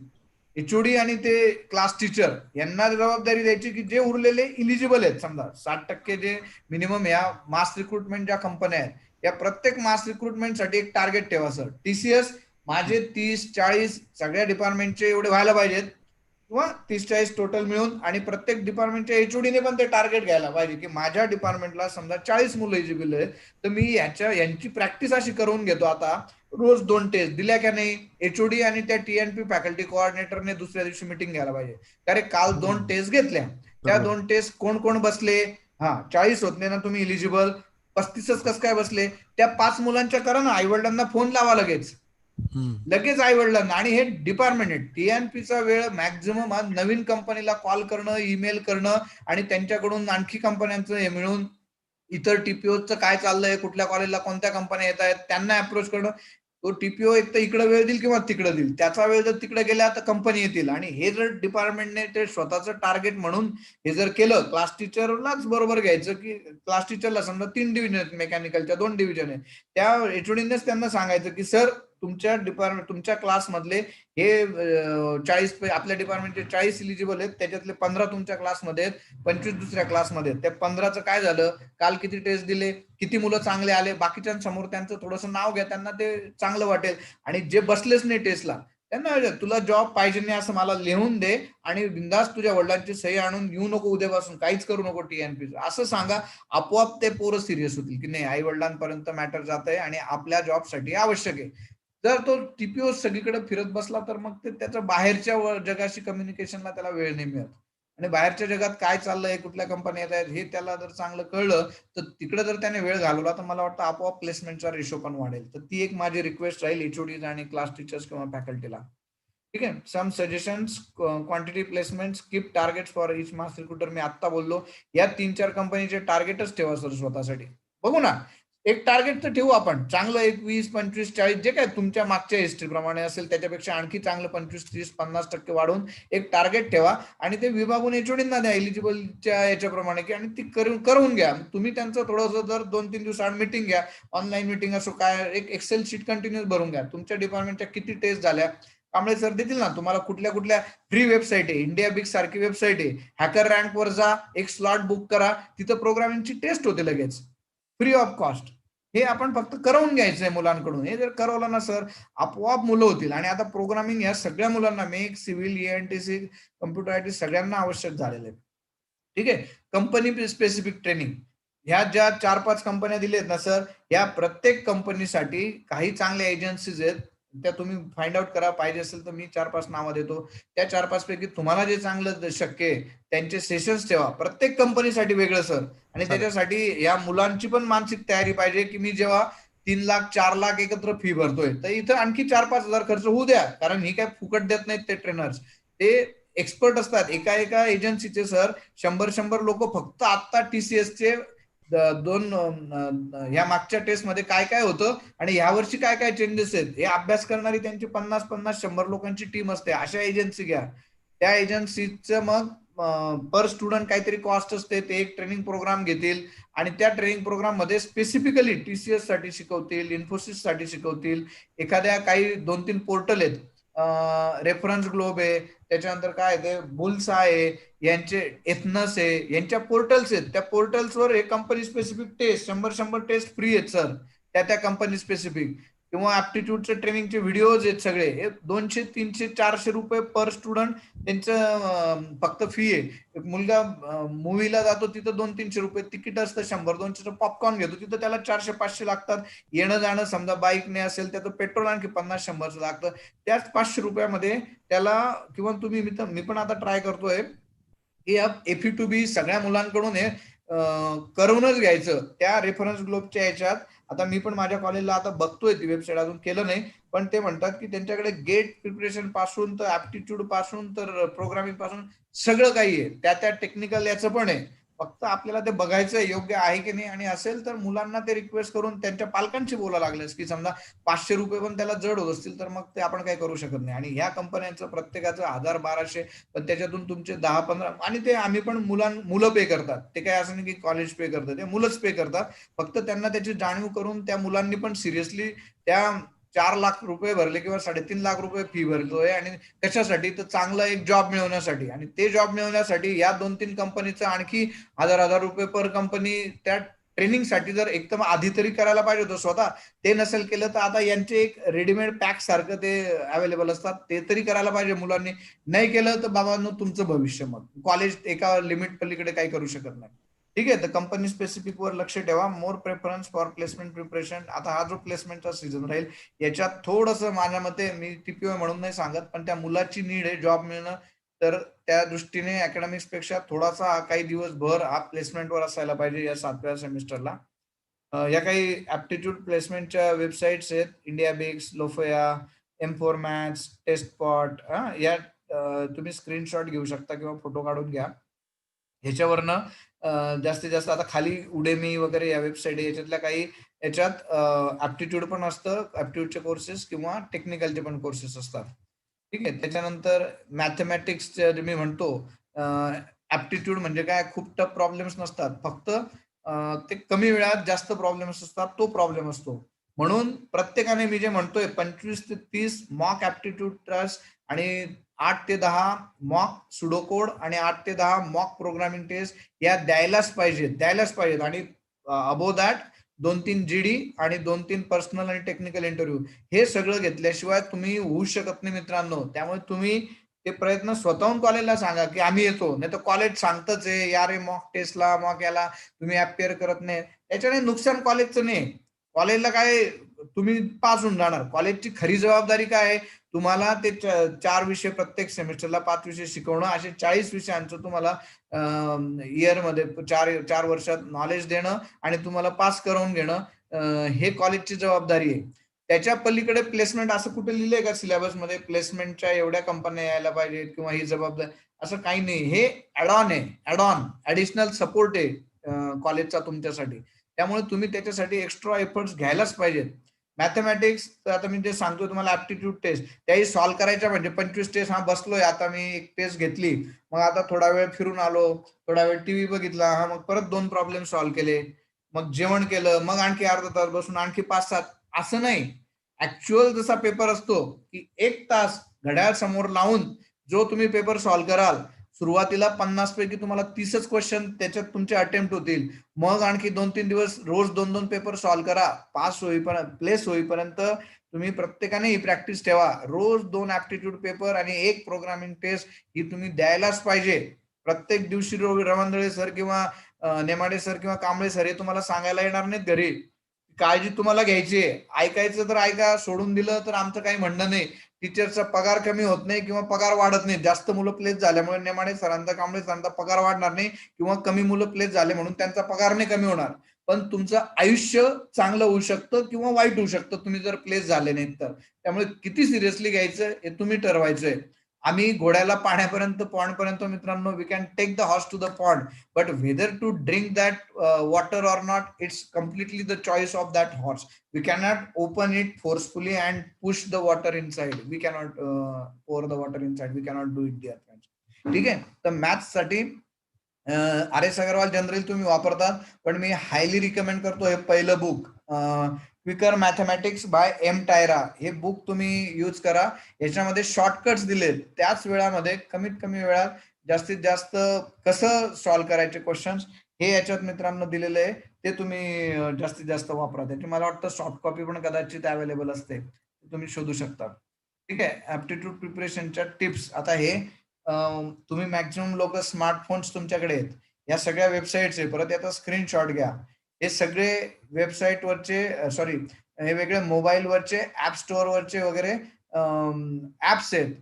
HOD आणि ते क्लास टीचर यांना जबाबदारी द्यायची की जे उरलेले इलिजिबल आहेत, समजा 60% जे मिनिमम या मास रिक्रुटमेंट ज्या कंपन्या आहेत, या प्रत्येक मास रिक्रुटमेंटसाठी एक टार्गेट ठेवा सर. TCS माझे 30-40 सगळ्या डिपार्टमेंटचे एवढे व्हायला पाहिजेत, किंवा 30-40 टोटल मिळून. आणि प्रत्येक डिपार्टमेंटच्या HODने पण ते टार्गेट घ्यायला पाहिजे की माझ्या डिपार्टमेंटला समजा 40 मुलं एलिजिबल आहेत, तर मी यांची प्रॅक्टिस अशी करून घेतो. आता रोज 2 टेस्ट दिल्या का नाही, HOD आणि त्या TNP फॅकल्टी कोऑर्डिनेटरने दुसऱ्या दिवशी मीटिंग घ्यायला पाहिजे. कारण काल 2 टेस्ट घेतल्या, त्या 2 टेस्ट कोण कोण बसले, 40 होत नाही ना तुम्ही इलिजिबल, 35च कसं काय बसले, त्या 5 मुलांच्या करा ना. आईवडिलांना फोन लावा लगेच आईवडिलांना. आणि हे डिपार्टमेंट आहे, TNPचा वेळ मॅक्झिमम नवीन कंपनीला कॉल करणं, ईमेल करणं, आणि त्यांच्याकडून आणखी कंपन्यांचं हे मिळून इतर TPOचं काय चाललंय, कुठल्या कॉलेजला कोणत्या कंपन्या येत आहेत त्यांना अप्रोच करणं. तो TPO एक तर इकडे वेळ देईल किंवा तिकडे देईल, त्याचा वेळ जर तिकडे गेला तर कंपनी येतील. आणि हे जर डिपार्टमेंटने ते स्वतःचं टार्गेट म्हणून हे जर केलं, क्लास टीचरलाच बरोबर घ्यायचं की क्लास टीचरला समजा 3 डिव्हिजन आहेत, मेकॅनिकलच्या 2 डिव्हिजन आहेत, त्या HODनेच त्यांना सांगायचं की सर तुमच्या डिपार्टमेंट तुमच्या क्लासमधले हे 40 आपल्या डिपार्टमेंटचे 40 इलिजिबल आहेत, त्याच्यातले 15 तुमच्या क्लासमध्ये आहेत, 25 दुसऱ्या क्लासमध्ये आहेत. त्या 15चं काय झालं, काल किती टेस्ट दिले, किती मुलं चांगले आले, बाकीच्यांसमोर त्यांचं थोडंसं नाव घ्या, त्यांना ते चांगलं वाटेल. आणि जे बसलेच नाही टेस्टला त्यांना तुला जॉब पाहिजे नाही असं मला लिहून दे, आणि बिंदास तुझ्या वडिलांची सही आणून येऊ नको उद्यापासून, काहीच करू नको TNP असं सांगा. आपोआप ते पोरं सिरियस होतील की नाही आई वडिलांपर्यंत मॅटर जात आहे आणि आपल्या जॉबसाठी आवश्यक आहे. जर तो TPO सगळीकडे फिरत बसला तर मग ते त्याच्या बाहेरच्या जगाशी कम्युनिकेशनला त्याला वेळ नाही मिळत. आणि बाहेरच्या जगात काय चाललंय, कुठल्या कंपन्या येत आहेत हे त्याला जर चांगलं कळलं, तर तिकडे जर त्याने वेळ घालवला तर मला वाटतं आपोआप प्लेसमेंटचा रेशो पण वाढेल. तर ती एक माझी रिक्वेस्ट राहील HODs आणि क्लास टीचर्स किंवा फॅकल्टीला. ठीक आहे. Some suggestions, quantity placement, skip targets for each mass recruiter. मी आता बोललो या 3-4 कंपनीचे टार्गेटच ठेवा सर स्वतःसाठी. बघू ना, एक टार्गेट तर ठेवू आपण चांगलं, 21, 25, 40 जे काय तुमच्या मागच्या हिस्ट्री प्रमाणे असेल त्याच्यापेक्षा आणखी चांगलं 25, 30, 50% वाढवून एक टार्गेट ठेवा, आणि ते विभागून HODना द्या एलिजिबलच्या याच्याप्रमाणे की, आणि ती करून घ्या तुम्ही. त्यांचं थोडंसं जर 2-3 दिवसाआड मीटिंग घ्या, ऑनलाईन मीटिंग असो काय, एक एक्सेल शीट कंटिन्यूस भरून घ्या, तुमच्या डिपार्टमेंटच्या किती टेस्ट झाल्या. कांबळे सर देतील ना तुम्हाला कुठल्या कुठल्या फ्री वेबसाईट आहे, इंडिया बिग सारखी वेबसाईट आहे, हॅकर रँक वर जा, एक स्लॉट बुक करा, तिथं प्रोग्रामिंगची टेस्ट होते लगेच फ्री ऑफ कॉस्ट. हे आपण फक्त करवून घ्यायचंय मुलांकडून. हे जर करवलं ना सर, आपोआप मुलं होतील. आणि आता प्रोग्रामिंग या सगळ्या मुलांना, make, civil, ENTC, computer IT सगळ्यांना आवश्यक झालेलं आहे. ठीक आहे. कंपनी स्पेसिफिक ट्रेनिंग, ह्या ज्या 4-5 कंपन्या दिलेत ना सर, या प्रत्येक कंपनीसाठी काही चांगल्या एजन्सीज आहेत, त्या तुम्ही फाइंड आउट करा. पाहिजे असेल तर मी 4-5 नावं देतो. त्या 4-5 पैकी तुम्हाला जे चांगलं शक्य आहे त्यांचे सेशन्स ठेवा, प्रत्येक कंपनीसाठी वेगळं सर. आणि त्याच्यासाठी या मुलांची पण मानसिक तयारी पाहिजे की मी जेव्हा 3 लाख 4 लाख एकत्र फी भरतोय, तर इथं आणखी 4-5 हजार खर्च होऊ द्या, कारण ही काय फुकट देत नाहीत ते ट्रेनर्स. ते एक्सपर्ट असतात. एका एजन्सीचे सर 100 लोक फक्त आता TCS चे दोन ह्या मागच्या टेस्ट मध्ये काय काय होतं आणि यावर्षी काय काय चेंजेस आहेत हे अभ्यास करणारी त्यांची 50-100 लोकांची टीम असते. अशा एजन्सी घ्या. त्या एजन्सीचं मग पर स्टुडंट काहीतरी कॉस्ट असते. ते एक ट्रेनिंग प्रोग्राम घेतील आणि त्या ट्रेनिंग प्रोग्राम मध्ये स्पेसिफिकली TCS साठी शिकवतील, इन्फोसिस साठी शिकवतील. एखाद्या काही 2-3 पोर्टल आहेत, रेफरन्स ग्लोब आहे, त्याच्यानंतर काय ते बुल्स आहे, यांचे एथनस आहे, यांच्या पोर्टल्स आहेत. त्या पोर्टल्सवर हे company specific test 100 test free आहेत सर, त्या कंपनी स्पेसिफिक. किंवा ऍप्टिट्यूडचे ट्रेनिंगचे व्हिडिओज आहेत सगळे. हे 200, 300, 400 रुपये पर स्टुडंट त्यांचं फक्त फी आहे. एक मुलगा मूवीला जातो तिथं 200-300 रुपये तिकीट असतं, 100-200 पॉपकॉर्न घेतो तिथं त्याला 400-500 लागतात. येणं जाणं समजा बाईकने असेल त्याचं पेट्रोल आणखी 50-100 लागतं. त्याच 500 रुपयामध्ये त्याला, किंवा तुम्ही मी पण आता ट्राय करतोय की FE2B सगळ्या मुलांकडून हे करूनच घ्यायचं त्या रेफरन्स ग्लोबच्या याच्यात. आता मी पण माझ्या कॉलेजला आता बघतोय, ती वेबसाईट अजून केलं नाही, पण ते म्हणतात की त्यांच्याकडे गेट प्रिपरेशन पासून तर ऍप्टिट्यूड पासून तर प्रोग्रामिंग पासून सगळं काही आहे. त्या टेक्निकल याचं पण आहे. फक्त आपल्याला ते बघायचं योग्य आहे की नाही, आणि असेल तर मुलांना ते रिक्वेस्ट करून त्यांच्या पालकांशी बोलायला लागलेस की समजा 500 रुपये पण त्याला जड होत असतील तर मग ते आपण काही करू शकत नाही. आणि ह्या कंपन्यांचं प्रत्येकाचं 1000-1200, पण त्याच्यातून तुमचे 10-15, आणि ते आम्ही पण मुलं पे करतात. ते काय असं नाही की कॉलेज पे करतात, ते मुलंच पे करतात. फक्त त्यांना त्याची जाणीव करून त्या मुलांनी पण सिरियसली त्या 4 लाख रुपये भरले किंवा 3.5 लाख रुपये फी भरतोय, आणि कशासाठी तर चांगला एक जॉब मिळवण्यासाठी. आणि ते जॉब मिळवण्यासाठी या 2-3 कंपनीचं आणखी 1000 रुपये पर कंपनी त्या ट्रेनिंगसाठी जर एकदम आधी तरी करायला पाहिजे होतं स्वतः. ते नसेल केलं तर आता यांचे एक रेडीमेड पॅक सारखं ते अवेलेबल असतात, ते तरी करायला पाहिजे मुलांनी. नाही केलं तर बाबांनो तुमचं भविष्य, मग कॉलेज एका लिमिट पलीकडे काही करू शकत नाही. ठीक आहे. तर कंपनी स्पेसिफिक वर लक्ष ठेवा. मोर प्रेफरन्स फॉर प्लेसमेंट प्रिपरेशन. आता हा जो प्लेसमेंटचा सीझन राहील याच्यात थोडंसं माझ्या मते, मी TPO म्हणून नाही सांगत, पण त्या मुलाची नीड आहे जॉब मिळणं, तर त्या दृष्टीने अकॅडमिक्स पेक्षा थोडासा काही दिवस भर हा प्लेसमेंटवर असायला पाहिजे या 7व्या सेमिस्टरला. या काही ऍप्टिट्यूड प्लेसमेंटच्या वेबसाईट्स आहेत, इंडिया बिक्स, लोफया, M4 मॅथ्स, टेस्टपॉट. या तुम्ही स्क्रीनशॉट घेऊ शकता किंवा फोटो काढून घ्या. ह्याच्यावरनं जास्तीत जास्त आता खाली उडेमी वगैरे या वेबसाईट आहे, याच्यातल्या काही याच्यात ऍप्टिट्यूड पण असतं, ऍप्टिट्यूडचे कोर्सेस किंवा टेक्निकलचे पण कोर्सेस असतात. ठीक आहे. त्याच्यानंतर मॅथमॅटिक्सचे मी म्हणतो, ऍप्टिट्यूड म्हणजे काय, खूप टफ प्रॉब्लेम्स नसतात, फक्त ते कमी वेळात जास्त प्रॉब्लेम्स असतात, तो प्रॉब्लेम असतो. म्हणून प्रत्येकाने मी जे म्हणतोय 25 ते 30 मॉक ऍप्टिट्यूड टेस्ट आणि 8 ते 10 मॉक सुडोकोड आणि 8 ते 10 मॉक प्रोग्रामिंग टेस्ट या द्यायलाच पाहिजेत. आणि अबोव दॅट 2-3 GD आणि 2-3 पर्सनल आणि टेक्निकल इंटरव्ह्यू, हे सगळं घेतल्याशिवाय तुम्ही होऊ शकत नाही मित्रांनो. त्यामुळे तुम्ही ते प्रयत्न स्वतःहून कॉलेजला सांगा की आम्ही येतो, नाही तर कॉलेज सांगतच आहे यार मॉक टेस्टला, मॉक याला तुम्ही अपिअर करत नाही. याच्याने नुकसान कॉलेजचं नाही. कॉलेजला काय, तुम्ही पास होऊन जाणार. कॉलेजची खरी जबाबदारी काय आहे, तुम्हाला ते 4 विषय प्रत्येक सेमिस्टरला 5 विषय शिकवणं, असे 40 विषयांचं तुम्हाला इयरमध्ये 4 वर्षात नॉलेज देणं आणि तुम्हाला पास करून घेणं, हे कॉलेजची जबाबदारी आहे. त्याच्या पलीकडे प्लेसमेंट असं कुठे लिहिलंय का सिलेबसमध्ये, प्लेसमेंटच्या एवढ्या कंपन्या यायला पाहिजेत किंवा ही जबाबदारी, असं काही नाही. हे ऍडऑन ऍडिशनल सपोर्ट आहे कॉलेजचा तुमच्यासाठी. त्यामुळे तुम्ही त्याच्यासाठी एक्स्ट्रा एफर्ट्स घ्यायलाच पाहिजेत. मॅथमॅटिक्स तर आता मी जे सांगतो तुम्हाला, ऍप्टिट्यूड टेस्ट त्याही सॉल्व्ह करायच्या म्हणजे 25 टेस्ट. बसलोय आता, मी एक टेस्ट घेतली, मग आता थोडा वेळ फिरून आलो, थोडा वेळ टीव्ही बघितला, मग परत 2 प्रॉब्लेम सॉल्व्ह केले, मग जेवण केलं, मग आणखी अर्धा तास बसून आणखी 5-7, असं नाही. ऍक्च्युअल जसा पेपर असतो की 1 तास घड्याळ समोर लावून जो तुम्ही पेपर सॉल्व्ह कराल, सुरुवातीला 50 पैकी तुम्हाला 30च क्वेश्चन त्याच्यात तुमचे अटेम्प्ट होतील. मग आणखी 2-3 दिवस रोज 2-2 पेपर सॉल्व्ह करा. प्लेस होईपर्यंत तुम्ही प्रत्येकाने ही प्रॅक्टिस ठेवा. रोज 2 ऍप्टिट्यूड पेपर आणि 1 प्रोग्रामिंग टेस्ट ही तुम्ही द्यायलाच पाहिजे. प्रत्येक दिवशी रवंदळे सर किंवा नेमाडे सर किंवा कांबळे सर हे तुम्हाला सांगायला येणार नाहीत घरी. काळजी तुम्हाला घ्यायची आहे. ऐकायचं तर ऐका, सोडून दिलं तर आमचं काही म्हणणं नाही. टीचरचा पगार कमी होत नाही किंवा पगार वाढत नाही. जास्त मुलं प्लेस झाल्यामुळे नेमाडे सरांचा, कांबळे सरांचा पगार वाढणार नाही, किंवा कमी मुलं प्लेस झाले म्हणून त्यांचा पगार नाही कमी होणार. पण तुमचं आयुष्य चांगलं होऊ शकतं किंवा वाईट होऊ शकतं तुम्ही जर प्लेस झाले नाहीत तर. त्यामुळे किती सिरियसली घ्यायचं हे तुम्ही ठरवायचंय. आम्ही घोड्याला पाण्यापर्यंत पॉन्ड पर्यंत मित्रांनो we can take the horse to the pond, but whether to drink that water or not it's completely the choice of that horse. We cannot open it forcefully and push the water inside. We cannot pour the water inside. We cannot do it there. ठीक आहे. तर maths साठी RS Agarwal general तुम्ही वापरतात, पण मी highly recommend करतो हे पहिलं book quicker mathematics by M Tyra. हे बुक तुम्ही यूज करा. याच्यामध्ये शॉर्टकट्स दिलेत, त्याच वेळामध्ये कमीत कमी वेळात जास्तीत जास्त कसं सॉल्व्ह करायचे क्वेश्चन्स हे याच्यात मित्रांनो दिलेलं आहे. ते तुम्ही जास्तीत जास्त वापरा. त्याची मला वाटतं सॉफ्ट कॉपी पण कदाचित अवेलेबल असते, तुम्ही शोधू शकता. ठीक आहे. ऍप्टिट्यूड प्रिपरेशनच्या टिप्स. आता हे तुम्ही मॅक्झिमम लोक स्मार्टफोन्स तुमच्याकडे आहेत, या सगळ्या वेबसाईट्स आहे. परत याचा स्क्रीनशॉट घ्या. हे सगळे वेबसाईट वरचे सॉरी हे वेगळे मोबाईल वरचे ऍप स्टोअर वरचे वगैरे ऍप्स आहेत.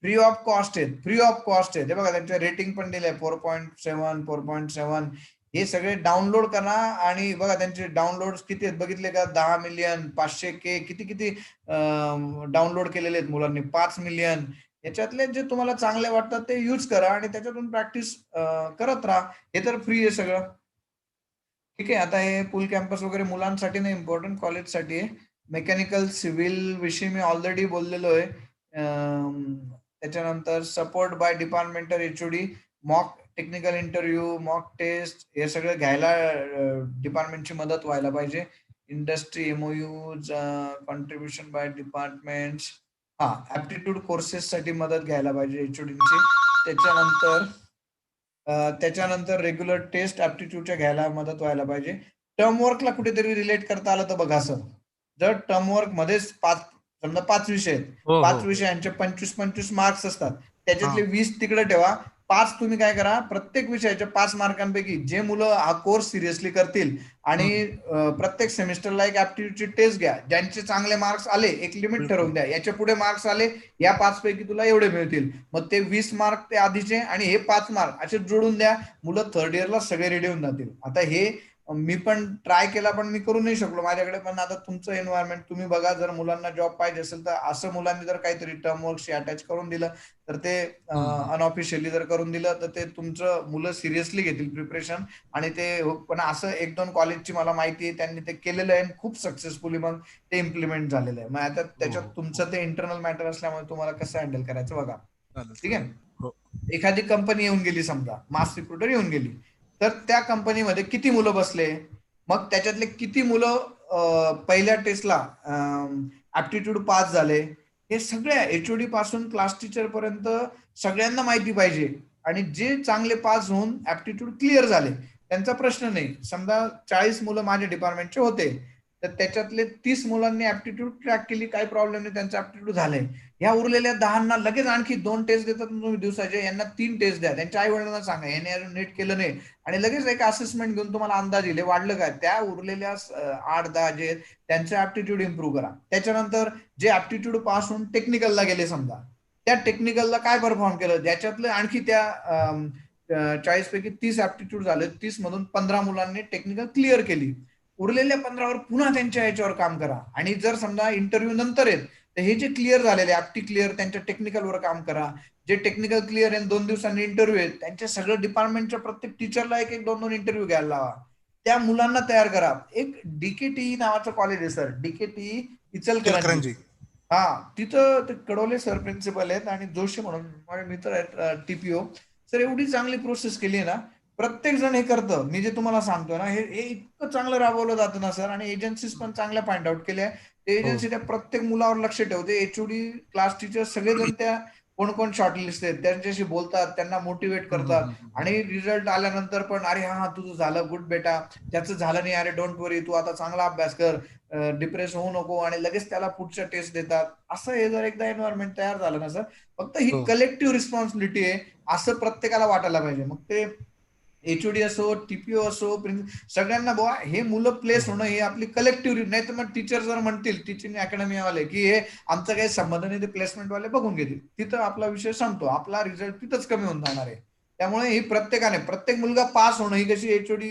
फ्री ऑफ कॉस्ट आहेत. फ्री ऑफ कॉस्ट आहेत. हे बघा त्यांचे रेटिंग पण दिले 4.7 4.7. हे सगळे डाउनलोड करा आणि बघा त्यांचे डाउनलोड किती आहेत बघितले का? 10 मिलियन 500K किती किती डाउनलोड केलेले आहेत मुलांनी. 5 मिलियन. याच्यातले जे तुम्हाला चांगले वाटतात ते यूज करा आणि त्याच्यातून प्रॅक्टिस करत राहा. हे तर फ्री आहे सगळं. ठीक आहे. आता हे फुल कॅम्पस वगैरे मुलांसाठी नाही, इम्पॉर्टंट कॉलेजसाठी आहे. मेकॅनिकल सिव्हिल विषयी मी ऑलरेडी बोललेलो आहे. त्याच्यानंतर support by departmental HOD, mock technical interview, mock test हे सगळं घ्यायला डिपार्टमेंटची मदत व्हायला पाहिजे. Industry MOUs, contribution by department. Aptitude courses साठी मदत घ्यायला पाहिजे HODची. त्याच्यानंतर रेग्युलर टेस्ट ऍप्टिट्यूडच्या घ्यायला मदत व्हायला पाहिजे. टर्म वर्कला कुठेतरी रिलेट करता आलं तर बघा सर. जर टर्म वर्क मध्येच समजा 5 विषय आहेत, 5 विषयांचे 25 मार्क्स असतात, त्याच्यातले 20 तिकडे ठेवा. 5 तुम्ही काय करा, प्रत्येक विषयाच्या 5 मार्कांपैकी जे मुलं हा कोर्स सिरियसली करतील आणि प्रत्येक सेमिस्टरला एक ऍप्टिट्यूडची टेस्ट घ्या. ज्यांचे चांगले मार्क्स आले एक लिमिट ठरवून द्या, याच्या पुढे मार्क्स आले या 5 पैकी तुला एवढे मिळतील. मग ते 20 मार्क ते आधीचे आणि हे 5 मार्क असे जोडून द्या. मुलं थर्ड इयरला सगळे रेडी होऊन जातील. आता हे मी पण ट्राय केला पण मी करू नाही शकलो माझ्याकडे. पण आता तुमचं एन्व्हायरमेंट तुम्ही बघा. जर मुलांना जॉब पाहिजे असेल तर असं मुलांनी जर काहीतरी टर्म वर्कशी अटॅच करून दिलं तर ते अनऑफिशियली जर करून दिलं तर ते तुमचं मुलं सिरियसली घेतील प्रिपरेशन. आणि ते पण असं 1-2 कॉलेजची मला माहिती आहे त्यांनी ते केलेलं आहे खूप सक्सेसफुली, मग ते इम्प्लिमेंट झालेलं आहे. मग आता त्याच्यात तुमचं ते इंटरनल मॅटर असल्यामुळे तुम्हाला कसं हँडल करायचं बघा. ठीक आहे. एखादी कंपनी येऊन गेली, समजा मास रिक्रुटर येऊन गेली, तर त्या कंपनीमध्ये किती मुलं बसले, मग त्याच्यातले किती मुलं पहिल्या टेस्टला ऍप्टिट्यूड पास झाले, हे सगळ्या HOD पासून क्लास टीचर पर्यंत सगळ्यांना माहिती पाहिजे. आणि जे चांगले पास होऊन ऍप्टिट्यूड क्लिअर झाले त्यांचा प्रश्न नाही. समजा 40 मुलं माझ्या डिपार्टमेंटचे होते, तर त्याच्यातले 30 मुलांनी ऍप्टिट्यूड क्रॅक केली, काही प्रॉब्लेम नाही, त्यांचं ऍप्टिट्यूड झालंय. या उरलेल्या 10 लगेच आणखी 2 टेस्ट देतात तुम्ही दिवसाचे, यांना 3 टेस्ट द्या. त्यांच्या आई वडिलांना सांगा याने अजून नीट केलं नाही, आणि लगेच एक असेसमेंट घेऊन तुम्हाला अंदाज येईल वाढलं काय. त्या उरलेल्या 8-10 जे आहेत त्यांचं ऍप्टिट्यूड इम्प्रूव्ह करा. त्याच्यानंतर जे ऍप्टिट्यूड पास होऊन टेक्निकलला गेले समजा, त्या टेक्निकलला काय परफॉर्म केलं, ज्याच्यातलं आणखी त्या 40 पैकी 30 ऍप्टिट्यूड झाले, 30 मधून 15 मुलांनी टेक्निकल क्लिअर केली. उरलेल्या 15वर पुन्हा त्यांच्या याच्यावर काम करा. आणि जर समजा इंटरव्ह्यू नंतर आहेत तर हे जे क्लिअर झालेले ऍप्टी क्लिअर त्यांच्या टेक्निकलवर काम करा. जे टेक्निकल क्लिअर आहे 2 दिवसांनी इंटरव्ह्यू आहेत, त्यांच्या सगळं डिपार्टमेंटच्या प्रत्येक टीचरला 1-2 इंटरव्ह्यू घ्यायला लावा. त्या मुलांना तयार करा. एक DKTE नावाचं कॉलेज आहे सर, DKTE इचलकरंजी. तिथं ते कडोले सर प्रिन्सिपल आहेत आणि जोशी म्हणून माझे मित्र आहेत TPO सर. एवढी चांगली प्रोसेस केली आहे ना, प्रत्येक जण हे करतं. मी जे तुम्हाला सांगतो ना, हे इतकं चांगलं राबवलं जातं ना सर. आणि एजन्सीज पण चांगल्या फाइंड आउट केल्या. ते एजन्सी त्या प्रत्येक मुलावर लक्ष ठेवते. HOD क्लास टीचर सगळेजण त्या कोण कोण शॉर्टलिस्ट आहेत त्यांच्याशी बोलतात, त्यांना मोटिवेट करतात. आणि रिझल्ट आल्यानंतर पण अरे हा तुझं झालं गुड बेटा, ज्याचं झालं नाही अरे डोंट वरी, तू आता चांगला अभ्यास कर, डिप्रेस होऊ नको, आणि लगेच त्याला पुढच्या टेस्ट देतात. असं हे जर एकदा एन्व्हायरमेंट तयार झालं ना सर, फक्त ही कलेक्टिव्ह रिस्पॉन्सिबिलिटी आहे असं प्रत्येकाला वाटायला पाहिजे. मग ते HOD असो, TPO असो, सगळ्यांना बुवा हे मुलं प्लेस होणं हे आपली कलेक्टिव्ह. नाही तर मग टीचर जर म्हणतील, टीचिंग अकॅडमी वाले की हे आमचं काही संबंध नाही, ते प्लेसमेंट वाले बघून घेतील, तिथं आपला विषय संपतो, आपला रिझल्ट तिथंच कमी होऊन जाणार आहे. त्यामुळे ही प्रत्येक मुलगा पास होणं ही कशी HOD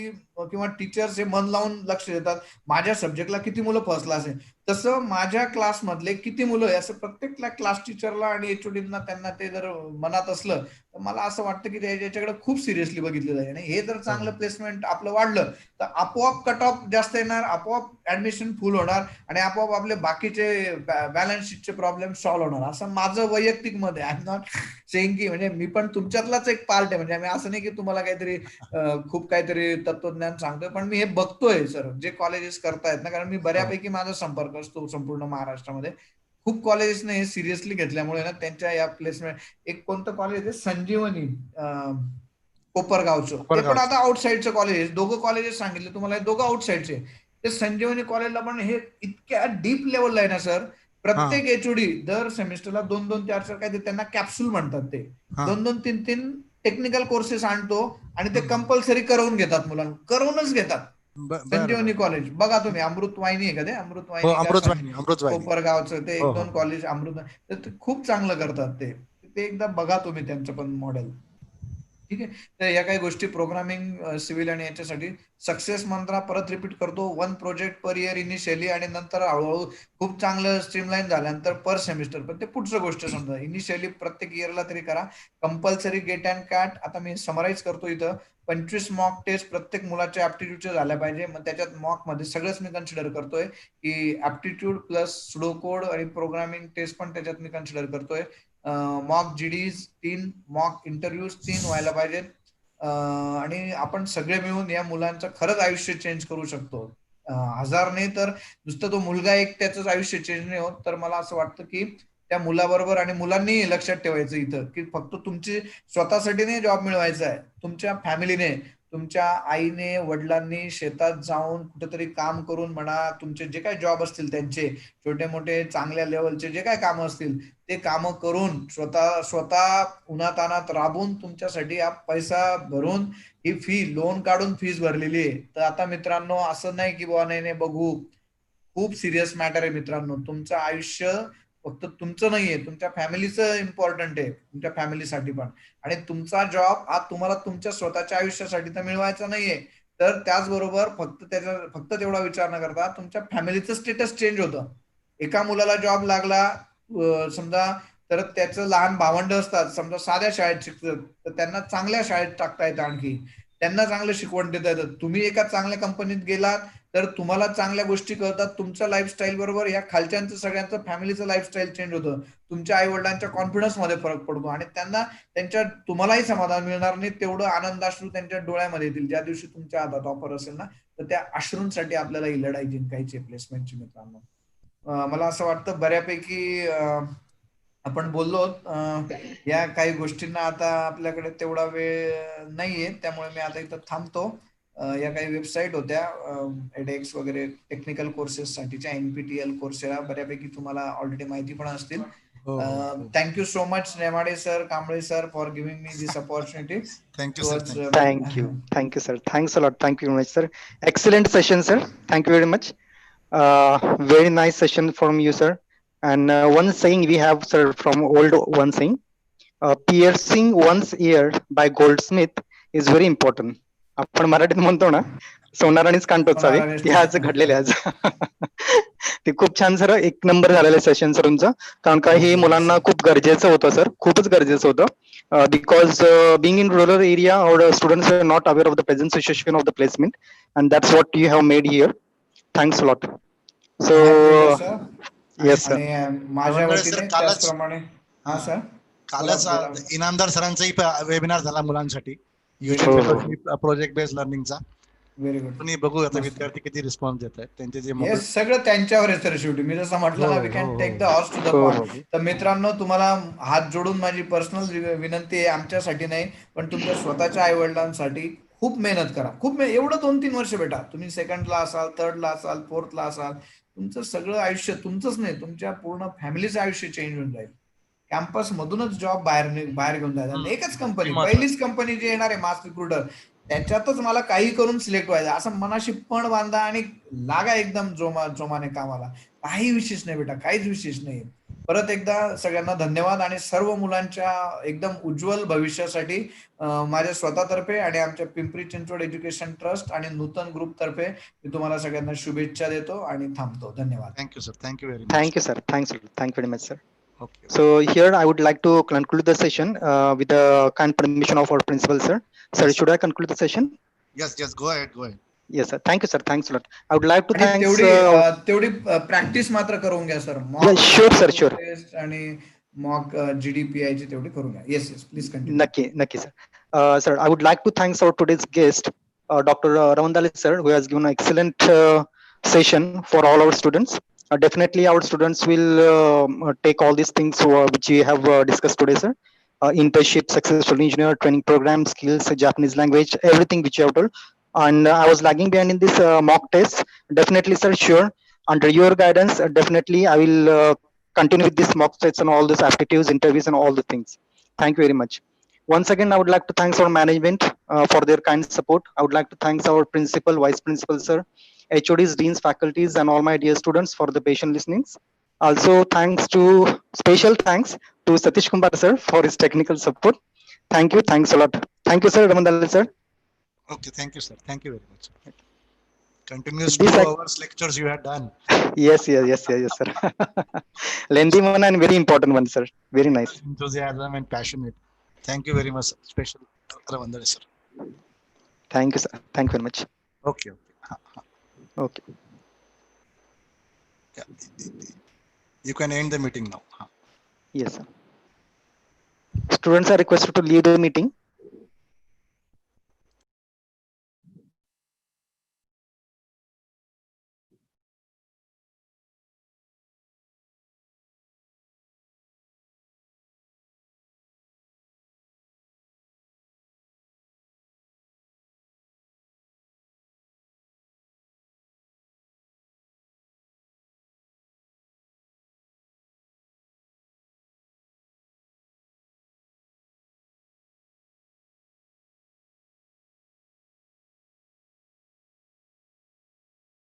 किंवा टीचर्स हे मन लावून लक्ष देतात. माझ्या सब्जेक्टला किती मुलं फर्स्ट क्लास आहे, तसं माझ्या क्लासमधले किती मुलं आहे, असं प्रत्येक क्लास टीचरला आणि HODना त्यांना ते जर मनात असलं तर मला असं वाटतं की याच्याकडे खूप सिरियसली बघितलं जाईल. आणि हे जर चांगलं प्लेसमेंट आपलं वाढलं तर आपोआप कट ऑफ जास्त येणार, आपोआप ऍडमिशन फुल होणार आणि आपोआप आपले बाकीचे बॅलन्स शीटचे प्रॉब्लेम सॉल्व्ह होणार, असं माझं वैयक्तिक मत आहे. आय एम नॉट सेइंग की म्हणजे मी पण तुमच्यातलाच एक पार्ट आहे, म्हणजे आम्ही असं नाही की तुम्हाला काहीतरी खूप काहीतरी तत्वज्ञान सांगतोय, पण मी हे बघतोय सर जे कॉलेजेस करतायत ना, कारण मी बऱ्यापैकी माझा संपर्क असतो संपूर्ण महाराष्ट्रामध्ये. खूप कॉलेजेसने हे सिरियसली घेतल्यामुळे ना त्यांच्या या प्लेसमेंट, एक कोणतं कॉलेज आहे संजीवनी कोपरगावचं, ते पण आता आउटसाईडचं कॉलेज आहे. दोघं कॉलेजेस सांगितले तुम्हाला, दोघं आउटसाईडचे. ते संजीवनी कॉलेजला पण हे इतक्या डीप लेवलला आहे ना सर, प्रत्येक HOD दर सेमिस्टरला 2-2, 4-4 काय ते त्यांना कॅप्सूल म्हणतात, ते 2-2, 3-3 टेक्निकल कोर्सेस आणतो आणि ते कंपल्सरी करवून घेतात, मुलांना करूनच घेतात. संजीवनी कॉलेज बघा तुम्ही, अमृतवाहिनी आहे का ते, अमृतवाहिनी कोपरगावचं ते 1-2 कॉलेज तर ते खूप चांगलं करतात. ते एकदा बघा तुम्ही त्यांचं पण मॉडेल. ठीक आहे. तर या काही गोष्टी प्रोग्रामिंग, सिव्हिल आणि याच्यासाठी सक्सेस मंत्रा परत रिपीट करतो, 1 प्रोजेक्ट पर इयर इनिशियली, आणि नंतर हळूहळू खूप चांगलं स्ट्रीमलाईन झाल्यानंतर पर सेमिस्टर. पण ते पुढचं गोष्ट समजा, इनिशियली प्रत्येक इयरला तरी करा. कंपल्सरी गेट अँड कॅट, आता मी समराईज करतो इथं, 25 मॉक टेस्ट प्रत्येक मुलाच्या ऍप्टिट्यूडच्या झाल्या पाहिजे. मग त्याच्यात मॉक मध्ये सगळंच मी कन्सिडर करतोय की ऍप्टिट्यूड प्लस सुडो कोड आणि प्रोग्रामिंग टेस्ट पण त्याच्यात मी कन्सिडर करतोय. मॉक GDs 3, मॉक इंटरव्ह्यूज 3 व्हायला पाहिजेत. आणि आपण सगळे मिळून या मुलांचं खरंच आयुष्य चेंज करू शकतो. 1000 नाही तर नुसतं तो मुलगा एक त्याच आयुष्य चेंज नाही होत. तर मला असं वाटतं की त्या मुलाबरोबर, आणि मुलांनी लक्षात ठेवायचं इथं की फक्त तुमची स्वतःसाठी नाही जॉब मिळवायचा आहे, तुमच्या फॅमिलीने, तुमच्या आईने वडिलांनी शेतात जाऊन कुठेतरी काम करून म्हणा, तुमचे जे काही जॉब असतील त्यांचे छोटे मोठे चांगल्या लेवलचे जे काही कामं असतील ते कामं करून स्वतः उन्हातानात राबून तुमच्यासाठी हा पैसा भरून ही फी लोन काढून फीस भरलेली आहे. तर आता मित्रांनो असं नाही की बुवा नाही बघू, खूप सिरियस मॅटर आहे मित्रांनो. तुमचं आयुष्य फक्त तुमचं नाहीये, तुमच्या फॅमिलीचं इम्पॉर्टंट आहे, तुमच्या फॅमिलीसाठी पण. आणि तुमचा जॉब हा तुम्हाला तुमच्या स्वतःच्या आयुष्यासाठी तर मिळवायचा नाहीये, तर त्याचबरोबर फक्त तेवढा विचार न करता तुमच्या फॅमिलीचं स्टेटस चेंज होतं. एका मुलाला जॉब लागला समजा, तर त्याचं लहान भावंड असतात समजा, साध्या शाळेत शिकतात, तर त्यांना चांगल्या शाळेत टाकता येतं, आणखी त्यांना चांगलं शिकवण देता येतं. तुम्ही एका चांगल्या कंपनीत गेलात तर तुम्हाला चांगल्या गोष्टी कळतात, तुमच्या लाईफस्टाईल बरोबर या खालच्यांचं सगळ्यांचं फॅमिलीचं लाईफस्टाईल चेंज होतं, तुमच्या आई वडिलांच्या कॉन्फिडन्स मध्ये फरक पडतो, आणि त्यांना तुम्हालाही समाधान मिळणार नाही तेवढं आनंदाश्रू त्यांच्या डोळ्यामध्ये येतील ज्या दिवशी तुमच्या हातात ऑफर असेल ना. तर त्या अश्रूंसाठी आपल्याला ही लढाई जिंकायची प्लेसमेंटची मित्रांनो. मला असं वाटतं बऱ्यापैकी आपण बोललो. या काही गोष्टींना आता आपल्याकडे तेवढा वेळ नाहीये, त्यामुळे मी आता इथं थांबतो. या काही वेबसाईट होत्या एडेक्स वगैरे टेक्निकल कोर्सेस साठीच्या, NPTEL कोर्सेला, बऱ्यापैकी तुम्हाला ऑलरेडी माहिती पण असतील. Thank you so much Nemade sir, Kamble sir, for giving me this opportunity. Thank you sir. Thank you, sir. Thanks a lot. Thank you very much, sir. Excellent session, sir. Thank you very much. Very nice session from you, sir. And one saying we have, sir, from old one saying, piercing one's ear by goldsmith is very important. आपण मराठीत म्हणतो ना, सोनारानेच कान टोचावे, ते आज घडलेले आज. ते खूप छान सर, एक नंबर झालेलं सेशन सर तुमचं. कारण का हे मुलांना खूप गरजेचं होतं सर, खूपच गरजेचं होतं. Because being in rural area, our students are not aware of the present situation of the placement, and that's what you have made here. Thanks a lot. So yes sir. आणि माझ्या वतीने त्याचप्रमाणे sir कालच Inamdar सरांचाही webinar झाला मुलांसाठी, project based लर्निंगचा. Very good. तुम्ही बघू आता विद्यार्थी किती रिस्पॉन्स देत आहेत, त्यांचे जे सगळं त्यांच्यावर आहे सर शेवटी. मी जसं म्हटलं ना, we can take the horse to the point. तर मित्रांनो, तुम्हाला हात जोडून माझी पर्सनल विनंती आहे, आमच्यासाठी नाही पण तुमच्या स्वतःच्या आई वडिलांसाठी खूप मेहनत करा. एवढं 2-3 वर्ष बेटा, तुम्ही सेकंडला असाल, थर्डला असाल, फोर्थला असाल, तुमचं सगळं आयुष्य तुमचंच नाही, तुमच्या पूर्ण फॅमिलीचं आयुष्य चेंज होऊन जाईल. कॅम्पस मधूनच जॉब बाहेर घेऊन जायचं. एकच कंपनी, पहिलीच कंपनी जी येणार आहे मास रिक्रुटर, त्याच्यातच मला काही करून सिलेक्ट व्हायचं, असं मनाशी पण बांधा आणि लागा एकदम जोमाने कामाला. काही विशेष नाही बेटा, काहीच विशेष नाही. परत एकदा सगळ्यांना धन्यवाद आणि सर्व मुलांच्या एकदम उज्ज्वल भविष्यासाठी माझ्या स्वतःतर्फे आणि आमच्या पिंपरी चिंचवड एज्युकेशन ट्रस्ट आणि नूतन ग्रुप तर्फे मी तुम्हाला सगळ्यांना शुभेच्छा देतो आणि थांबतो. धन्यवाद. Thank you, sir. Thank you very much. Thank you, sir. Thanks. Thank you very much, sir. Okay. So here I would like to conclude the session with the kind permission of our principal, sir. Sir, Yes. should I conclude the session? Yes, yes. Go ahead. Go ahead. Yes, sir. Thank you, sir. Thanks a lot. I would like to आणि thanks. तेवढी practice मात्र करून घ्या sir. Yeah, sure, sir. Sure. Test आणि mock GDPI ची तेवढी करून घ्या. Yes yes please continue. Naki, sir. Sir, I would like to thanks our today's guest, Dr. Ramandali, sir, who has given an excellent session for all our students. Definitely, our students will take all these things which we have discussed today, sir. Internship, successful engineer, training program, skills, Japanese language, everything which you have told. And I was lagging behind in this mock test. Definitely, sir, sure. Under your guidance, definitely, I will continue with this mock tests and all these aptitudes, interviews, and all the things. Thank you very much. Once again, I would like to thank our management for their kind support. I would like to thank our principal, vice principal, sir, HODs, deans, faculties, and all my dear students for the patient listenings. Also, special thanks to Satish Kumar, sir, for his technical support. Thank you. Thanks a lot. Thank you, sir. Ramandali, sir. Okay. Thank you, sir. Thank you very much. Continuous This 2 I- hours lectures you had done. Yes, sir. Lengthy one and very important one, sir. Very nice. Enthusiasm and passionate. Thank you very much, sir. Special Ramandali, sir. Thank you, sir. Thank you very much. Okay. Okay. Okay. Yeah. You can end the meeting now. Yes, sir. Students are requested to leave the meeting.